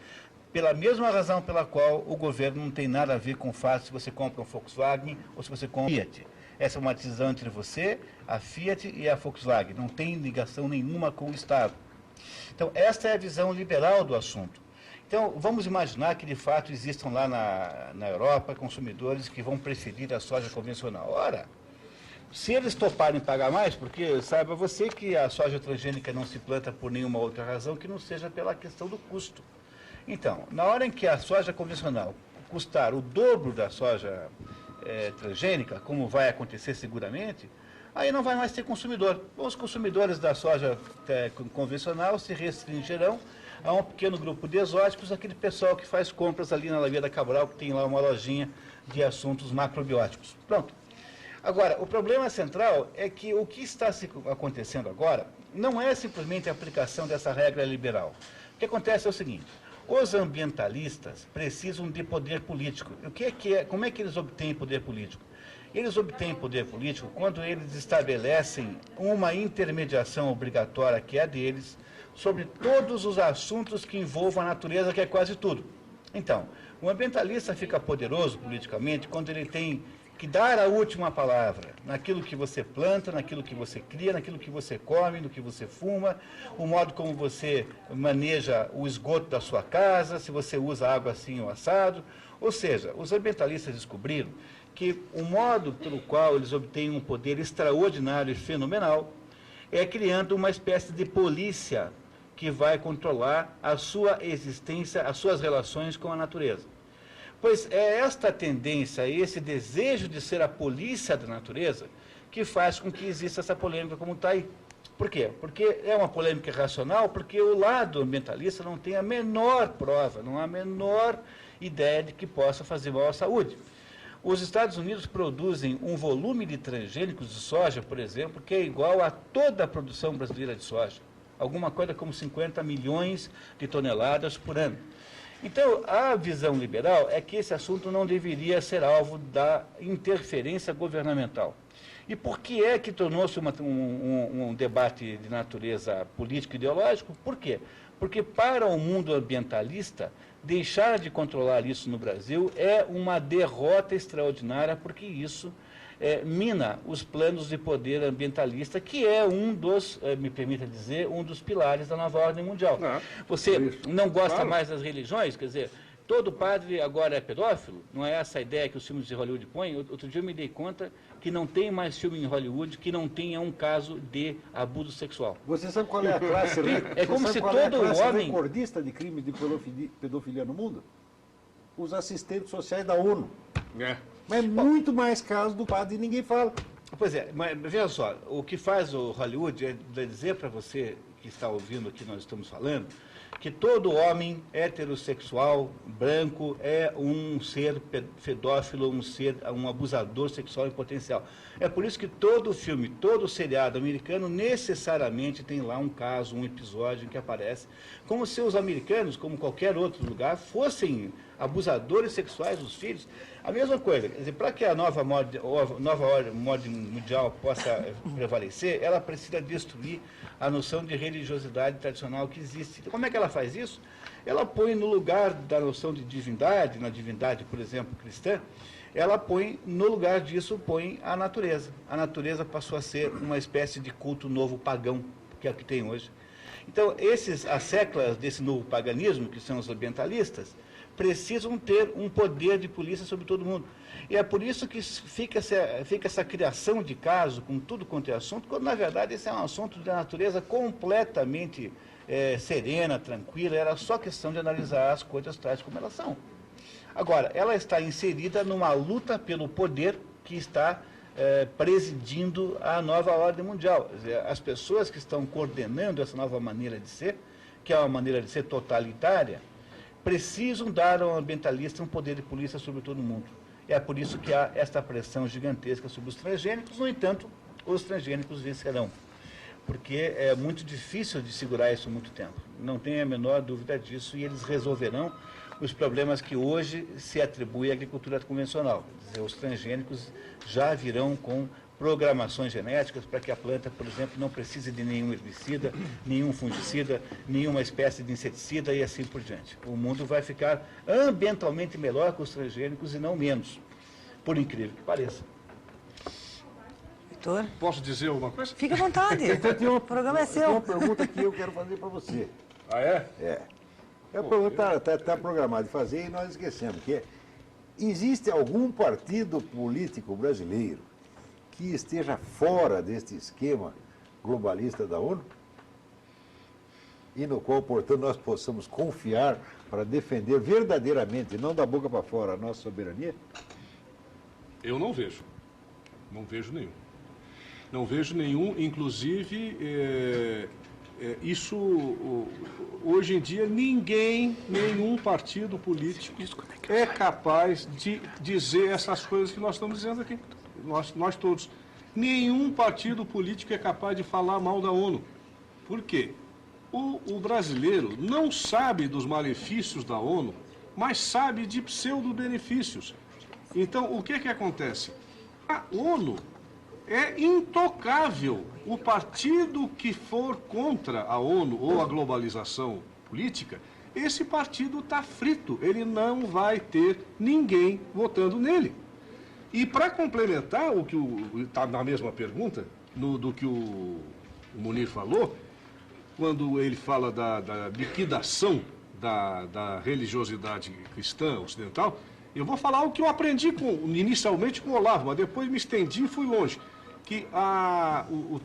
pela mesma razão pela qual o governo não tem nada a ver com o fato se você compra um Volkswagen ou se você compra um Fiat. Essa é uma decisão entre você, a Fiat e a Volkswagen. Não tem ligação nenhuma com o Estado. Então, esta é a visão liberal do assunto. Então, vamos imaginar que, de fato, existam lá na Europa consumidores que vão preferir a soja convencional. Ora, se eles toparem pagar mais, porque saiba você que a soja transgênica não se planta por nenhuma outra razão que não seja pela questão do custo. Então, na hora em que a soja convencional custar o dobro da soja transgênica, como vai acontecer seguramente, aí não vai mais ter consumidor. Os consumidores da soja convencional se restringirão a um pequeno grupo de exóticos, aquele pessoal que faz compras ali na Alameda Cabral, que tem lá uma lojinha de assuntos macrobióticos. Pronto. Agora, o problema central é que o que está acontecendo agora não é simplesmente a aplicação dessa regra liberal. O que acontece é o seguinte: os ambientalistas precisam de poder político. Como é que eles obtêm poder político? Eles obtêm poder político quando eles estabelecem uma intermediação obrigatória, que é a deles, sobre todos os assuntos que envolvam a natureza, que é quase tudo. Então, o ambientalista fica poderoso politicamente quando ele tem que dar a última palavra naquilo que você planta, naquilo que você cria, naquilo que você come, no que você fuma, o modo como você maneja o esgoto da sua casa, se você usa água assim ou assado. Ou seja, os ambientalistas descobriram que o modo pelo qual eles obtêm um poder extraordinário e fenomenal é criando uma espécie de polícia que vai controlar a sua existência, as suas relações com a natureza. Pois é esta tendência, esse desejo de ser a polícia da natureza, que faz com que exista essa polêmica como está aí. Por quê? Porque é uma polêmica racional, porque o lado ambientalista não tem a menor prova, não há a menor ideia de que possa fazer mal à saúde. Os Estados Unidos produzem um volume de transgênicos de soja, por exemplo, que é igual a toda a produção brasileira de soja. Alguma coisa como 50 milhões de toneladas por ano. Então, a visão liberal é que esse assunto não deveria ser alvo da interferência governamental. E por que é que tornou-se um debate de natureza político-ideológico? Por quê? Porque para o mundo ambientalista, deixar de controlar isso no Brasil é uma derrota extraordinária, porque isso mina os planos de poder ambientalista, que é um dos, me permita dizer, um dos pilares da nova ordem mundial. Você não gosta mais das religiões? Quer dizer, todo padre agora é pedófilo? Não é essa a ideia que os filmes de Hollywood põem? Outro dia eu me dei conta que não tem mais filme em Hollywood que não tenha um caso de abuso sexual. Você sabe qual é a classe, é como se todo homem recordista de crime de pedofilia no mundo? Os assistentes sociais da ONU. Mas é muito mais caso do padre e ninguém fala. Pois é, mas veja só, o que faz o Hollywood é dizer para você que está ouvindo o que nós estamos falando, que todo homem heterossexual, branco, é um ser pedófilo, um abusador sexual em potencial. É por isso que todo filme, todo seriado americano, necessariamente tem lá um caso, um episódio em que aparece, como se os americanos, como qualquer outro lugar, fossem abusadores sexuais dos filhos. A mesma coisa, quer dizer, para que a nova ordem mundial possa prevalecer, ela precisa destruir a noção de religiosidade tradicional que existe. Então, como é que ela faz isso? Ela põe no lugar da noção de divindade, na divindade, por exemplo, cristã, ela põe, no lugar disso, põe a natureza. A natureza passou a ser uma espécie de culto novo pagão, que é o que tem hoje. Então, as séculas desse novo paganismo, que são os ambientalistas, precisam ter um poder de polícia sobre todo mundo. E é por isso que fica essa criação de caso com tudo quanto é assunto, quando na verdade esse é um assunto da natureza completamente serena, tranquila, era só questão de analisar as coisas tais como elas são. Agora, ela está inserida numa luta pelo poder que está presidindo a nova ordem mundial. Quer dizer, as pessoas que estão coordenando essa nova maneira de ser, que é uma maneira de ser totalitária, precisam dar ao ambientalista um poder de polícia sobre todo mundo. É por isso que há esta pressão gigantesca sobre os transgênicos. No entanto, os transgênicos vencerão, porque é muito difícil de segurar isso muito tempo. Não tenho a menor dúvida disso, e eles resolverão os problemas que hoje se atribui à agricultura convencional. Quer dizer, os transgênicos já virão com programações genéticas para que a planta, por exemplo, não precise de nenhum herbicida, nenhum fungicida, nenhuma espécie de inseticida e assim por diante. O mundo vai ficar ambientalmente melhor com os transgênicos e não menos, por incrível que pareça. Vitor? Posso dizer alguma coisa? Fique à vontade, o programa é seu. Tem uma pergunta que eu quero fazer para você. Ah, é? É. A pergunta está programada de fazer e nós esquecemos, que é, existe algum partido político brasileiro que esteja fora deste esquema globalista da ONU e no qual, portanto, nós possamos confiar para defender verdadeiramente, não da boca para fora, a nossa soberania? Eu não vejo. Não vejo nenhum. Não vejo nenhum, inclusive, hoje em dia, nenhum partido político é capaz de dizer essas coisas que nós estamos dizendo aqui. Nós todos. Nenhum partido político é capaz de falar mal da ONU. Por quê? O brasileiro não sabe dos malefícios da ONU, mas sabe de pseudo-benefícios. Então, o que acontece? A ONU é intocável. O partido que for contra a ONU ou a globalização política, esse partido está frito. Ele não vai ter ninguém votando nele. E para complementar o que está na mesma pergunta, do que o Munir falou, quando ele fala da liquidação da religiosidade cristã ocidental, eu vou falar o que eu aprendi inicialmente com o Olavo, mas depois me estendi e fui longe. Que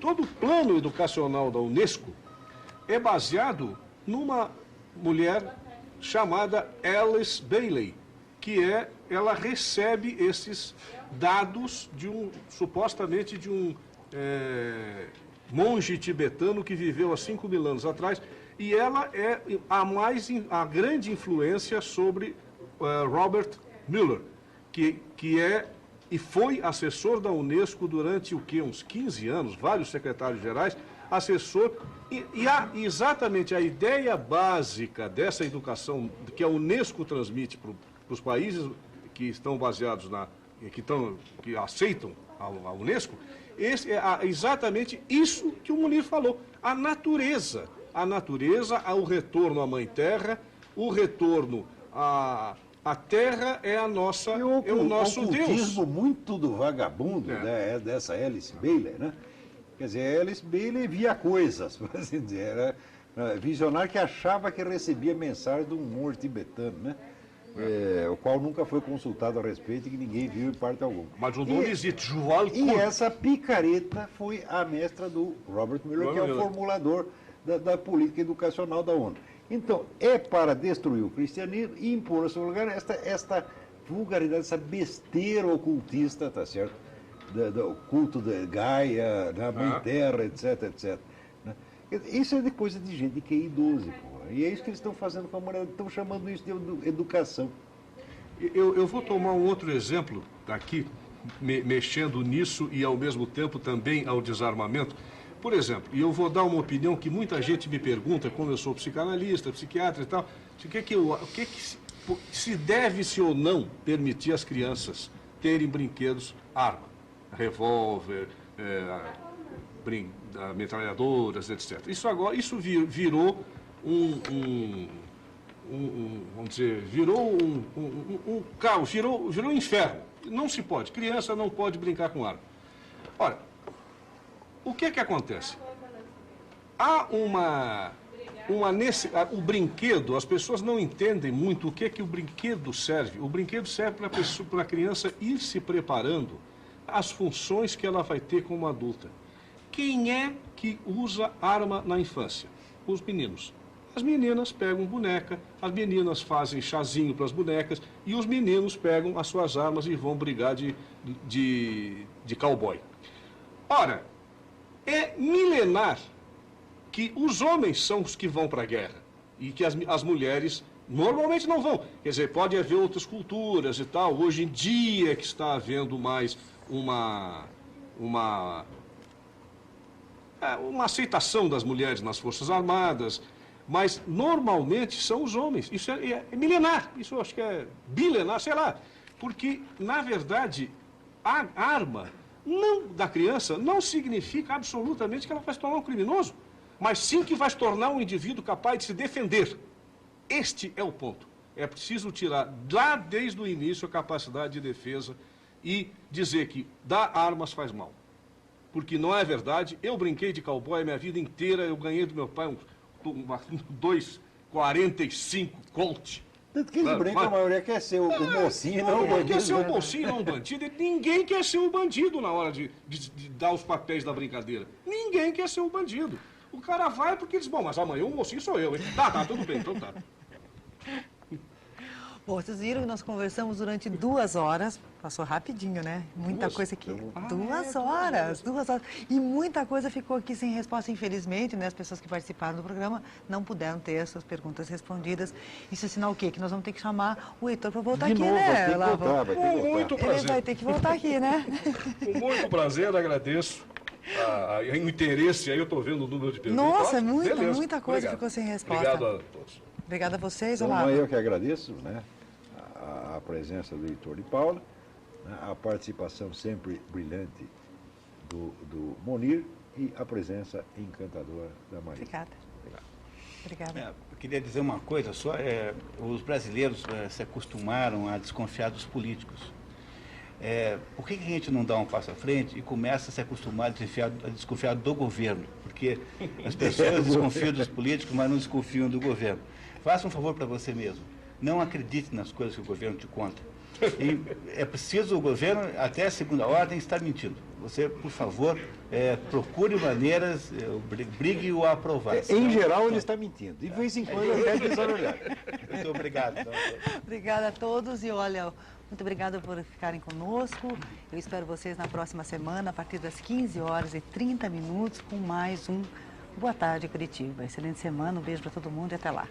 todo o plano educacional da Unesco é baseado numa mulher chamada Alice Bailey, que ela recebe esses dados supostamente de um monge tibetano que viveu há 5.000 anos atrás, e ela é a grande influência sobre Robert Mueller, que é e foi assessor da Unesco durante uns 15 anos, vários secretários gerais, assessor, exatamente a ideia básica dessa educação que a Unesco transmite para os países que estão baseados que aceitam a Unesco, é exatamente isso que o Munir falou. A natureza, o retorno à Mãe Terra, o retorno à A terra é a nossa, E é o nosso Deus. ocultismo muito do vagabundo, né, dessa Alice Bailey, né? Quer dizer, a Alice Bailey via coisas, por assim dizer, era visionário que achava que recebia mensagem de um monge tibetano, né? O qual nunca foi consultado a respeito e que ninguém viu em parte alguma. Mas o nome existe, João E essa picareta foi a mestra do Robert Mueller, que é o formulador da política educacional da ONU. Então, é para destruir o cristianismo e impor no seu lugar esta vulgaridade, essa besteira ocultista, tá certo? Do culto da Gaia, da Mãe Terra, etc, etc. Né? Isso é de coisa de gente que é idoso, pô. E é isso que eles estão fazendo com a humanidade, estão chamando isso de educação. Eu vou tomar um outro exemplo aqui, mexendo nisso e ao mesmo tempo também ao desarmamento. Por exemplo, e eu vou dar uma opinião que muita gente me pergunta, como eu sou psicanalista, psiquiatra e tal, o que se deve-se ou não permitir às crianças terem brinquedos, arma, revólver, metralhadoras, etc. Isso virou vamos dizer, virou um caos, virou um inferno. Não se pode, criança não pode brincar com arma. Ora, o que acontece? Há o brinquedo, as pessoas não entendem muito o que o brinquedo serve. O brinquedo serve para a criança ir se preparando às funções que ela vai ter como adulta. Quem é que usa arma na infância? Os meninos. As meninas pegam boneca, as meninas fazem chazinho para as bonecas e os meninos pegam as suas armas e vão brigar de cowboy. Ora, é milenar que os homens são os que vão para a guerra e que as mulheres normalmente não vão. Quer dizer, pode haver outras culturas e tal. Hoje em dia que está havendo mais uma aceitação das mulheres nas Forças Armadas, mas normalmente são os homens. Isso é milenar, isso eu acho que é bilenar, sei lá. Porque, na verdade, a arma da criança não significa absolutamente que ela vai se tornar um criminoso, mas sim que vai se tornar um indivíduo capaz de se defender. Este é o ponto. É preciso tirar lá desde o início a capacidade de defesa e dizer que dar armas faz mal. Porque não é verdade. Eu brinquei de cowboy a minha vida inteira, eu ganhei do meu pai um 2,45 Colt. Tanto que eles brincam, a maioria quer ser o mocinho, não o bandido. Quer ser o mocinho, não o bandido. Ninguém quer ser o bandido na hora de dar os papéis da brincadeira. Ninguém quer ser o bandido. O cara vai porque diz, bom, mas amanhã o mocinho sou eu, hein? Tá, tudo bem, então tá. Bom, vocês viram que nós conversamos durante 2 horas, passou rapidinho, né? Muita coisa aqui. 2 horas. E muita coisa ficou aqui sem resposta, infelizmente, né? As pessoas que participaram do programa não puderam ter suas perguntas respondidas. Isso é sinal o quê? Que nós vamos ter que chamar o Heitor para voltar aqui, né? Vai ter que voltar. Muito prazer. Ele vai ter que voltar aqui, né? Com muito prazer, agradeço o interesse. Aí eu estou vendo o número de perguntas. Nossa, muita coisa Obrigado. ficou sem resposta. Obrigado a todos. Obrigada a vocês, Então, Olavo. eu que agradeço, né? A presença do Heitor de Paula, né, a participação sempre brilhante do Monir e a presença encantadora da Maria. Obrigada. Eu queria dizer uma coisa só, os brasileiros se acostumaram a desconfiar dos políticos. Por que a gente não dá um passo à frente e começa a se acostumar a desconfiar do governo? Porque as pessoas desconfiam dos políticos, mas não desconfiam do governo. Faça um favor para você mesmo. Não acredite nas coisas que o governo te conta. E é preciso o governo, até a segunda ordem, estar mentindo. Você, por favor, procure maneiras, brigue-o a aprovar. Em geral, ele está mentindo. De vez em quando, até desarolhado. Muito obrigado. Obrigada a todos e olha, muito obrigada por ficarem conosco. Eu espero vocês na próxima semana, a partir das 15h30, com mais um Boa Tarde Curitiba. Excelente semana, um beijo para todo mundo e até lá.